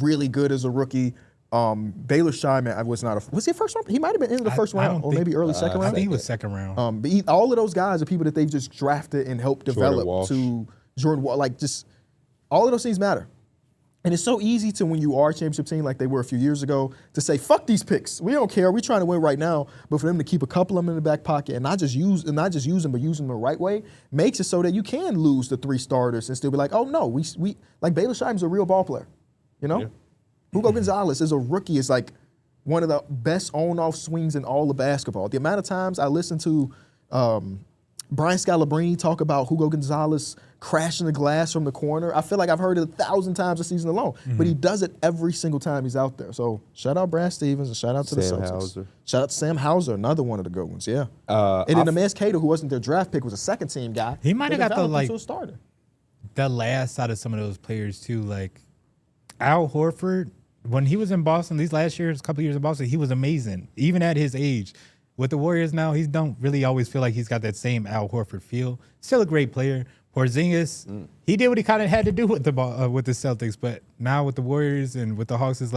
really good as a rookie. Baylor Scheinman was he first round? He might have been in the first round or maybe early second round. I think he was second round. But all of those guys are people that they've just drafted and helped develop to Jordan Walsh. Like, just all of those things matter. And it's so easy to, when you are a championship team like they were a few years ago, to say, fuck these picks. We don't care. We're trying to win right now. But for them to keep a couple of them in the back pocket and not just use them, but use them the right way, makes it so that you can lose the 3 starters and still be like, oh no, we like Baylor Scheinman's a real ball player. Yeah. Hugo Gonzalez is a rookie. Is like one of the best on-off swings in all of basketball. The amount of times I listen to Brian Scalabrine talk about Hugo Gonzalez crashing the glass from the corner, I feel like I've heard it 1,000 times this season alone. But he does it every single time he's out there. So shout out Brad Stevens and shout out to the Celtics. Hauser. Shout out to Sam Hauser, another one of the good ones. Yeah. And then Amaz Cater, who wasn't their draft pick, was a second-team guy. He might have got to a starter. The last out of some of those players too, like Al Horford. When he was in Boston, these last years, a couple years in Boston, he was amazing, even at his age. With the Warriors now, he don't really always feel like he's got that same Al Horford feel. Still a great player. Porzingis, he did what he kind of had to do with the Celtics, but now with the Warriors and with the Hawks, it's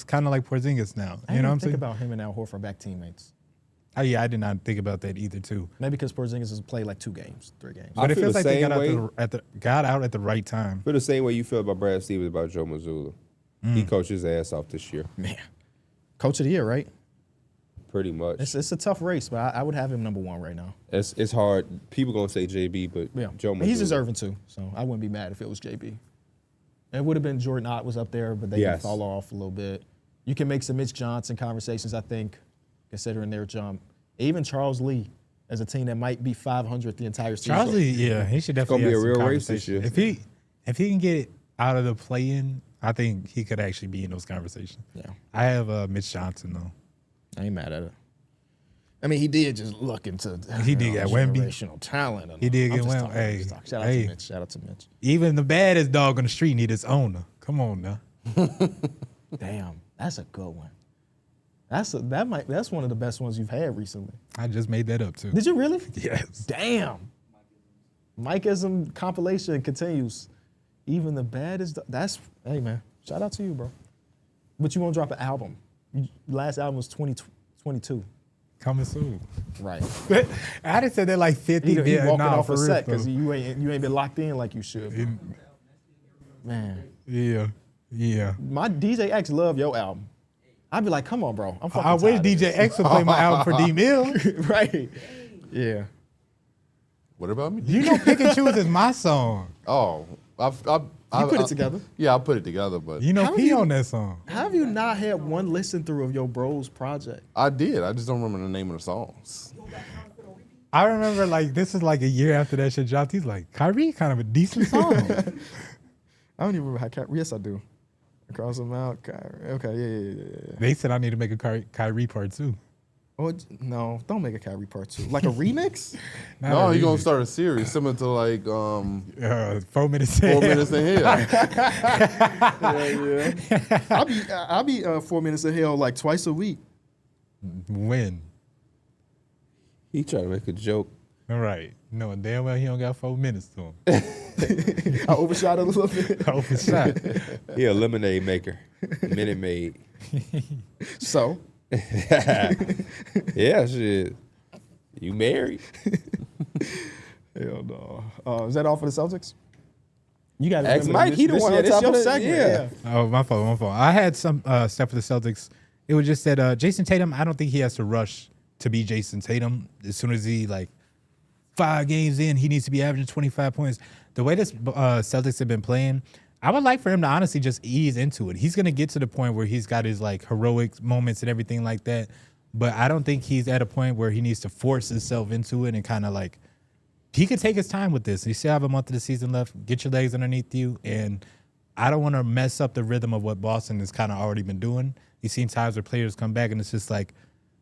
kind of like Porzingis now. I didn't think about him and Al Horford back teammates. Oh, yeah, I did not think about that either, too. Maybe because Porzingis has played like 2 games, 3 games. But it feels like they got out at the right time. Feel the same way you feel about Brad Stevens about Joe Mazzulla. He coached his ass off this year. Man, coach of the year, right? Pretty much. It's a tough race, but I would have him number 1 right now. It's hard. People gonna say JB, but Joe Mazzulla. He's deserving too, so I wouldn't be mad if it was JB. It would have been Jordan Ott was up there, but they did fall off a little bit. You can make some Mitch Johnson conversations, I think, considering their jump. Even Charles Lee as a team that might be 500 the entire season. Charles Lee, he should definitely be a have real some race this year. If he can get out of the play-in, I think he could actually be in those conversations. Yeah. I have Mitch Johnson, though. I ain't mad at it. I mean, he did just look into generational talent. He did get Wemby. Hey, shout out to Mitch. Shout out to Mitch. Even the baddest dog on the street need its owner. Come on now. Damn, that's a good one. That's one of the best ones you've had recently. I just made that up too. Did you really? Yes. Damn. Mikeism compilation continues. Even the baddest. Hey man. Shout out to you, bro. But you won't drop an album. Last album was 2022. Coming soon. Right. I done said that like 50. He walking off a set because you ain't been locked in like you should. Man. Yeah. My DJ X love your album. I'd be like, come on, bro. I'm fucking I wish tired DJ X would play my album for D Mill. Right. Yeah. What about me? You know, Pick and Choose is my song. Oh, You put it together. Yeah, I put it together, but You know, P on that song. How have you not had one listen through of your bro's project? I did. I just don't remember the name of the songs. I remember like this is like a year after that shit dropped. He's like, Kyrie, kind of a decent song. I don't even remember how Kyrie. Yes, I do. Across the mouth, Kyrie. Okay, yeah. They said I need to make a Kyrie part 2. Oh no! Don't make a Kyrie part 2. Like a remix? No, you're gonna start a series similar to like 4 minutes. 4 minutes in hell. Yeah. I'll be 4 minutes of hell like twice a week. When? He tried to make a joke. All right. Knowing damn well he don't got 4 minutes to him. I overshot it a little bit. Overshot. He a lemonade maker. Minute Maid. So? Yeah, shit. You married? Hell no. Is that all for the Celtics? You got to Ask Mike. He the one on this top your of the segment. yeah. Oh, my fault. I had some stuff for the Celtics. It was just that Jason Tatum, I don't think he has to rush to be Jason Tatum. As soon as he, 5 games in, he needs to be averaging 25 points. The way this Celtics have been playing, I would like for him to honestly just ease into it. He's going to get to the point where he's got his, heroic moments and everything like that. but I don't think he's at a point where he needs to force himself into it and kind of like he could take his time with this. You still have a month of the season left. Get your legs underneath you, and I don't want to mess up the rhythm of what Boston has kind of already been doing. You've seen times where players come back and it's just like,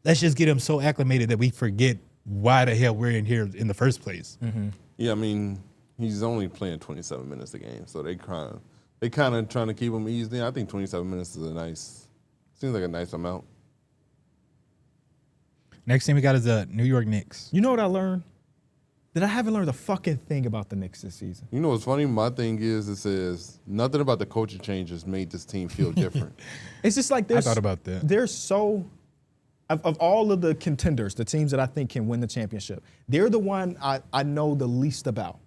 let's just get him so acclimated that we forget why the hell we're in here in the first place. Mm-hmm. Yeah, I mean, he's only playing 27 minutes a game, so they kind of trying to keep him easy. I think 27 minutes is seems like a nice amount. Next thing we got is the New York Knicks. You know what I learned? That I haven't learned a fucking thing about the Knicks this season. You know what's funny? My thing is, it says nothing about the coaching changes made this team feel different. It's just like I thought about that. They're so of all of the contenders, the teams that I think can win the championship, they're the one I know the least about,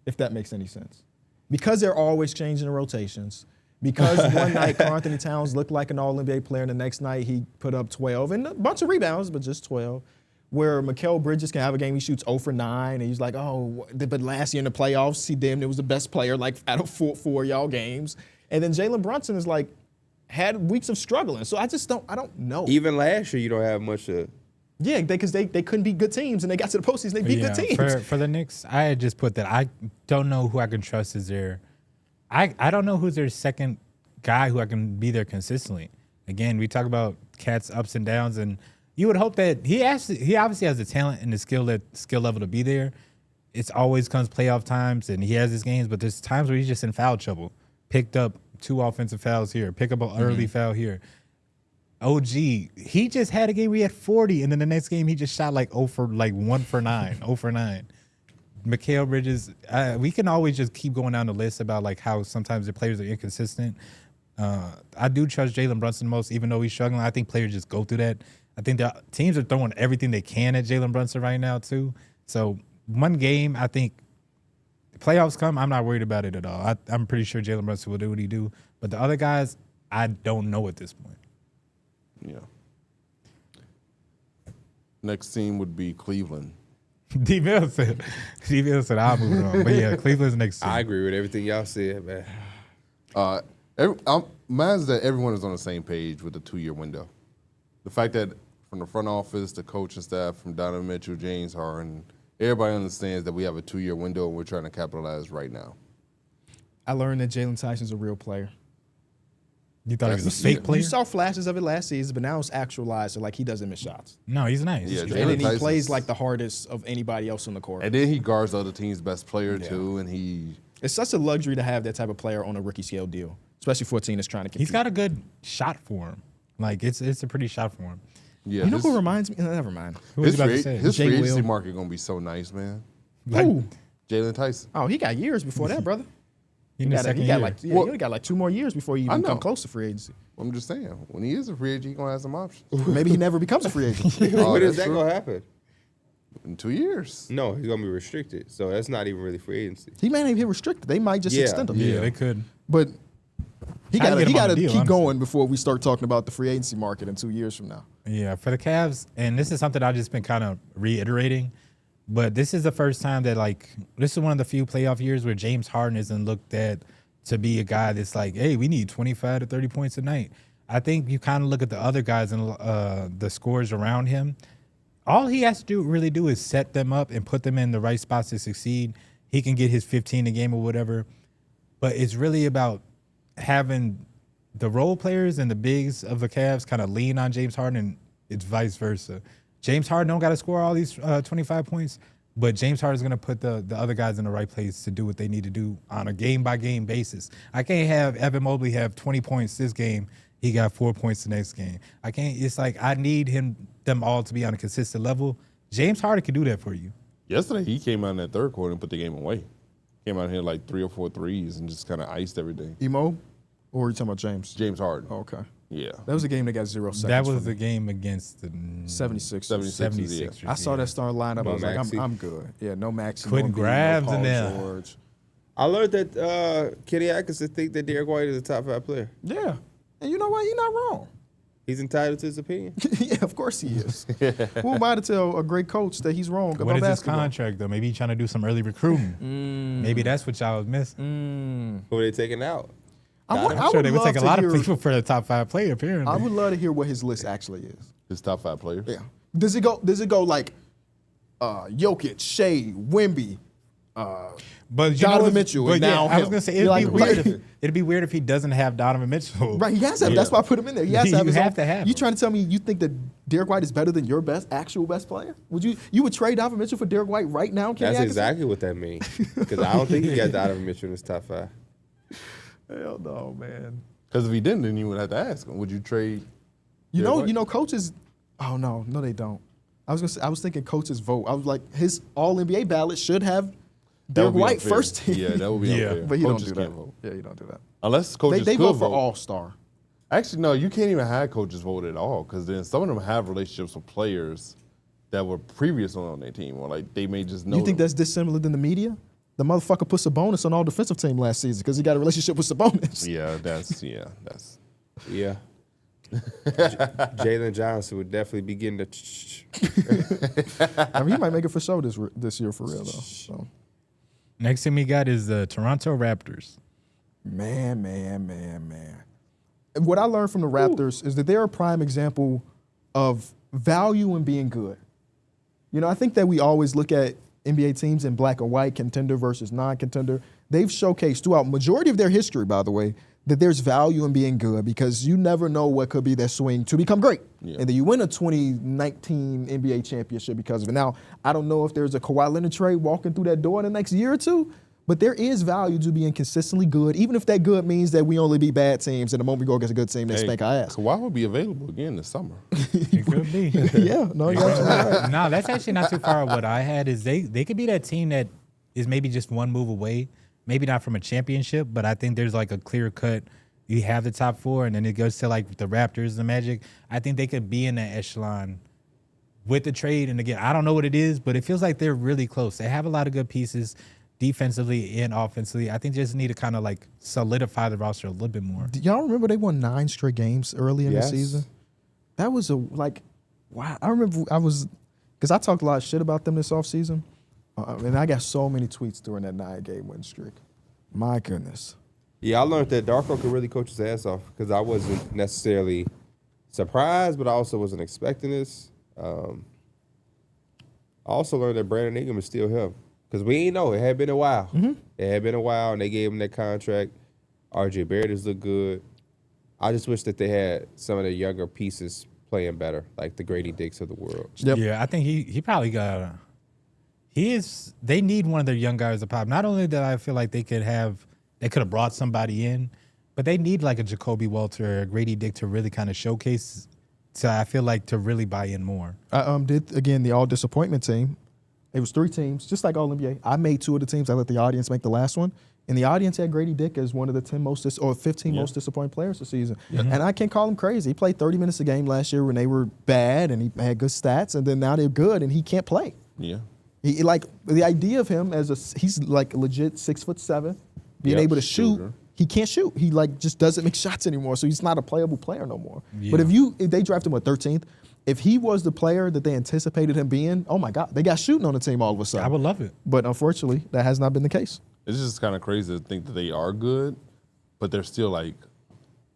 if that makes any sense. Because they're always changing the rotations. Because one night Karl Anthony Towns looked like an All-NBA player, and the next night he put up 12 and a bunch of rebounds, but just 12. Where Mikal Bridges can have a game, he shoots 0 for 9, and he's like, oh, but last year in the playoffs, he damn near was the best player, like out of four y'all games. And then Jalen Brunson is like, had weeks of struggling. So I don't know. Even last year, you don't have much of. Yeah, because they couldn't beat good teams, and they got to the postseason, they beat good teams. For the Knicks, I had just put that I don't know who I can trust as their. I don't know who's their second guy who I can be there consistently. Again, we talk about Cat's ups and downs, and you would hope that he obviously has the talent and the skill level to be there. It's always comes playoff times, and he has his games, but there's times where he's just in foul trouble. Picked up 2 offensive fouls here, pick up an early foul here. OG, he just had a game where he had 40, and then the next game he just shot like 1 for 9, 0 for 9. Mikal Bridges, we can always just keep going down the list about like how sometimes the players are inconsistent. I do trust Jalen Brunson most, even though he's struggling. I think players just go through that. I think the teams are throwing everything they can at Jalen Brunson right now too. So one game, I think the playoffs come, I'm not worried about it at all. I'm pretty sure Jalen Brunson will do what he do. But the other guys, I don't know at this point. Yeah. Next team would be Cleveland. D-Bill said I'll move on. But yeah, Cleveland's next team. I agree with everything y'all said, man. Mine's that everyone is on the same page with the 2-year window. The fact that from the front office, the coaching staff, from Donovan Mitchell, James Harden, everybody understands that we have a 2-year window and we're trying to capitalize right now. I learned that Jalen Tyson's a real player. You thought he was a fake player? You saw flashes of it last season, but now it's actualized. So like he doesn't miss shots. No, he's nice. Yeah, And Jalen then he Tyson's- plays like the hardest of anybody else on the court. And then he guards the other team's best player too, and It's such a luxury to have that type of player on a rookie scale deal, especially for a team that's trying to compete. He's got a good shot for him. Like it's a pretty shot for him. yeah, You know who reminds me? Never mind. Who was his you about free, to say? his Jay free agency Will. market gonna be so nice, man. Like, Who? Jalen Tyson. Oh, he got years before that, brother. in the second year. He only got like 2 more years before he I even know. come close to free agency. I'm just saying, when he is a free agent, he's gonna have some options. Maybe he never becomes a free agent. Oh, when is that's that true. gonna happen? In 2 years. No, he's gonna be restricted, so that's not even really free agency. He may not even get restricted. They might just Yeah. extend him. yeah, they could. But he Try to got get him on to the deal, keep honestly. going before we start talking about the free agency market in 2 years from now. Yeah, for the Cavs, and this is something I've just been kind of reiterating, but this is the first time that, like, this is one of the few playoff years where James Harden isn't looked at to be a guy that's like, hey, we need 25 to 30 points a night. I think you kind of look at the other guys and the scores around him. All he has to really do is set them up and put them in the right spots to succeed. He can get his 15 a game or whatever, but it's really about having the role players and the bigs of the Cavs kind of lean on James Harden, and it's vice versa. James Harden don't got to score all these 25 points, but James Harden's going to put the other guys in the right place to do what they need to do on a game-by-game basis. I can't have Evan Mobley have 20 points this game. He got 4 points the next game. I can't. It's like I need them all to be on a consistent level. James Harden can do that for you. Yesterday, he came out in that third quarter and put the game away. Came out here like 3 or 4 threes and just kind of iced everything. Emo? Or are you talking about James? James Harden. Oh, okay. Yeah. That was a game that got 0 seconds. That was for the me. game against the 76. 76ers. I saw that starting lineup. I was like, Maxey. I'm good. Yeah, no Maxey. Putting no Embiid, grabs no in Paul there. George. I learned that Kenny Atkinson think that Darrick White is a top 5 player. Yeah. And you know what? You're not wrong. He's entitled to his opinion. Yeah, of course he is. Who am I to tell a great coach that he's wrong What about is his basketball? contract, though? Maybe he's trying to do some early recruiting. Maybe that's what y'all was missing. Who are they taking out? I'm sure they would take a lot of people for the top 5 player, apparently. I would love to hear what his list actually is. His top 5 players. Yeah. Does it go like Jokic, Shea, Wemby, but Donovan Mitchell? But And now I was him? gonna say You're it'd be weird if he doesn't have Donovan Mitchell. Right, he has to have. That's why I put him in there. He has to You have his have own. to have You him. trying to tell me you think that Darrick White is better than your actual best player? Would you would trade Donovan Mitchell for Darrick White right now? Kenny That's Atkinson? exactly what that means. Because I don't think he got Donovan Mitchell in his top 5. Hell no, man. Because if he didn't, then you would have to ask him, would you trade? You Darrick know, White? coaches. Oh no, they don't. I was thinking coaches vote. I was like, his All NBA ballot should have That Darrick would be White unfair. first team. Yeah, that would be Yeah. unfair. But you don't Coaches do that. can't vote. Yeah, you don't do that. Unless coaches They could vote for All Star. Actually, no, you can't even have coaches vote at all because then some of them have relationships with players that were previously on their team, or like they may just know. You think them. that's dissimilar than the media? The motherfucker put Sabonis on all defensive team last season because he got a relationship with Sabonis. Yeah, that's. Yeah. Jalen Johnson would definitely be getting the. I mean, he might make it for show this year for real though. So. Next thing we got is the Toronto Raptors. Man. What I learned from the Raptors is that they're a prime example of value in being good. You know, I think that we always look at NBA teams in black and white, contender versus non-contender. They've showcased throughout majority of their history, by the way, that there's value in being good because you never know what could be their swing to become great. Yeah. And then you win a 2019 NBA championship because of it. Now, I don't know if there's a Kawhi Leonard trade walking through that door in the next year or two, but there is value to being consistently good, even if that good means that we only beat bad teams, and the moment we go against a good team, they spank our ass. Kawhi will be available again this summer. It could be. Yeah, no, you're absolutely right. No, that's actually not too far. What I had is they could be that team that is maybe just one move away, maybe not from a championship, but I think there's like a clear cut. You have the top 4, and then it goes to like the Raptors, the Magic. I think they could be in that echelon with the trade. And again, I don't know what it is, but it feels like they're really close. They have a lot of good pieces defensively and offensively. I think they just need to kind of like solidify the roster a little bit more. Do y'all remember they won 9 straight games early in Yes. the season? That was wow. I remember because I talked a lot of shit about them this offseason, and I got so many tweets during that 9-game win streak. My goodness. Yeah, I learned that Darko could really coach his ass off because I wasn't necessarily surprised, but I also wasn't expecting this. I also learned that Brandon Ingram is still him because we ain't know. It had been a while. It had been a while, and they gave him that contract. RJ Barrett has looked good. I just wish that they had some of the younger pieces playing better, like the Grady Dicks of the world. Yep. Yeah, I think he probably got. They need one of their young guys to pop. Not only that, I feel like they could have brought somebody in, but they need like a Jacoby Walter or a Grady Dick to really kind of showcase. So I feel like to really buy in more. I did again the all disappointment team. It was 3 teams, just like All NBA. I made 2 of the teams. I let the audience make the last one, and the audience had Grady Dick as one of the 10 most or 15 most disappointing players this season. And I can't call him crazy. He played 30 minutes a game last year when they were bad, and he had good stats. And then now they're good, and he can't play. Yeah. He like the idea of him he's like legit 6'7", being Yep, able to shoot. shooter. He can't shoot. He like just doesn't make shots anymore. So he's not a playable player no more. Yeah. But if they draft him at 13th, if he was the player that they anticipated him being, oh my God, they got shooting on the team all of a sudden. I would love it. But unfortunately, that has not been the case. It's just kind of crazy to think that they are good, but they're still like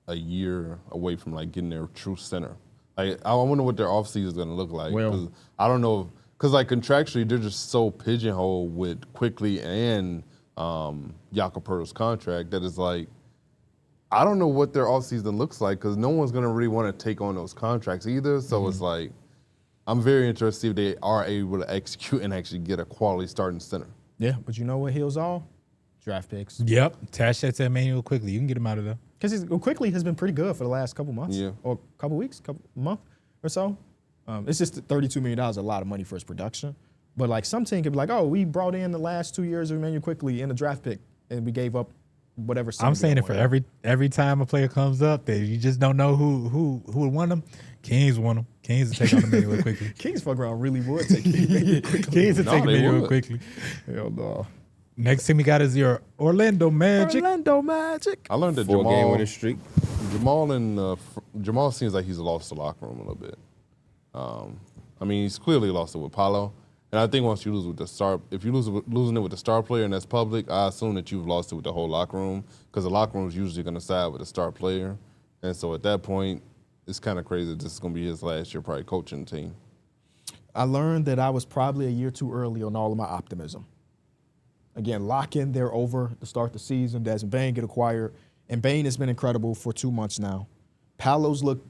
a year away from like getting their true center. Like I wonder what their offseason is going to look like. Well- 'Cause I don't know because like contractually they're just so pigeonholed with Quickly and Jakob Poeltl's contract that it's like I don't know what their offseason looks like because no one's going to really want to take on those contracts either. So it's like I'm very interested if they are able to execute and actually get a quality starting center. Yeah. But you know what heals all? Draft picks. Yep. Tash that to Emmanuel quickly. You can get him out of there. Because quickly has been pretty good for the last couple months. Yeah. Or couple weeks, month or so. It's just $32 million is a lot of money for his production. But like some team could be like, oh, we brought in the last 2 years of Emmanuel quickly in the draft pick, and we gave up whatever. I'm saying it for every time a player comes up that you just don't know who would want them. Kings want them. Kings will take on Emmanuel quickly. Kings fuck around really would take Emmanuel quickly. Kings will No, take they Emmanuel would. quickly. Hell no. Next thing we got is your Orlando Magic. Orlando Magic. I learned that 4-game winning streak. Jamal seems like he's lost the locker room a little bit. I mean, he's clearly lost it with Paolo. And I think once you lose with the star, if you losing it with the star player and that's public, I assume that you've lost it with the whole locker room because the locker room is usually going to side with the star player. And so at that point, it's kind of crazy that this is going to be his last year probably coaching the team. I learned that I was probably a year too early on all of my optimism. Again, lock in there over to start the season. Desmond Bane get acquired. And Bane has been incredible for 2 months now. Palos look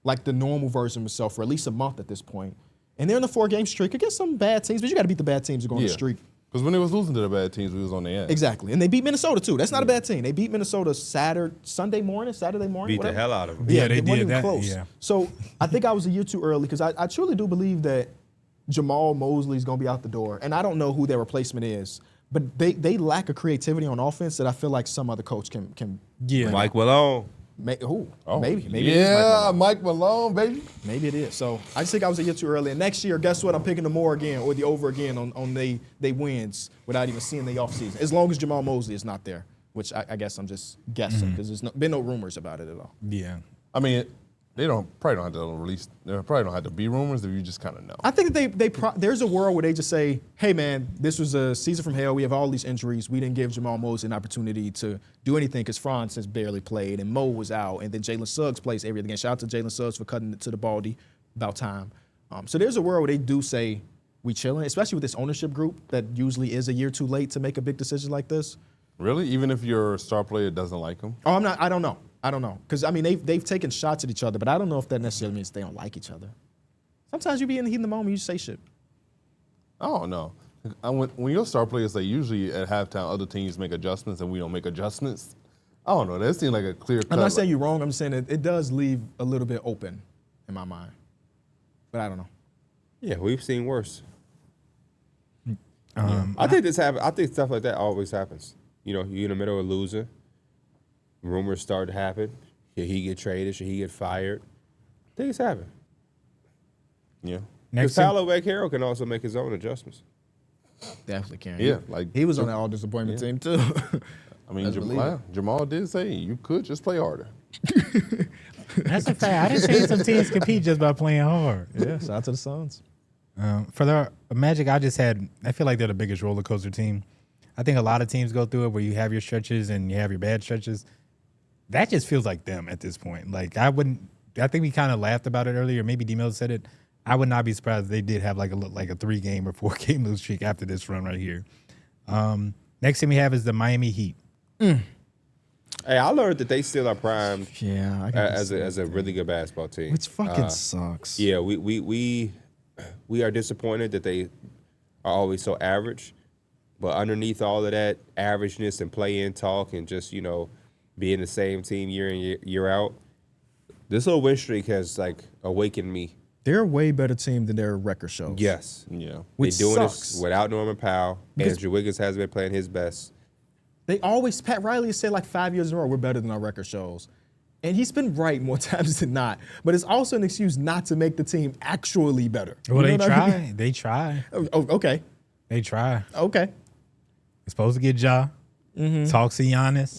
like the normal version of himself for at least a month at this point. And they're in a 4-game streak against some bad teams, but you got to beat the bad teams to go on the streak. Because when they was losing to the bad teams, we was on their ass. Exactly. And they beat Minnesota, too. That's not a bad team. They beat Minnesota Saturday morning. Beat whatever. the hell out of them. Yeah, they it wasn't did even that. close. Yeah. So I think I was a year too early because I truly do believe that Jamal Mosley's going to be out the door. And I don't know who their replacement is, but they lack a creativity on offense that I feel like some other coach can Yeah. Mike Malone. maybe it is Yeah, Mike Malone. Mike Malone, baby. Maybe it is. So I just think I was a year too early. And next year, guess what? I'm picking the more again or the over again on they wins without even seeing the offseason. As long as Jamal Mosley is not there, which I guess I'm just guessing because there's been no rumors about it at all. Yeah. I mean, they probably don't have to release. There probably don't have to be rumors if you just kind of know. I think that there's a world where they just say, hey, man, this was a season from hell. We have all these injuries. We didn't give Jamal Mosley an opportunity to do anything because Franz has barely played and Mo was out. And then Jalen Suggs plays everything. And shout out to Jalen Suggs for cutting it to the baldy about time. So there's a world where they do say, we chilling, especially with this ownership group that usually is a year too late to make a big decision like this. Really? Even if your star player doesn't like him? Oh, I don't know. Because, I mean, they've taken shots at each other, but I don't know if that necessarily means they don't like each other. Sometimes you be in the heat of the moment, you say shit. I don't know. When your star players say usually at halftime other teams make adjustments and we don't make adjustments, I don't know. That seems like a clear cut. I'm not saying you're wrong. I'm saying it does leave a little bit open in my mind. But I don't know. Yeah, we've seen worse. I think this happens. I think stuff like that always happens. You know, you're in the middle of losing. Rumors start to happen. Should he get traded? Should he get fired? Things happen. Yeah. Because Paolo Banchero can also make his own adjustments. Definitely can. Yeah, like he was on that all disappointment team too. I mean, Jamal did say you could just play harder. That's a fact. I didn't say some teams compete just by playing hard. Yeah, shout out to the Suns. For the Magic, I feel like they're the biggest roller coaster team. I think a lot of teams go through it where you have your stretches and you have your bad stretches. That just feels like them at this point. Like I think we kind of laughed about it earlier. Maybe D-Mill said it. I would not be surprised if they did have like a 3-game or 4-game lose streak after this run right here. Next thing we have is the Miami Heat. Hey, I learned that they still are primed Yeah, as a really good basketball team. which fucking sucks. Yeah, we are disappointed that they are always so average. But underneath all of that averageness and play-in talk and just, you know, being the same team year in, year out, this little win streak has, like, awakened me. They're a way better team than their record shows. Yes. Yeah. Which They're doing sucks. this without Norman Powell. Andrew Wiggins hasn't been playing his best. Pat Riley has said like 5 years in a row, we're better than our record shows. And he's been right more times than not. But it's also an excuse not to make the team actually better. Well, You they know what I try. mean? They try. Oh, okay. They try. Okay. It's supposed to get Ja. Talks to Giannis.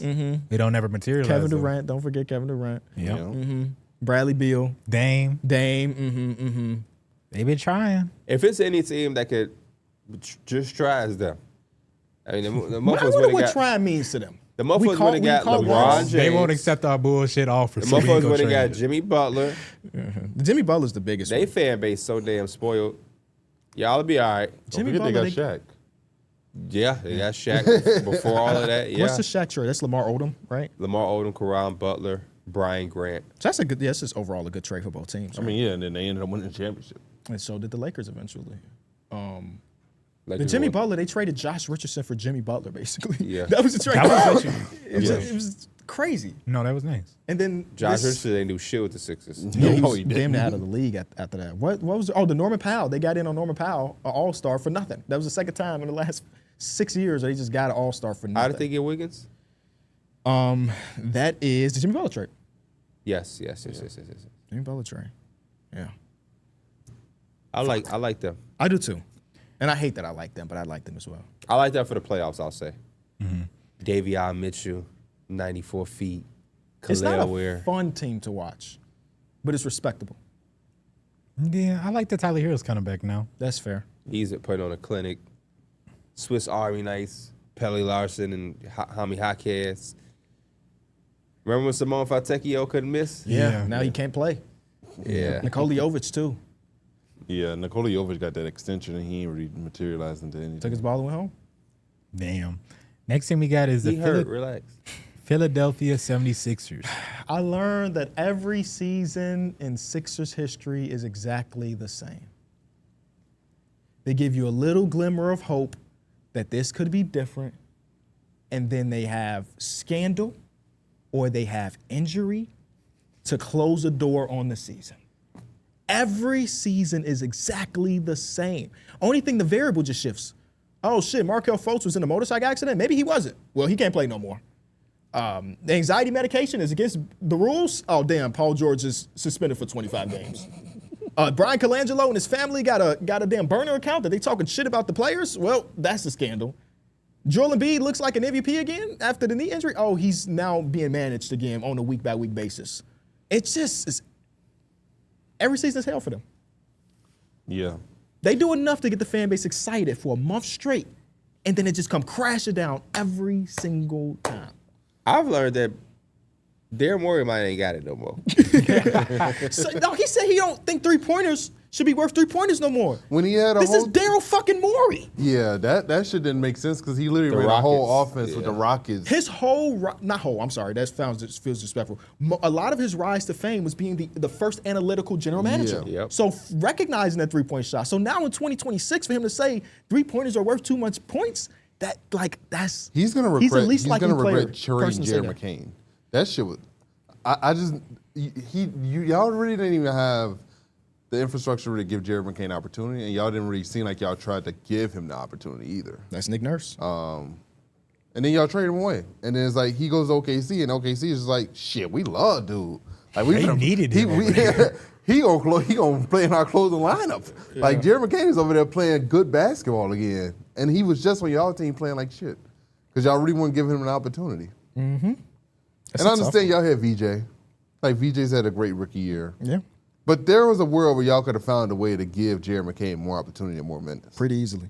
They don't ever materialize. Kevin though. Durant. Don't forget Kevin Durant. Yep. Bradley Beal. Dame. Dame. They been trying. If it's any team that could just try as them. I mean, the I Muffins wonder would have what got trying means to them. the Muffins would have got call LeBron balls. James. They won't accept our bullshit offer. The so we ain't Muffins gonna would have trade got it. Jimmy Butler. Jimmy Butler's the biggest They one. fan base so damn spoiled. Y'all will be all right. Jimmy Don't forget Butler, they got Shaq. Yeah, they got Shaq before all of that. Yeah. What's the Shaq trade? That's Lamar Odom, right? Lamar Odom, Karan Butler, Brian Grant. So that's a good. That's just overall a good trade for both teams. I mean, yeah, and then they ended up winning the championship. And so did the Lakers eventually. Like The Jimmy Butler, they traded Josh Richardson for Jimmy Butler, basically. Yeah. That was the trade. That was it was crazy. No, that was nice. And then Josh this- Richardson didn't do shit with the Sixers. Yeah, he No, was he damn didn't. near out of the league after that. What was the Norman Powell? They got in on Norman Powell, an all-star for nothing. That was the second time in the last 6 years that they just got an all-star for nothing. How did they get Wiggins? That is the Jimmy Butler trade. Yes. Jimmy Butler trade. Yeah. I like them. I do too. And I hate that I like them, but I like them as well. I like that for the playoffs, I'll say. Davion Mitchell, 94 feet. It's not Khalil a Ware. fun team to watch, but it's respectable. Yeah, I like that Tyler Hero's kind of back now. That's fair. He's putting on a clinic. Swiss Army knives, Pele Larson and Hami Jaquez. Remember when Simone Fontecchio couldn't miss? Yeah, now he can't play. Yeah. Nikola Jovic too. Yeah, Nikola Jovic got that extension and he ain't really materialized into anything. Took his ball and went home. Damn. Next thing we got is He the hurt. Relax. Philadelphia 76ers. I learned that every season in Sixers history is exactly the same. They give you a little glimmer of hope that this could be different, and then they have scandal or they have injury to close the door on the season. Every season is exactly the same. Only thing, the variable just shifts. Oh shit, Markelle Fultz was in a motorcycle accident? Maybe he wasn't. Well, he can't play no more. The anxiety medication is against the rules. Oh damn, Paul George is suspended for 25 games. Brian Colangelo and his family got a damn burner account that they talking shit about the players. Well, that's a scandal. Joel Embiid looks like an MVP again after the knee injury. Oh, he's now being managed again on a week-by-week basis. It's every season is hell for them. Yeah. They do enough to get the fan base excited for a month straight, and then it just come crashing down every single time. I've learned that Daryl Morey might ain't got it no more. So, no, he said he don't think three-pointers should be worth three-pointers no more. When he had This is Daryl fucking Morey. Yeah, that shit didn't make sense because he literally The ran a whole Rockets, offense with the Rockets. His I'm sorry, that feels disrespectful. A lot of his rise to fame was being the first analytical general manager. Yeah. Yep. So recognizing that three-point shot. So now in 2026, for him to say three-pointers are worth too much points, that's He's gonna regret. He's the least he's likely gonna player regret trading person to say Jerry that. McCain. That shit was. Y'all really didn't even have the infrastructure to give Jerry McCain an opportunity, and y'all didn't really seem like y'all tried to give him the opportunity either. That's Nick Nurse. And then y'all trade him away, and then it's like he goes to OKC, and OKC is just like, shit, we love dude. Like They needed him over there. He gonna play in our closing lineup. Like Jerry McCain is over there playing good basketball again, and he was just on y'all team playing like shit because y'all really wouldn't give him an opportunity. Mm-hmm. And I understand y'all had VJ. Like VJ's had a great rookie year. Yeah, But there was a world where y'all could have found a way to give Jerry McCain more opportunity and more minutes. pretty easily.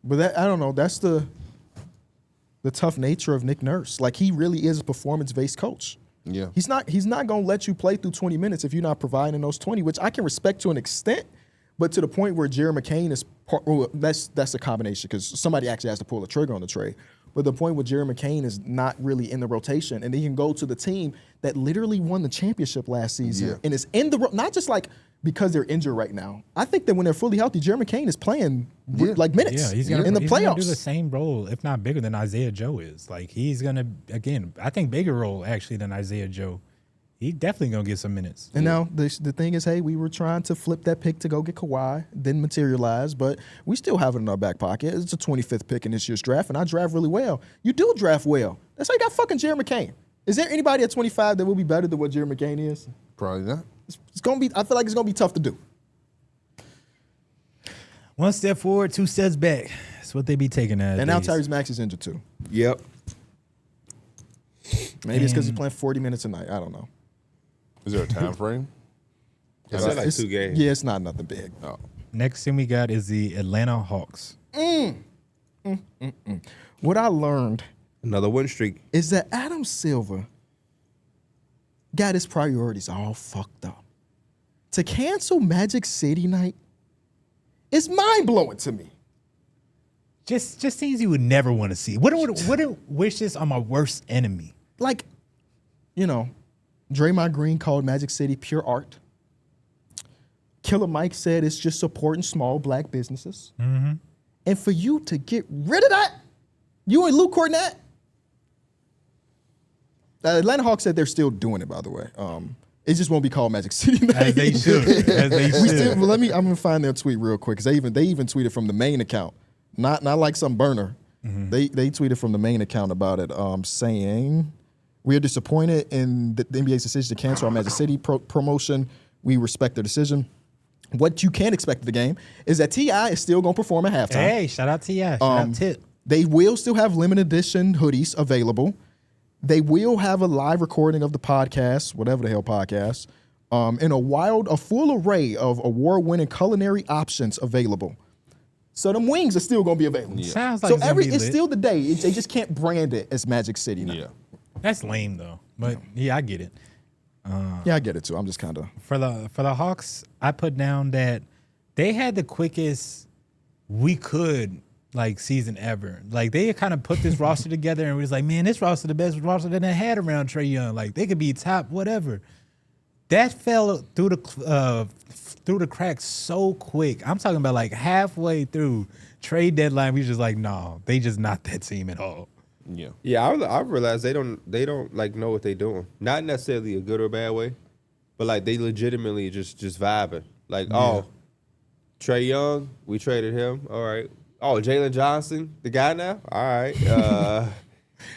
But that, I don't know. That's the tough nature of Nick Nurse. Like, he really is a performance-based coach. Yeah. He's not going to let you play through 20 minutes if you're not providing those 20, which I can respect to an extent, but to the point where Jerry McCain is that's a combination because somebody actually has to pull the trigger on the trade. But the point where Jerry McCain is not really in the rotation, and he can go to the team that literally won the championship last season and is in the not just like because they're injured right now. I think that when they're fully healthy, Jerry McCain is playing like minutes Yeah, he's gonna in the he's gonna playoffs. do the same role, if not bigger than Isaiah Joe is. Like he's gonna again, I think bigger role actually than Isaiah Joe. He definitely gonna get some minutes. And now the thing is, hey, we were trying to flip that pick to go get Kawhi. Didn't materialize, but we still have it in our back pocket. It's a 25th pick in this year's draft, and I draft really well. You do draft well. That's how you got fucking Jerry McCain. Is there anybody at 25 that will be better than what Jerry McCain is? Probably not. It's gonna be. I feel like it's gonna be tough to do. One step forward, two steps back. That's what they be taking at. And now Tyrese Maxey's injured too. Yep. Maybe it's because he's playing 40 minutes a night. I don't know. Is there a time frame? It's like It's- 2 games. Yeah, it's not nothing big. No. Next thing we got is the Atlanta Hawks. What I learned Another win streak. is that Adam Silver got his priorities all fucked up. To cancel Magic City night is mind-blowing to me. Just things you would never want to see. Wouldn't wish this on my worst enemy. Like, you know, Draymond Green called Magic City pure art. Killer Mike said it's just supporting small black businesses. Mm-hmm. And for you to get rid of that, you and Luke Cornett. Atlanta Hawks said they're still doing it, by the way. It just won't be called Magic City night. As they should. As they should. Well, I'm gonna find their tweet real quick because they even tweeted from the main account, not like some burner. Mm-hmm. They tweeted from the main account about it, saying, "We are disappointed in the NBA's decision to cancel our Magic City promotion. We respect their decision. What you can expect of the game is that T.I. is still gonna perform at halftime. Hey, shout out to ya. Shout out Tip. They will still have limited edition hoodies available. They will have a live recording of the podcast, whatever the hell podcast, In a full array of award-winning culinary options available. So them wings are still gonna be available. Yeah. Sounds like So it's gonna be it's lit. still the day. They just can't brand it as Magic City now. Yeah. That's lame though. But yeah, I get it. Yeah, I get it too. I'm just kind of. For the Hawks, I put down that they had the quickest season ever. Like they kind of put this roster together and was like, man, this roster the best roster that they had around Trae Young. Like they could be top whatever. That fell through the cracks so quick. I'm talking about like halfway through trade deadline, we just like, no, they just not that team at all. Yeah. Yeah, I realized they don't like know what they're doing. Not necessarily a good or bad way, but like they legitimately just vibing. Like, oh, Trae Young, we traded him. All right. Oh, Jalen Johnson, the guy now. All right.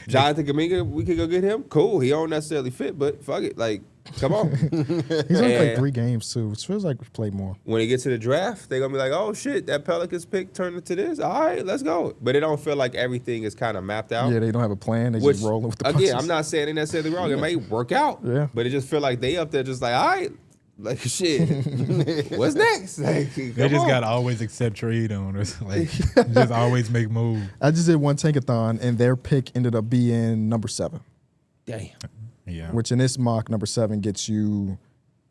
Jonathan Kuminga, we could go get him. Cool. He don't necessarily fit, but fuck it. Like, come on. He's only played 3 games too, which feels like we played more. When they get to the draft, they're gonna be like, oh shit, that Pelicans pick turned into this. All right, let's go. But it don't feel like everything is kind of mapped out. Yeah, they don't have a plan. They Which, just rolling with the punches. again, I'm not saying they're necessarily wrong. It may work out. Yeah. But it just feel like they up there just like, all right, like shit. What's next? Like, They just gotta always accept trade owners. Like just always make moves. I just did one tankathon, and their pick ended up being number 7, Damn. Yeah. which in this mock, number 7 gets you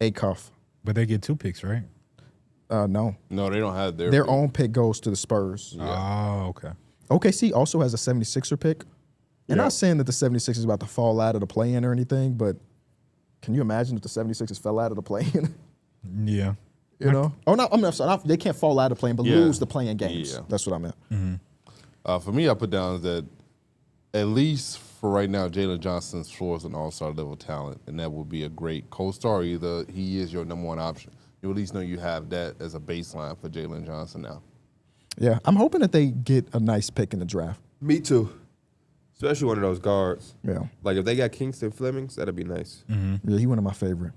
a cuff. But they get 2 picks, right? No, No, they don't have their own pick goes to the Spurs. Oh, okay. OKC also has a 76er pick. And Yeah. not saying that the 76ers is about to fall out of the play-in or anything, but can you imagine if the 76ers fell out of the play-in? Yeah. You know? Oh, no, I'm sorry. They can't fall out of the play-in, but Yeah. lose the play-in games. Yeah. That's what I meant. For me, I put down that at least for right now, Jalen Johnson's floor is an all-star level talent, and that would be a great co-star. Either he is your number 1 option. You at least know you have that as a baseline for Jalen Johnson now. Yeah, I'm hoping that they get a nice pick in the draft. Me too. Especially one of those guards. Yeah. Like if they got Kingston Flemings, that'd be nice. Yeah, he one of my favorite.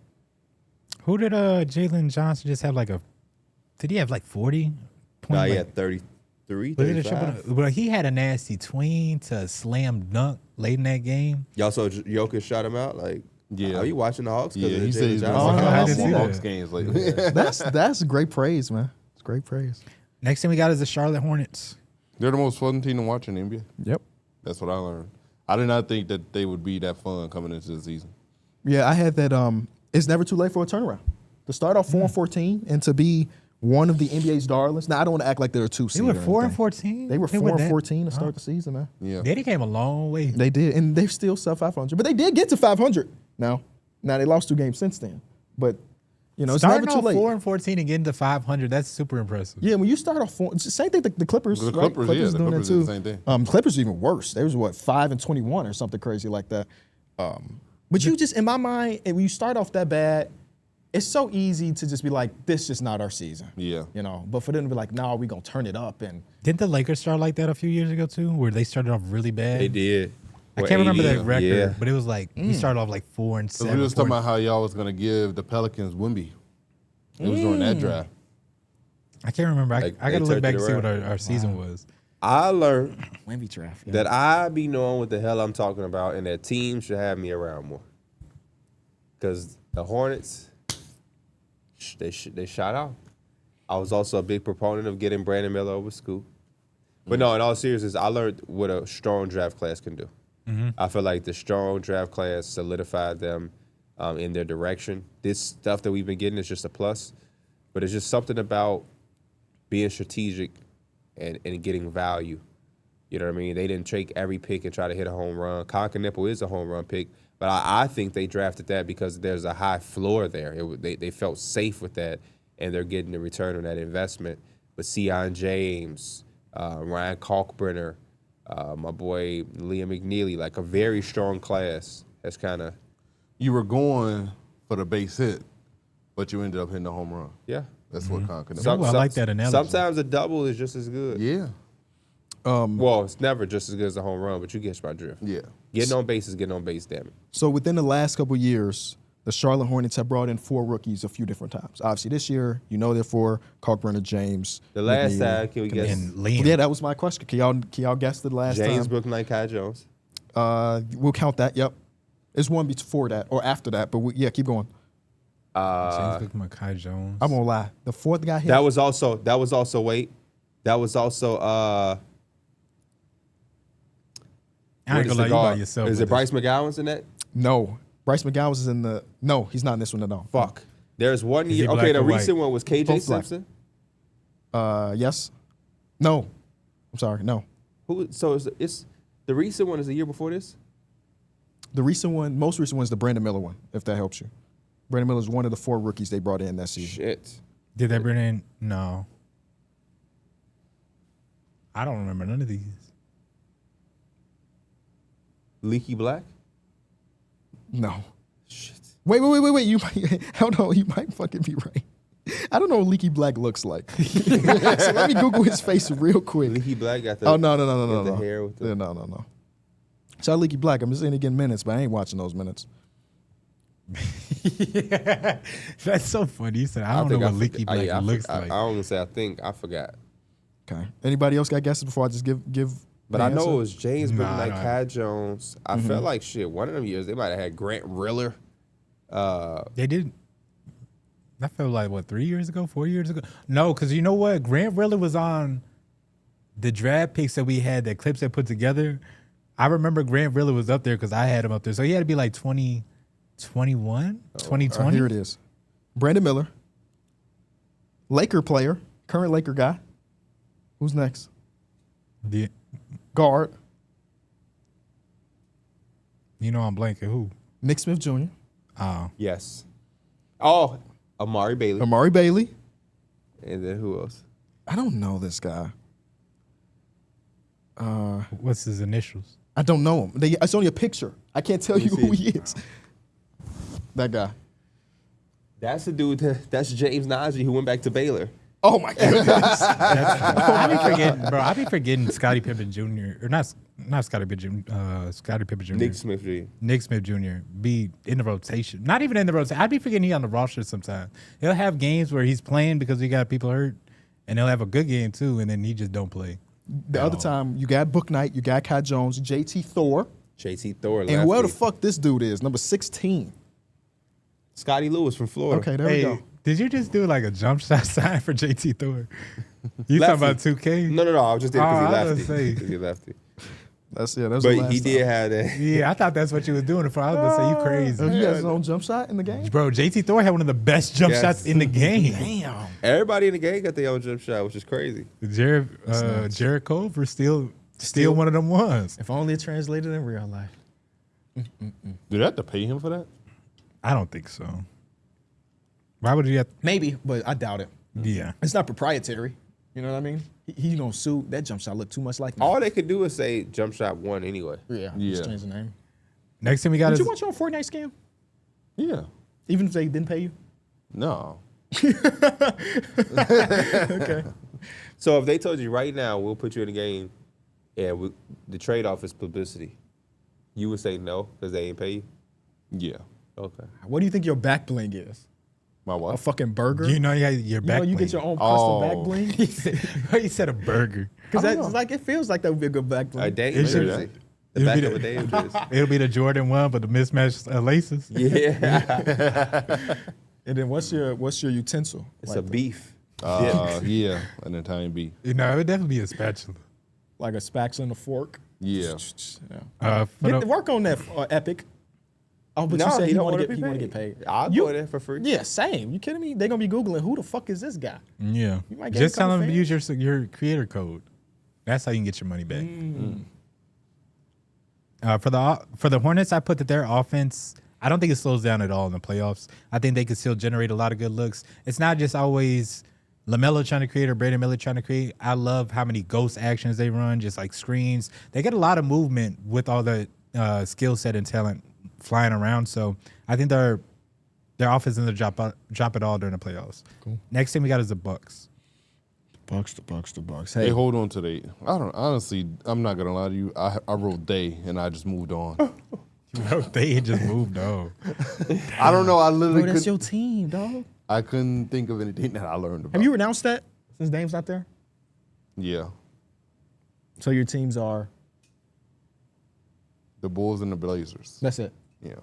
Who did Jalen Johnson just have did he have like 40 points? Nah, he had 33, Was it a 35. triple? Well, he had a nasty tween to a slam dunk late in that game. Y'all saw Jokic shot him out? Like, Yeah. are you watching the Hawks? 'Cause Yeah, of he Jalen said he's been Johnson? Oh, no, I watching didn't see more that. Hawks games lately. That's great praise, man. It's great praise. Next thing we got is the Charlotte Hornets. They're the most fun team to watch in the NBA. Yep. That's what I learned. I did not think that they would be that fun coming into the season. Yeah, I had that. It's never too late for a turnaround. To start off 4-14 and to be one of the NBA's darlings. Now I don't want to act like they're a 2 seed. They were or 4-14. anything. They were went that- 4-14 to start the season, man. Yeah. They came a long way. They did, and they've still sub 500. But they did get to 500. Now they lost 2 games since then. But it's Starting never too off late. 4-14 and getting to 500, that's super impressive. Yeah, when you start off 4, same thing. The Clippers, The right? Clippers, yeah, the doing Clippers that too. did the same thing. Clippers even worse. They was 5-21 or something crazy like that. But you just, in my mind, when you start off that bad, it's so easy to just be like, this is not our season. Yeah. But for them to be like, no, we gonna turn it up and Didn't the Lakers start like that a few years ago too, where they started off really bad? They did. I With can't remember 80, that record, yeah. but it was like we started off like 4-7. We was talking about how y'all was going to give the Pelicans Wemby. It was during that draft. I can't remember. Like, I got to they look turned back it and see what around. our season was. I learned Wemby draft. that I be knowing what the hell I'm talking about, and that teams should have me around more. Because the Hornets, they shot out. I was also a big proponent of getting Brandon Miller over Scoop. But no, in all seriousness, I learned what a strong draft class can do. I feel like the strong draft class solidified them in their direction. This stuff that we've been getting is just a plus, but it's just something about being strategic and getting value. You know what I mean? They didn't take every pick and try to hit a home run. Nipple is a home run pick, but I think they drafted that because there's a high floor there. They felt safe with that, and they're getting the return on that investment. But Sion James, Ryan Kalkbrenner, my boy Liam McNeely, like a very strong class has kind of, You were going for the base hit, but you ended up hitting the home run. yeah. That's what Concord Ooh, I like that analogy. Sometimes a double is just as good. Yeah. Well, it's never just as good as a home run, but you get my drift. Yeah. Getting on base is getting on base, damn it. So within the last couple of years, the Charlotte Hornets have brought in 4 rookies a few different times. Obviously, this year, they're 4, Kalkbrenner, James. The last McNeely. time, can we guess? And Liam. Yeah, that was my question. Can y'all guess the last James time? Brooklyn, like Kai Jones. We'll count that. Yep. It's one before that or after that, but yeah, keep going. James Cook, Mekhi Jones. I'm gonna lie. The fourth guy hit. That was also wait. That was also I what ain't is gonna the lie, you by guard? yourself. Is with it Bryce McGowan's in that? No. Bryce McGowan is in the. No, he's not in this one at all. Fuck. There's 1 he year. black Okay, the or white? recent one was KJ Both black. Simpson. Yes. No. I'm sorry. No. Who? So it's the recent one is the year before this. The recent one, most recent one is the Brandon Miller one, if that helps you. Brandon Miller is one of the 4 rookies they brought in that season. Shit. Did they bring in? No. I don't remember none of these. Leaky Black. No. Shit. Wait. You might. Hold on. You might fucking be right. I don't know what Leaky Black looks like. So let me Google his face real quick. Leaky Black got the. Oh no. got the No. hair with the. Yeah, no. Shout out Leaky Black. I'm just saying he getting minutes, but I ain't watching those minutes. Yeah, that's so funny. You said I don't know what Leaky Black looks like. I don't say I think I forgot. Okay. Anybody else got guesses before I just give? But the I know answer? it was James Nah, Britton, like I don't. Kai Jones. I felt like shit. One of them years they might have had Grant Riller. They did. That felt like what 3 years ago, 4 years ago. No, because you know what, Grant Riller was on the draft picks that we had, that clips that put together. I remember Grant Riller was up there because I had him up there, so he had to be like 2021, 2020. Here it is. Brandon Miller, Laker player, current Laker guy. Who's next? The, Guard, you know I'm blanking. Who? Nick Smith Jr., Oh, Yes. Oh, Amari Bailey. Amari Bailey. And then who else? I don't know this guy. what's his initials? I don't know him. It's only a picture. I can't tell you who he is. That guy. That's the dude. That's James Najee who went back to Baylor. Oh my goodness. I be forgetting, bro. I be forgetting Scottie Pippen Jr. or not Scottie Pippen, Scottie Pippen Jr. Nick Smith Jr. Nick Smith Jr. be in the rotation. Not even in the rotation. I'd be forgetting he on the roster sometimes. He'll have games where he's playing because he got people hurt, and he'll have a good game too, and then he just don't play. The other time, you got Book Knight, you got Kai Jones, JT Thor, JT Thor. and whoever the fuck this dude is, number 16. Scotty Lewis from Florida. Okay, there we go. Did you just do like a jump shot sign for JT Thor? You talking about 2K? No. I was just did it because Oh, he I lefty. was gonna say. 'Cause he lefty. That's the last But he time. did have that. Yeah, I thought that's what you was doing it for. I was gonna say you Oh, crazy. he has his own jump shot in the game? Bro, JT Thor had one of the best jump Yes. shots in the game. Damn. Everybody in the game got their own jump shot, which is crazy. Jared Culver still one of them ones. If only it translated in real life. Did I have to pay him for that? I don't think so. Why would you have? Maybe, but I doubt it. Yeah. It's not proprietary. You know what I mean? He's gonna sue. That jump shot look too much like me. All they could do is say jump shot one anyway. Yeah. Yeah. Just change the name. Next thing we got Did is you watch your own Fortnite scam? Yeah. Even if they didn't pay you? No. Okay. So if they told you right now, we'll put you in the game, and the trade-off is publicity, you would say no because they ain't pay you? Yeah. Okay. What do you think your back bling is? My A wife. fucking burger? you know you got your You back. know you get your own custom Oh. back bling? He said a burger. Because that's like it feels like that would be a good back A bling. Dame It should- jersey. The it'll back be of a Dame jersey. It'll be the Jordan 1, but the mismatched laces. Yeah. And then what's your utensil? It's like a beef. Yeah. An Italian beef. You know, it would definitely be a spatula. like a spatula and a fork. Yeah. Yeah. Work on that, Epic. Oh, but No, you said he you don't want wanna to be get paid. I'll You- go there for free. Yeah, same. You kidding me? They're gonna be googling who the fuck is this guy? Yeah. You might get Just a couple tell them to fans. use your creator code. That's how you can get your money back. For the Hornets, I put that their offense, I don't think it slows down at all in the playoffs. I think they can still generate a lot of good looks. It's not just always LaMelo trying to create or Brandon Miller trying to create. I love how many ghost actions they run, just like screens. They get a lot of movement with all the skill set and talent flying around. So I think their offense is going to drop it all during the playoffs. Cool. Next thing we got is the Bucks. The Bucks. Hey, Hey, hold on to the. I don't honestly. I'm not gonna lie to you. I wrote they and I just moved on. They just moved on. I don't know. I literally bro, that's couldn't, your team, dog. I couldn't think of anything that I learned about. Have you announced that since Dame's not there? Yeah, So your teams are. the Bulls and the Blazers. That's it. Yeah.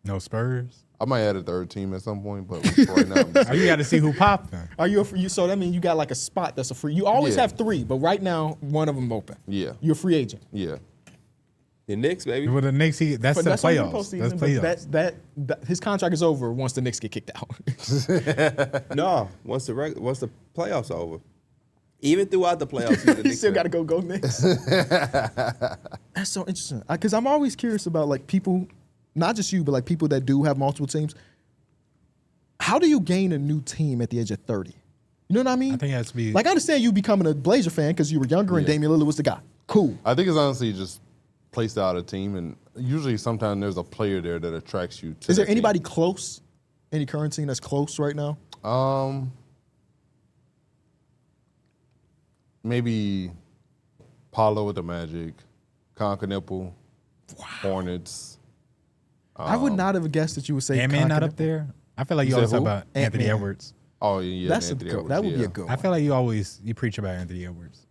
No Spurs. I might add a third team at some point, but for right now, I'm just Oh, you got to see who popping. Are you a free? So that means you got like a spot that's a free. You always Yeah. have 3, but right now one of them open. Yeah. You're a free agent. yeah. The Knicks, baby. With the Knicks, that's But the that's only the playoffs. postseason. That's But playoffs. that his contract is over once the Knicks get kicked out. No, once the playoffs are over. Even throughout the playoffs, the He Knicks still are- got to go Knicks. That's so interesting because I'm always curious about like people, not just you, but like people that do have multiple teams. How do you gain a new team at the age of 30? You know what I mean? I think it has to be Like I understand you becoming a Blazer fan because you were younger and Yeah. Damian Lillard was the guy. Cool. I think it's honestly just placed out a team, and usually sometimes there's a player there that attracts you to Is there that team. anybody close? Any current team that's close right now? Maybe Paulo with the Magic, Concanipple, Hornets. I would not have guessed that you would say Ant-Man not Concan- up there. I feel like You you always said talk who? about Anthony Ant-Man. Edwards. Oh yeah, That's a Anthony good. Edwards, That would be yeah. a good I one. feel like you preach about Anthony Edwards.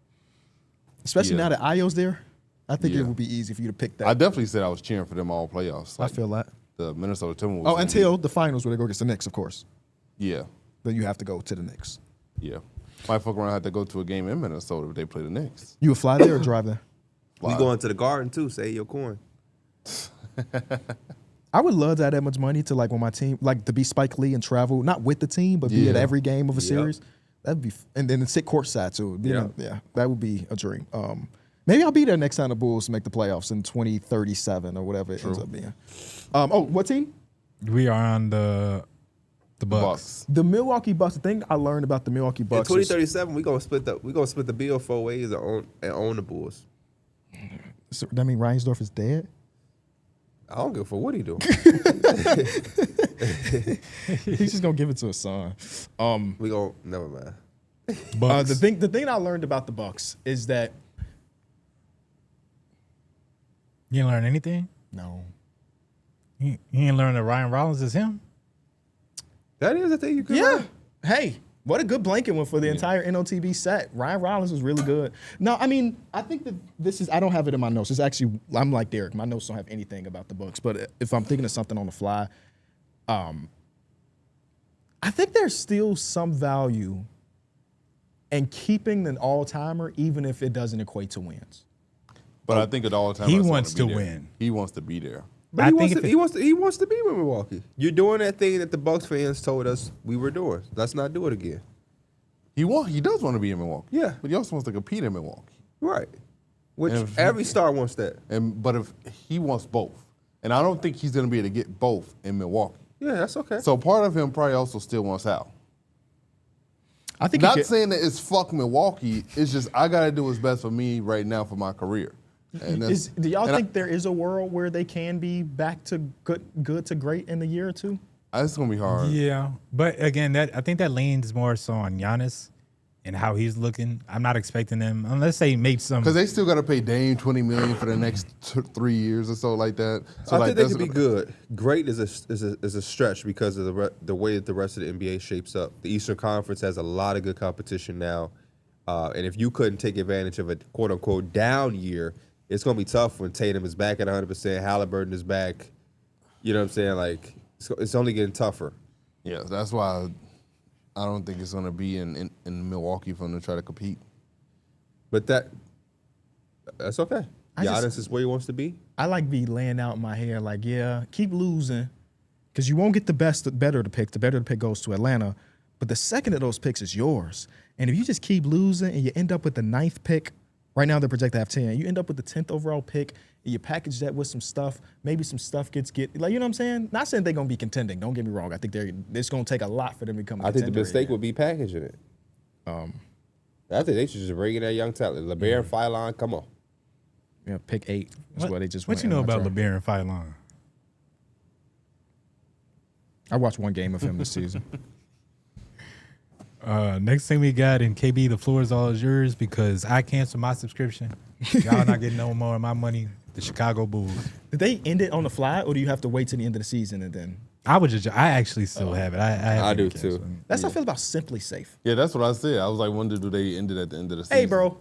Especially Yeah. now that Io's there. I think Yeah. it would be easy for you to pick that. I definitely said I was cheering for them all playoffs. I feel that. the Minnesota Timberwolves. Oh, until the finals where they go against the Knicks, of course. yeah, Then you have to go to the Knicks. yeah. Might fuck around have to go to a game in Minnesota if they play the Knicks. You would fly there or drive there? We going to the Garden too. Say your coin. I would love to have that much money to like when my team, like to be Spike Lee and travel, not with the team, but be at Yeah. every game of a Yep. series. That'd be, and then sit courtside too. You Yeah. know, yeah, that would be a dream. Maybe I'll be there next time the Bulls make the playoffs in 2037 or whatever it ends up being. Oh, what team? We are on the Bucks. The Milwaukee Bucks. The thing I learned about the Milwaukee In Bucks. 2037, we gonna split the bill 4 ways and own the Bulls. So that mean Reinsdorf is dead? I don't give a fuck what he doing. He's just gonna give it to his son. We gon' never mind. Bucks. The thing I learned about the Bucks is that You didn't learn anything? no, You didn't learn that Ryan Rollins is him? That is the thing you could yeah. learn. Hey, what a good blanket one for the entire NOTB set. Ryan Rollins was really good. No, I mean, I think that this is. I don't have it in my notes. It's actually. I'm like Darrick. My notes don't have anything about the Bucks. But if I'm thinking of something on the fly, I think there's still some value in keeping an all-timer, even if it doesn't equate to wins. But I think at all times He I want wants to be there. win. He wants to be there. But I he think wants if to, it- he wants to be with Milwaukee. You're doing that thing that the Bucks fans told us we were doing. Let's not do it again. He does want to be in Milwaukee. Yeah. But he also wants to compete in Milwaukee. Right. Which And if- every star wants that. But if he wants both, and I don't think he's going to be able to get both in Milwaukee. Yeah, that's okay. So part of him probably also still wants out. I think Not saying that it's fuck Milwaukee. It's just I got to do what's best for me right now for my career. And that's- Do y'all and think there is a world where they can be back to good to great in a year or two? it's going to be hard. Yeah. But again, I think that leans more so on Giannis and how he's looking. I'm not expecting them, unless they make some. Because they still got to pay Dame $20 million for the next 3 years or so like that. So I like think they that's could be good. Great is a stretch because of the way that the rest of the NBA shapes up. The Eastern Conference has a lot of good competition now, and if you couldn't take advantage of a quote unquote down year, it's gonna be tough when Tatum is back at 100%, Halliburton is back. You know what I'm saying? Like it's only getting tougher. Yeah, that's why I don't think it's going to be in Milwaukee for them to try to compete. But that's okay. Giannis is where he wants to be. I like be laying out in my hair like, yeah, keep losing, because you won't get the better to pick. The better to pick goes to Atlanta, but the second of those picks is yours. And if you just keep losing and you end up with the 9th pick, right now they're projected to have 10. You end up with the 10th overall pick, and you package that with some stuff. Maybe some stuff gets like, you know what I'm saying? Not saying they're gonna be contending. Don't get me wrong. I think it's gonna take a lot for them to become. I think the mistake would be packaging it. I think they should just bring in that young talent. LeBaron, Philon, come on. Yeah, pick 8. That's why they just. What went you in know my about draft. LeBaron and Philon? I watched one game of him this season. Next thing we got in KB, the floor is all yours because I canceled my subscription. Y'all not getting no more of my money. The Chicago Bulls. Did they end it on the fly, or do you have to wait till the end of the season and then? I actually still have it. I I do haven't canceled too. it. That's how I feel about Simply Safe. Yeah, that's what I said. I was like, when do they end it at the end of the season? Hey, bro,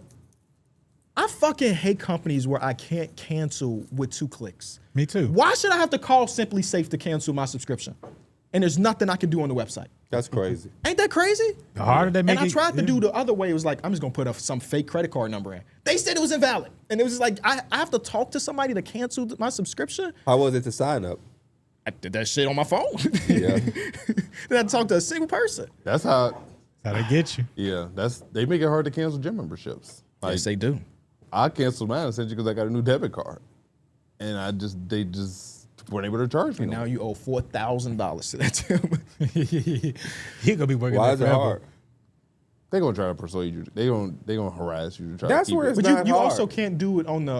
I fucking hate companies where I can't cancel with 2 clicks. Me too. Why should I have to call Simply Safe to cancel my subscription? And there's nothing I can do on the website. That's crazy. Ain't that crazy? The harder they make And I it, tried to yeah. do the other way. It was like, I'm just gonna put some fake credit card number in. They said it was invalid. And it was like, I have to talk to somebody to cancel my subscription. How was it to sign up? I did that shit on my phone. Yeah. Then I had to talk to a single person. That's how. That's how they get you. Yeah, they make it hard to cancel gym memberships. Like, Yes, they do. I canceled mine essentially because I got a new debit card, and they just weren't able to charge me. And no now more. you owe $4,000 to that gym. He gonna be working Why there is it forever. hard? They gonna try to persuade you. They gonna harass you to try. That's to keep where it. it's But not you hard. also can't do it on the.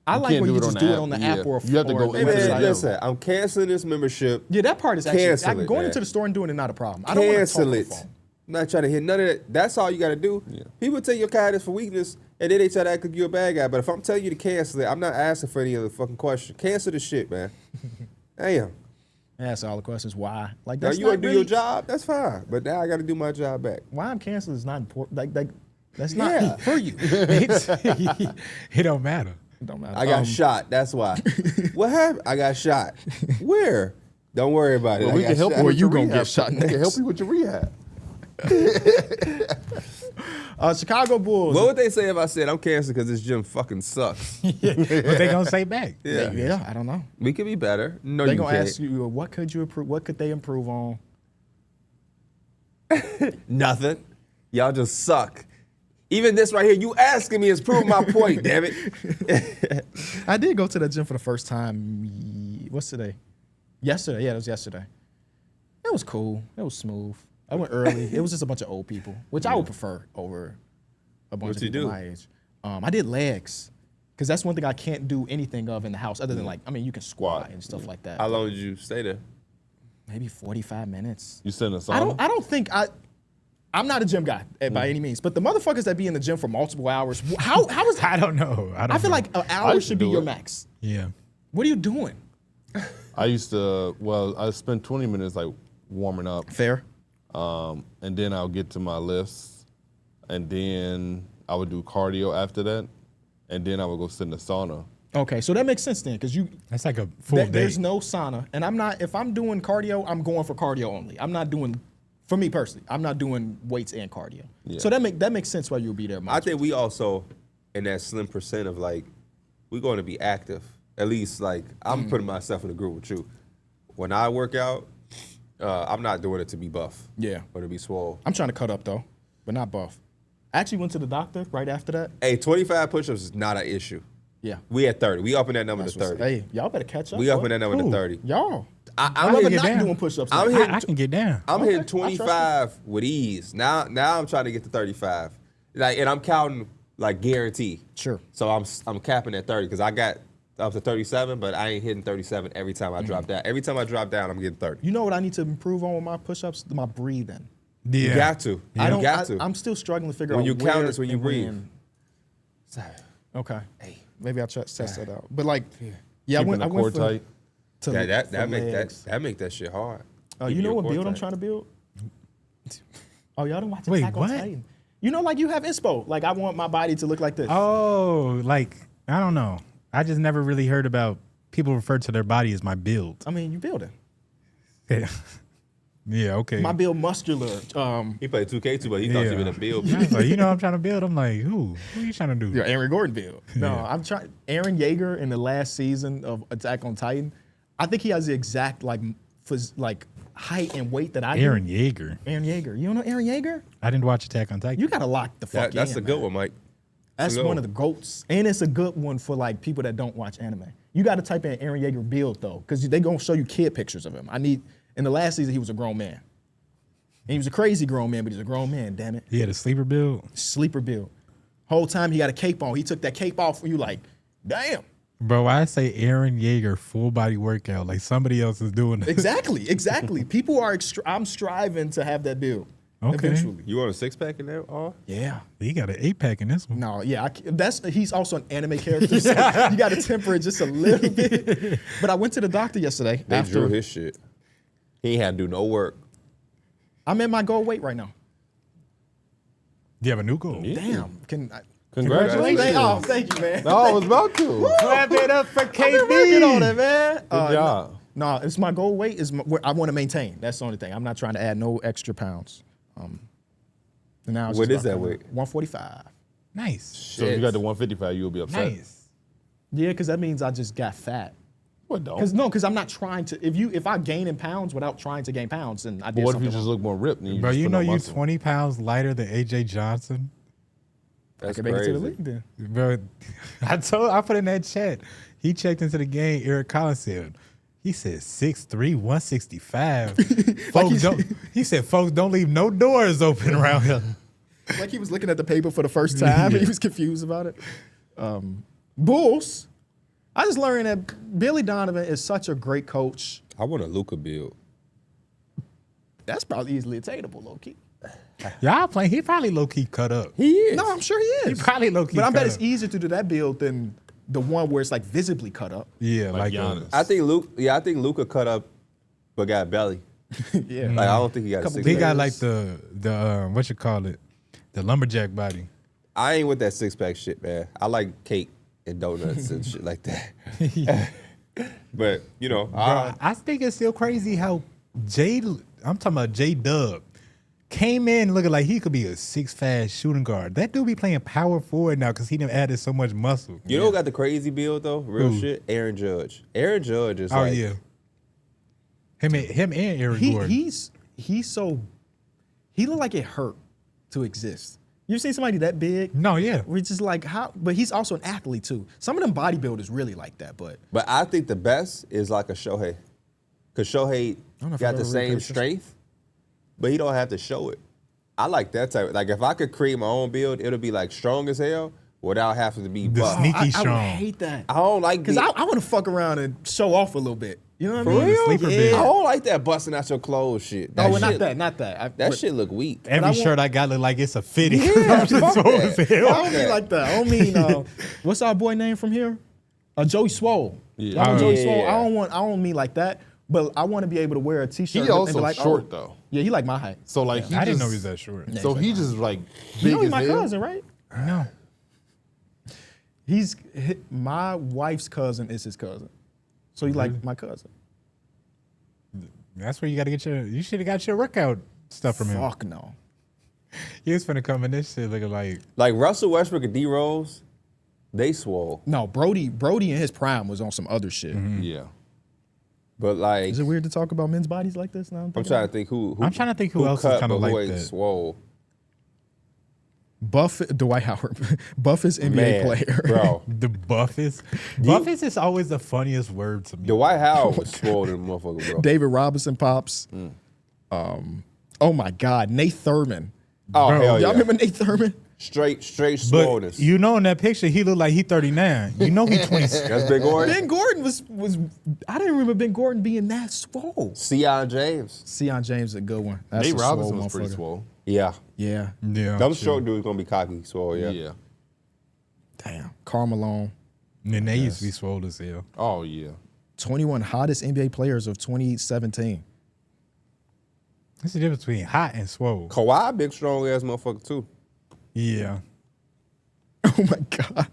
I You like can't when do you it on just the do it app. on the Yeah. app or You have to or go the Hey, man, website. listen, I'm canceling this membership. Yeah, that part is actually. Cancel it, Going man. into the store and doing it not a problem. I don't want to talk Cancel on the it. phone. I'm not trying to hit none of that. That's all you got to do. Yeah. People take your kindness for weakness, and then they try to act like you're a bad guy. But if I'm telling you to cancel it, I'm not asking for any other fucking question. Cancel the shit, man. Damn. Ask all the questions. Why? Like Now that's you not want to do really, your job? That's fine. But now I got to do my job back. Why I'm canceling is not important. Like that's not Yeah. for you. It don't matter. It don't matter. I got shot. That's why. What happened? I got shot. Where? Don't worry about it. Well, I we got can help shot. you. Or with you your gonna rehab. get shot We can help next. you with your rehab. Chicago Bulls. What would they say if I said I'm canceling because this gym fucking sucks? What they gonna say back? Yeah, I don't know. We could be better. No, They're you gonna can't. ask you what could you improve? What could they improve on? Nothing. Y'all just suck. Even this right here, you asking me is proving my point, damn it. I did go to the gym for the first time. What's today? Yesterday. Yeah, it was yesterday. It was cool. It was smooth. I went early. It was just a bunch of old people, which I would prefer over a bunch What'd of you people do? my age. I did legs because that's one thing I can't do anything of in the house other than like, I mean, you can squat and stuff like that. How long did you stay there? Maybe 45 minutes. You sit in a sauna. I don't think I'm not a gym guy by any means, but the motherfuckers that be in the gym for multiple hours, how is I don't know. I feel like an hour used to should be do your it. max. yeah. What are you doing? I used to. Well, I spent 20 minutes like warming up, Fair. and then I'll get to my lifts, and then I would do cardio after that, and then I would go sit in the sauna. Okay, so that makes sense then, because That's like a full day. there's no sauna, and I'm not. If I'm doing cardio, I'm going for cardio only. I'm not doing, for me personally, I'm not doing weights and cardio. Yeah. So that makes sense why you'll be there. I think we also in that slim percent of like we're going to be active. At least like I'm putting myself in a group with you. When I work out, I'm not doing it to be buff. Yeah. Or to be swole. I'm trying to cut up though, but not buff. I actually went to the doctor right after that. Hey, 25 push-ups is not an issue. Yeah. We at 30. We upping that number That's to what's- 30. Hey, y'all better catch up. We boy. upping that number to Who? 30. Y'all. I'm I'm hitting not down. doing push-ups. I'm now. hitting- I can get down. I'm Okay, hitting I trust you. 25 with ease. Now I'm trying to get to 35. Like, and I'm counting like guarantee. Sure. So I'm capping at 30 because I got up to 37, but I ain't hitting 37 every time I drop down. Every time I drop down, I'm getting 30. You know what I need to improve on with my push-ups? My breathing. Yeah. You got to. I don't. You got to. I'm still struggling to figure When out you where count is when you and breathe. when. Okay. Maybe I'll test that out. But like, yeah, I Keeping went. the I core went for, tight. to that for make legs. that make that shit hard. You Keep know your what core build I'm tight. trying to build? Oh, y'all didn't watch Wait, Attack on what? Titan. You know, like you have inspo. Like I want my body to look like this. Oh, like I don't know. I just never really heard about people refer to their body as my build. I mean, you building. Yeah. Yeah. Okay. My build muscular. He played 2K too, but he thought Yeah. he was a build. I was like, you know, what I'm trying to build. I'm like, who? Who are you trying to do? Yeah, Aaron Gordon build. No, Yeah. I'm trying. Aaron Yeager in the last season of Attack on Titan, I think he has the exact like height and weight that I do. Aaron Yeager. Aaron Yeager. You don't know Aaron Yeager? I didn't watch Attack on Titan. You gotta lock the fuck That's in. a good man. one, Mike. That's good one one. of the GOATs. And it's a good one for like people that don't watch anime. You gotta type in Aaron Yeager build though, because they gonna show you kid pictures of him. In the last season, he was a grown man. And he was a crazy grown man, but he's a grown man, damn it. He had a sleeper build. Sleeper build. Whole time he got a cape on. He took that cape off and you like, damn. Bro, why I say Aaron Yeager full body workout like somebody else is doing it. Exactly. People are, I'm striving to have that build. Okay. Eventually. You want a 6-pack in there? Oh, Yeah. He got an 8-pack in this one. No, yeah, he's also an anime character, so you got to temper it just a little bit. But I went to the doctor yesterday. they drew his shit. He ain't had to do no work. I'm at my goal weight right now. Do you have a new goal? Damn, Congratulations. Oh, thank you, man. No, I was about to. Clap it up for I've been working on it, KD. man. Good job. No, it's my goal weight. I want to maintain. That's the only thing. I'm not trying to add no extra pounds. And now it's What just is that about weight? 145. Nice. So if you got the 155, you'll be upset. Nice. Yeah, because that means I just got fat. What don't? Because I'm not trying to. If I gain in pounds without trying to gain pounds, then I did But what if you something just wrong. look more ripped? And Bro, just you put know on you muscle? 20 pounds lighter than AJ Johnson? I That's can make it to the crazy. league then. Bro, I put in that chat. He checked into the game. Eric Collins said, he said 6'3", 165. He said, folks, don't leave no doors open around here. Like he was looking at the paper for the first time and he was confused about it. Bulls. I just learned that Billy Donovan is such a great coach. I want a Luka build. That's probably easily attainable, low key. Y'all playing, he probably low-key cut up. He is. No, I'm sure he He is. probably low-key But I cut bet it's up. easier to do that build than the one where it's like visibly cut up. Yeah, Like like Giannis. I think Luka cut up, but got belly. Yeah. Like I don't think he got a Couple six. he big got legs. like the what you call it, the lumberjack body. I ain't with that 6-pack shit, man. I like cake and donuts and shit like that. But you know, Bro, I think it's still crazy how I'm talking about J-Dub, came in looking like he could be a 6'5" shooting guard. That dude be playing power forward now because he done added so much muscle. you know who got the crazy build though? Real Who? shit. Aaron Judge. Aaron Judge is Oh like, yeah. Him and Eric Gordon. He looked like it hurt to exist. You seen somebody that big? No, yeah. We're just like how, but he's also an athlete too. Some of them bodybuilders really like that, but But I think the best is like a Shohei, because Shohei don't know if got I've the ever really same played strength, but he don't have to show it. I like that type. Like if I could create my own build, it'll be like strong as hell without having to be The buff. sneaky I would strong. hate that. I don't like Because the- I want to fuck around and show off a little bit. You know what For I mean? real? Sleeper yeah. big. I don't like that busting out your clothes shit. Oh, well, shit, not that. That shit look weak. Every I want- shirt I got look like it's a fitting. Yeah, I'm just fuck swole that. as hell. I don't mean like that. I don't mean what's our boy name from here? Joey Swole. Yeah. Y'all know Joey Yeah. Swole. I don't mean like that. But I want to be able to wear a t-shirt. He and also be like, short oh. though. Yeah, he like my height. So like he I didn't just- know he was that short. So he just like big You know he's as my hell. cousin, right? No. My wife's cousin is his cousin. So he's like my cousin. That's where you got to get you should have got your workout stuff from him. Fuck no. He was finna come in this shit looking like, Like Russell Westbrook and D Rose, they swole. No, Brody in his prime was on some other shit. Yeah. But like, Is it weird to talk about men's bodies like this now? I'm trying to think who I'm trying to think who else is cut, kinda but who like ain't that. swole. Dwight Howard, Buffest NBA Man, player. bro. the Buffest. Buffest is always the funniest word to me. Dwight Howard was swole than motherfucker, bro. David Robinson pops. Oh my God, Nate Thurman. Oh, Bro, hell Y'all yeah. remember Nate Thurman? Straight But swollenness. you know in that picture, he looked like he 39. You know he 26. That's Big Gordon. Ben Gordon was. I didn't remember Ben Gordon being that swole. Sion James. Sion James is a good one. That's Nate a swole Robinson was pretty motherfucker. swole. Yeah. Yeah. Yeah. Them short dudes gonna be cocky, swole, yeah. Yeah. Damn. Karl Malone. And they used to be swole as hell. Oh yeah. 21 hottest NBA players of 2017. What's the difference between hot and swole? Kawhi, big strong ass motherfucker too. Yeah. Oh my God.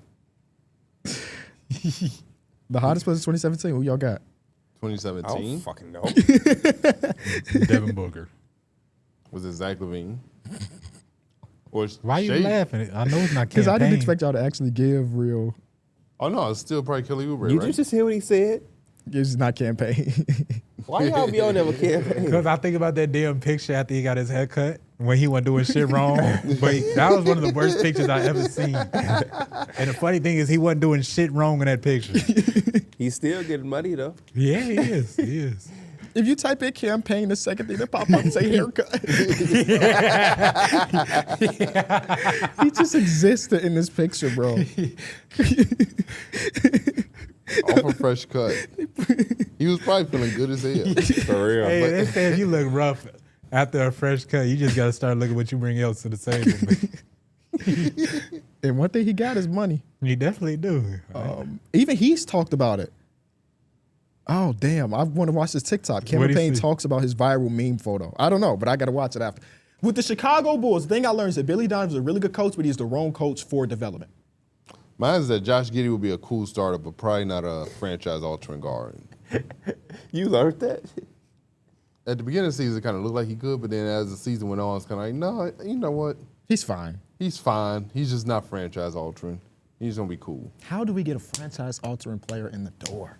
The hottest players of 2017. Who y'all got? I 2017 don't fucking know. Devin Booker. was it Zach LaVine? Or Why you Shea? laughing? I know it's not Because I didn't campaign. expect y'all to actually give real. Oh no, it's still probably Kelly Oubre, Did right? you just hear what he said? It's not campaign. Why y'all be on there with campaign? Because I think about that damn picture after he got his haircut when he wasn't doing shit wrong. But that was one of the worst pictures I ever seen. And the funny thing is he wasn't doing shit wrong in that picture. He's still getting money though. Yeah, he is. He is. If you type in campaign, the second thing that pop up and say haircut. He just existed in this picture, bro. Off a fresh cut. He was probably feeling good as hell. For real. Hey, they said you look rough after a fresh cut. You just got to start looking what you bring else to the table. And one thing he got is money. You definitely do. Even he's talked about it. Oh, damn. I want to watch this TikTok. What'd Cameron he Payne say? talks about his viral meme photo. I don't know, but I got to watch it after. With the Chicago Bulls, the thing I learned is that Billy Donovan's a really good coach, but he's the wrong coach for development. Mine is that Josh Giddey would be a cool starter, but probably not a franchise-altering guard. You learned that? At the beginning of the season, it kind of looked like he could, but then as the season went on, it's kind of like, no, you know what? He's fine. He's fine. He's just not franchise-altering. He's going to be cool. How do we get a franchise-altering player in the door?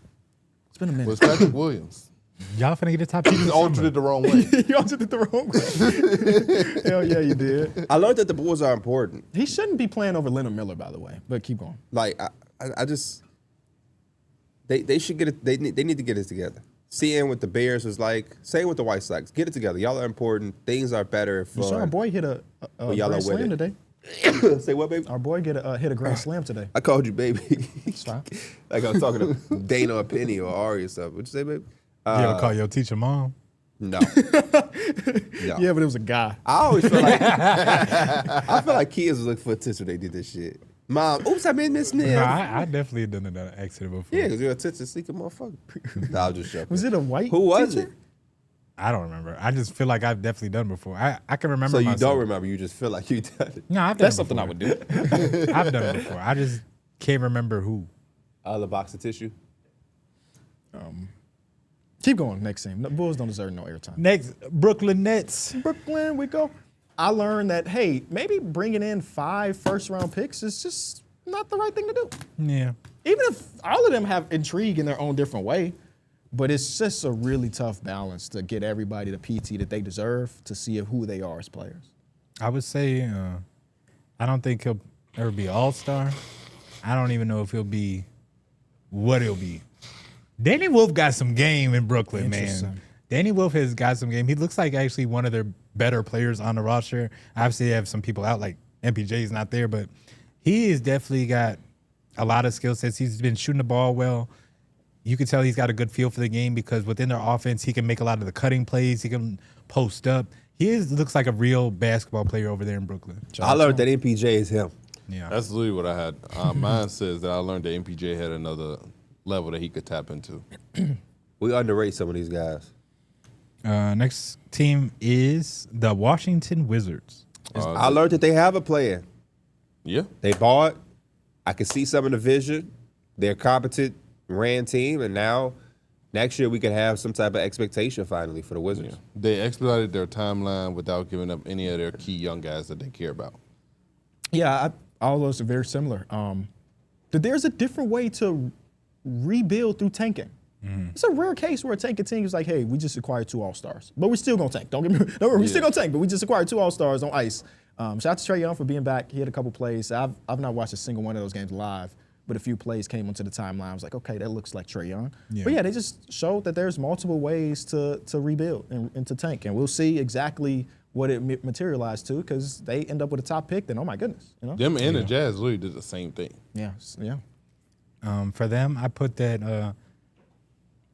It's been a minute. Well, it's Patrick Williams. Y'all finna get a top 2. He just altered it the wrong way. You altered it the wrong way. Hell yeah, you did. I learned that the Bulls are important. He shouldn't be playing over Leonard Miller, by the way. But keep going. Like I just they should get it. They need to get it together. Seeing what the Bears was like, same with the White Sox. Get it together. Y'all are important. Things are better. You saw our boy hit a y'all grand are with slam it. today. Say what, baby? Our boy hit a grand slam today. I called you baby. Stop. Like I was talking to Dana or Penny or Ari or something. What'd you say, baby? You ever call your teacher mom? No. No. Yeah, but it was a guy. I always feel like I feel like kids was looking for attention when they did this shit. Mom, oops, I made Miss Smith. No, I definitely done that accident before. Yeah, because you're a attention seeking motherfucker. Nah, I'm just joking. Was it a white Who was teacher? it? I don't remember. I just feel like I've definitely done before. I can remember So you myself. don't remember, you just feel like you done it. No, I've done That's it something I before. would do. I've done it before. I just can't remember who. The box of tissue. Keep going. Next team. The Bulls don't deserve no airtime. Next, Brooklyn Nets. Brooklyn, we go. I learned that, hey, maybe bringing in 5 first-round picks is just not the right thing to do. Yeah. Even if all of them have intrigue in their own different way, but it's just a really tough balance to get everybody the PT that they deserve to see who they are as players. I would say I don't think he'll ever be all-star. I don't even know if he'll be what he'll be. Danny Wolf got some game in Brooklyn, man. Interesting. Danny Wolf has got some game. He looks like actually one of their better players on the roster. Obviously, they have some people out, like MPJ's not there, but he has definitely got a lot of skill sets. He's been shooting the ball well. You can tell he's got a good feel for the game because within their offense, he can make a lot of the cutting plays. He can post up. Looks like a real basketball player over there in Brooklyn. I learned that MPJ is him. Yeah. That's literally what I had. Mine says that I learned that MPJ had another level that he could tap into. We underrate some of these guys. Next team is the Washington Wizards. I learned that they have a plan. Yeah. They bought. I could see some of the vision. They're a competent, ran team, and now next year we could have some type of expectation finally for the Wizards. They expedited their timeline without giving up any of their key young guys that they care about. Yeah, all those are very similar. There's a different way to rebuild through tanking. It's a rare case where a tanking team is like, hey, we just acquired 2 All-Stars, but we're still going to tank. Don't worry, we're still going to tank, but we just acquired 2 All-Stars on ice. Shout out to Trae Young for being back. He had a couple plays. I've not watched a single one of those games live, but a few plays came onto the timeline. I was like, okay, that looks like Trae Young. Yeah. But yeah, they just showed that there's multiple ways to rebuild and to tank, and we'll see exactly what it materialized to because they end up with a top pick. Then, oh my goodness, you know. Them and the Jazz literally did the same thing. Yeah. For them, I put that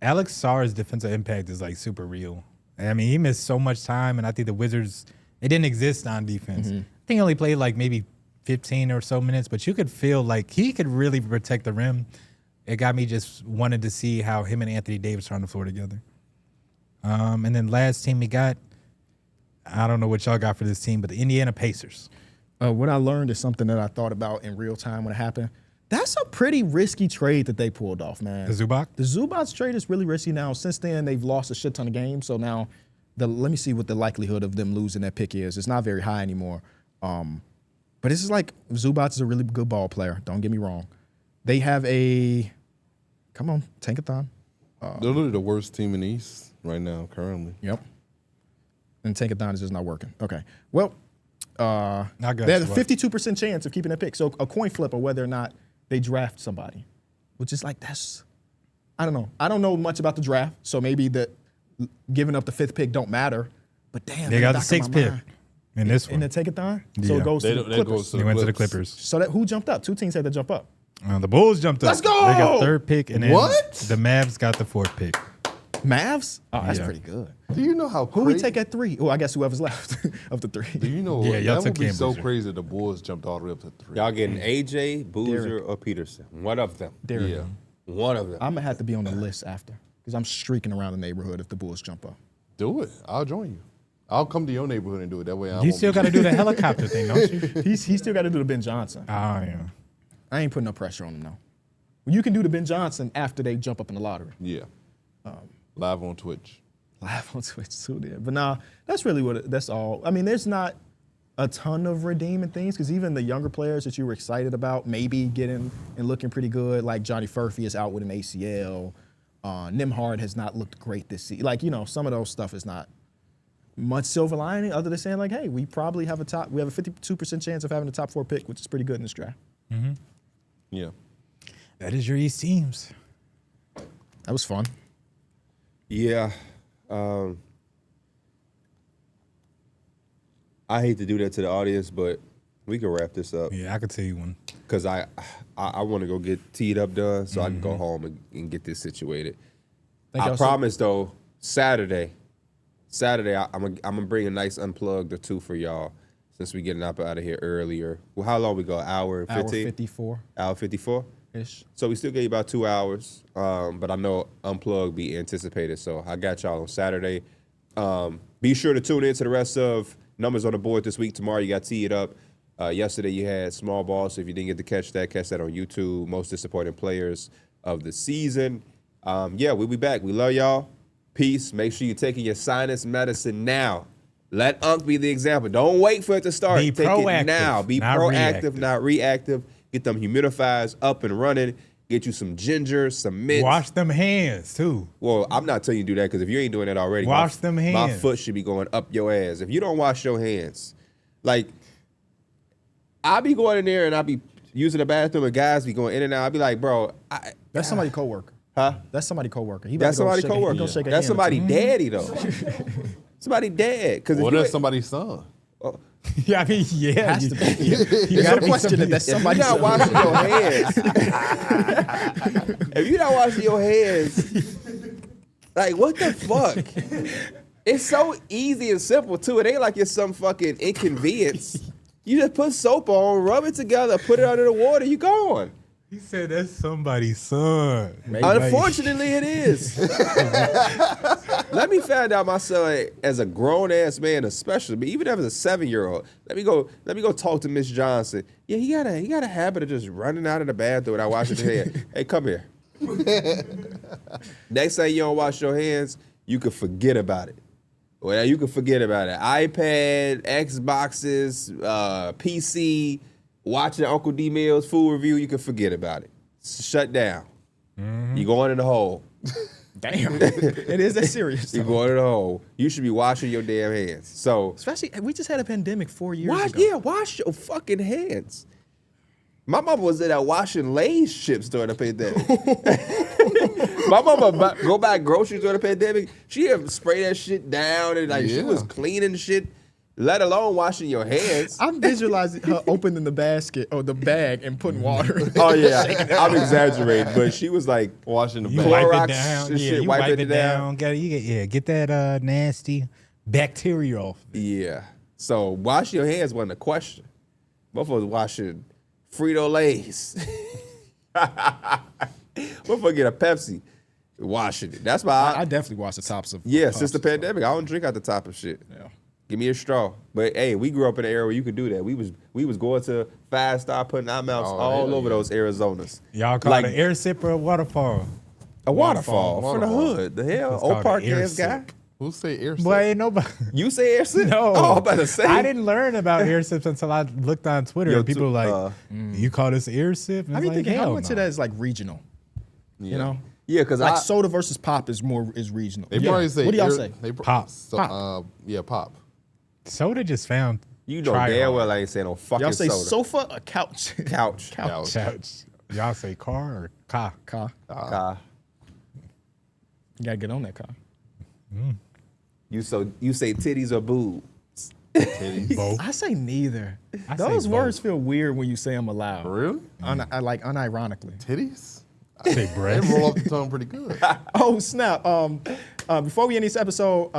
Alex Sarr's defensive impact is like super real. I mean, he missed so much time, and I think the Wizards, it didn't exist on defense. I think he only played like maybe 15 or so minutes, but you could feel like he could really protect the rim. It got me just wanted to see how him and Anthony Davis are on the floor together. And then last team we got, I don't know what y'all got for this team, but the Indiana Pacers. What I learned is something that I thought about in real time when it happened. That's a pretty risky trade that they pulled off, man. The Zubac? The Zubac trade is really risky now. Since then, they've lost a shit ton of games. So now, let me see what the likelihood of them losing that pick is. It's not very high anymore. But this is like, Zubac is a really good ball player. Don't get me wrong. They have come on, Tankathon. They're literally the worst team in the East right now, currently. Yep. And Tankathon is just not working. Okay. Well, they have a 52% chance of keeping that pick. So a coin flip of whether or not they draft somebody, which is like, I don't know. I don't know much about the draft, so maybe giving up the 5th pick don't matter. But damn, They got the 6th pick in this one. in the Tankathon. So Yeah. it goes to the Clippers. They went to the Clippers. So who jumped up? 2 teams had to jump up. The Bulls jumped up. Let's go! They got 3rd pick, and then What? the Mavs got the 4th pick. Mavs? Oh, that's Yeah. pretty good. Do you know how Who we take at 3? Oh, I guess whoever's left of the 3. Do you know Yeah, y'all that would took be Cam so Boozer. crazy that the Bulls jumped all the way up to 3. Y'all getting AJ, Boozer, Darrick. or Peterson? One of them. Darrick. Yeah. One of them. I'm gonna have to be on the list after because I'm streaking around the neighborhood if the Bulls jump up. Do it. I'll join you. I'll come to your neighborhood and do it. That way I You won't still be- got to do the helicopter thing, don't you? He's still got to do the Ben Johnson. Oh, yeah. I ain't putting no pressure on him, though. You can do the Ben Johnson after they jump up in the lottery. Yeah. Live on Twitch. Live on Twitch too, there. But nah, that's really that's all. I mean, there's not a ton of redeeming things because even the younger players that you were excited about maybe getting and looking pretty good, like Johnny Furphy is out with an ACL. Nimhard has not looked great this season. Like, some of those stuff is not much silver lining other than saying like, hey, we probably have a 52% chance of having a top 4 pick, which is pretty good in this draft. Mm-hmm. Yeah. That is your East teams. That was fun. Yeah. I hate to do that to the audience, but we can wrap this up Yeah, I could tell you one. because I want to go get teed up done so I can go home and get this situated. Thank I y'all so- promise though, Saturday, I'm gonna bring a nice unplugged or 2 for y'all since we getting up out of here earlier. Well, how long we go? Hour and 15? Hour 54 Hour 54? ish. So we still gave you about 2 hours, but I know Unplugged be anticipated, so I got y'all on Saturday. Be sure to tune in to the rest of numbers on the board this week. Tomorrow you got Teed Up. Yesterday you had Small Ball, so if you didn't get to catch that on YouTube. Most disappointing players of the season. Yeah, we'll be back. We love y'all. Peace. Make sure you're taking your sinus medicine now. Let Unc be the example. Don't wait for it to start. Be Take proactive, it now. Be not proactive, reactive. not reactive. Get them humidifiers up and running. Get you some ginger, some mint. Wash them hands, too. Well, I'm not telling you to do that because if you ain't doing that already, Wash them my hands. foot should be going up your ass. If you don't wash your hands, like, I be going in there and I be using the bathroom and guys be going in and out. I be like, bro, That's somebody coworker. huh? That's somebody coworker. That's somebody coworker. That's somebody daddy though. Somebody dad. Because Or that's somebody's son. Yeah, I mean, yeah. Has to be. You There's no gotta be question that somebody- that's if you're somebody's not son. washing your hands, if you're not washing your hands, like what the fuck? It's so easy and simple too. It ain't like it's some fucking inconvenience. You just put soap on, rub it together, put it under the water, you gone. He said that's somebody's son. Unfortunately, it is. Let me find out my son as a grown ass man, especially, but even if it's a 7-year-old. Let me go talk to Miss Johnson. Yeah, he got a habit of just running out of the bathroom without washing his hands. Hey, come here. Next time you don't wash your hands, you can forget about it. Well, you can forget about it. iPad, Xboxes, PC, watching Uncle D Mill's food review, you can forget about it. Shut down. You going in the hole. Damn. It is that serious. You though. going in the hole. You should be washing your damn hands. So Especially, we just had a pandemic 4 years ago. wash your fucking hands. My mama was in there washing Lay's chips during the pandemic. My mama go buy groceries during the pandemic. She had spray that shit down and she Yeah. was cleaning shit, let alone washing your hands. I'm visualizing her opening the basket or the bag and putting water in it. Oh yeah, I'm exaggerating, but she was like, Washing the You back. wipe Clorox it down. and Yeah, shit, you wipe wipe it it down. down. Get that nasty bacteria off. yeah. So wash your hands wasn't a question. Motherfuckers washing Frito-Lays. Motherfucker get a Pepsi, washing it. That's why I definitely wash the tops of yeah, cups since the and stuff. pandemic, I don't drink out the top of shit. Yeah. Give me a straw. But hey, we grew up in an era where you could do that. We was going to 5-star putting our mouths Oh, all hell over yeah. those Arizonas. Y'all call Like- it an air sip or a waterfall? A waterfall, Waterfall. from the hood. The hell? It's Old called Park an air ass guy. sip. Who say air Boy, ain't nobody. You say air sip? No. Oh, I'm about to say. I didn't learn about air sips until I looked on Twitter Yo, and people too, were like, you call this air sip? And I it's be like, thinking how hell much no. of that is like regional. You know? Yeah, because Like soda versus pop is regional. They probably say What do y'all air- say? They Pop. So, Pop. Yeah, pop. Soda just found. you know try damn hard. well I ain't saying no fucking Y'all say soda. sofa or couch? Couch. Couch. Couch. Y'all say car or car? Car. Car. You gotta get on that car. You say titties or boobs. Titties. Both. I say neither. I say Those words both. feel weird when you say them aloud. Really? Like unironically. Titties? I say They breast. roll off the tongue pretty good. Oh snap! Before we end this episode,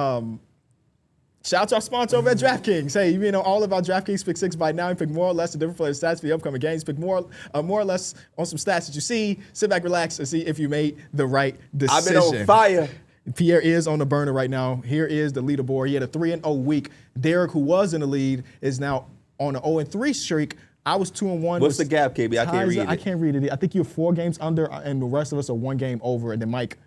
shout out to our sponsor over at DraftKings. Hey, you know all about DraftKings Pick6 by now. You pick more or less the different players' stats for the upcoming games. Pick more or less on some stats that you see. Sit back, relax, and see if you made the right I've decision. been on fire. Pierre is on the burner right now. Here is the leaderboard. He had a 3-0 week. Darrick, who was in the lead, is now on an 0-3 streak. I was 2-1. What's the gap, KB? I can't read it. I can't read it. I think you're 4 games under, and the rest of us are 1 game over. And then Mike,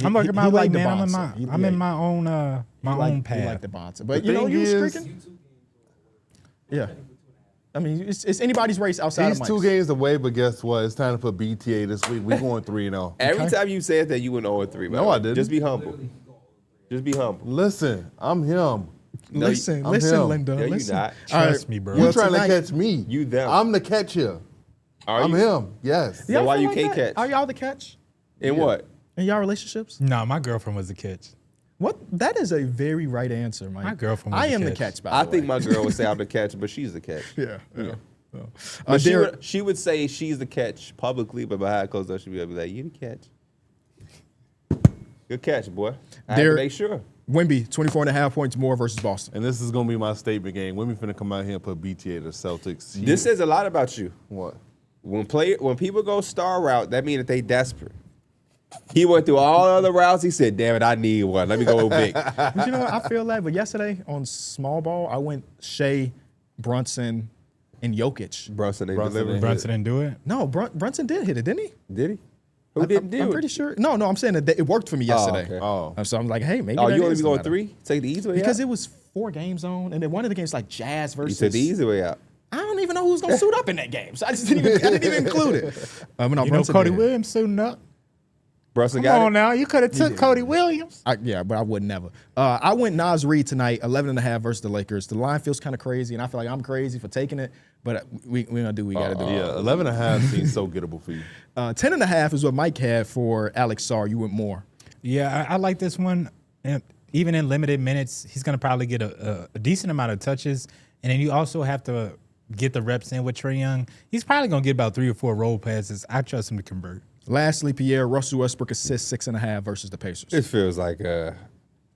I'm working my way, liked the man. Bonza. I'm in my own own path. He liked the Bonza. But The you thing were is- streaking. Yeah. I mean, it's anybody's race outside He's of 2 Mike's. games away, but guess what? It's time to put BTA this week. We're going 3-0. Every time you said that, you went 0-3. No, I didn't. Just be humble. Just be humble. Listen, I'm him. Listen, I'm listen, him. Linda. No, you listen. not. All Trust me, bro. You're Well, trying tonight- to catch me. You them. I'm the catcher. Are I'm you? him. Yes. So why feel you like can't that? catch? Are y'all the catch In what? in y'all relationships? No, my girlfriend was the catch. What? That is a very right answer, Mike. My girlfriend was I the am the catch. catch, by I the think way. my girl would say I'm the catch, but she's the catch. Yeah. But Darrick, she would say she's the catch publicly, but behind closed doors, she'd be like, you the catch. Good catch, boy. I had to Darrick- make sure. Wemby, 24.5 points more versus Boston. And this is gonna be my statement game. Women finna come out here and put BTA to the Celtics. This says a lot about you. what? When people go star route, that means that they desperate. He went through all other routes. He said, damn it, I need one. Let me go big. But you know what? I feel that. But yesterday on small ball, I went Shea, Brunson, and Jokic. Brunson ain't Brunson delivered. ain't Brunson didn't do it. No, Brunson did hit it, didn't he? Did he? Who didn't do I'm it? pretty sure. No, I'm saying that it worked for me yesterday. okay. Oh. So I'm like, hey, maybe Oh, that you only is be the going matter. 3? Take the easy way Because out? it was 4 games on, and then one of the games like Jazz You versus. took the easy way out. I don't even know who's gonna suit up in that game, so I didn't even include it. No, You know Brunson Cody did. Williams suiting up. Brunson Come got on it? now, you could have took Cody Williams. Yeah, but I would never. I went Nas Reed tonight, 11.5 versus the Lakers. The line feels kind of crazy, and I feel like I'm crazy for taking it, but we're gonna do what we gotta do. Yeah, 11.5 seems so gettable for you. 10.5 is what Mike had for Alex Sarr. You went more. Yeah, I like this one. And even in limited minutes, he's going to probably get a decent amount of touches. And then you also have to get the reps in with Trae Young. He's probably going to get about 3 or 4 roll passes. I trust him to convert. Lastly, Pierre, Russell Westbrook assists 6.5 versus the Pacers. It feels like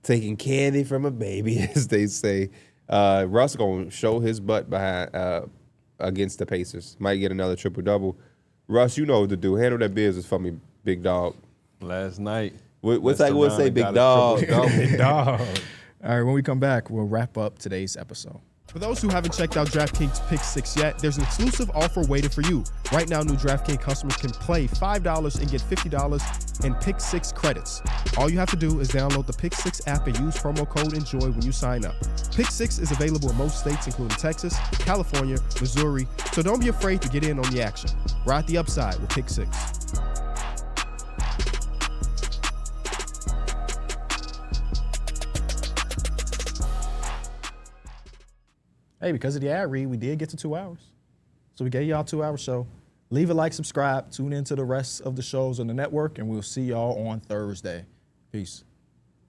taking candy from a baby, as they say. Russ going to show his butt behind against the Pacers. Might get another triple-double. Russ, you know what to do. Handle that business for me, big dog. Last night. What's that would say, big dog? Dog. All right, when we come back, we'll wrap up today's episode. For those who haven't checked out DraftKings Pick6 yet, there's an exclusive offer waiting for you. Right now, new DraftKings customers can play $5 and get $50 in Pick6 credits. All you have to do is download the Pick6 app and use promo code ENJOY when you sign up. Pick6 is available in most states, including Texas, California, Missouri, so don't be afraid to get in on the action. Ride the upside with Pick6. Hey, because of the ad read, we did get to 2 hours. So we gave y'all a 2-hour show. Leave a like, subscribe, tune into the rest of the shows on the network, and we'll see y'all on Thursday. Peace.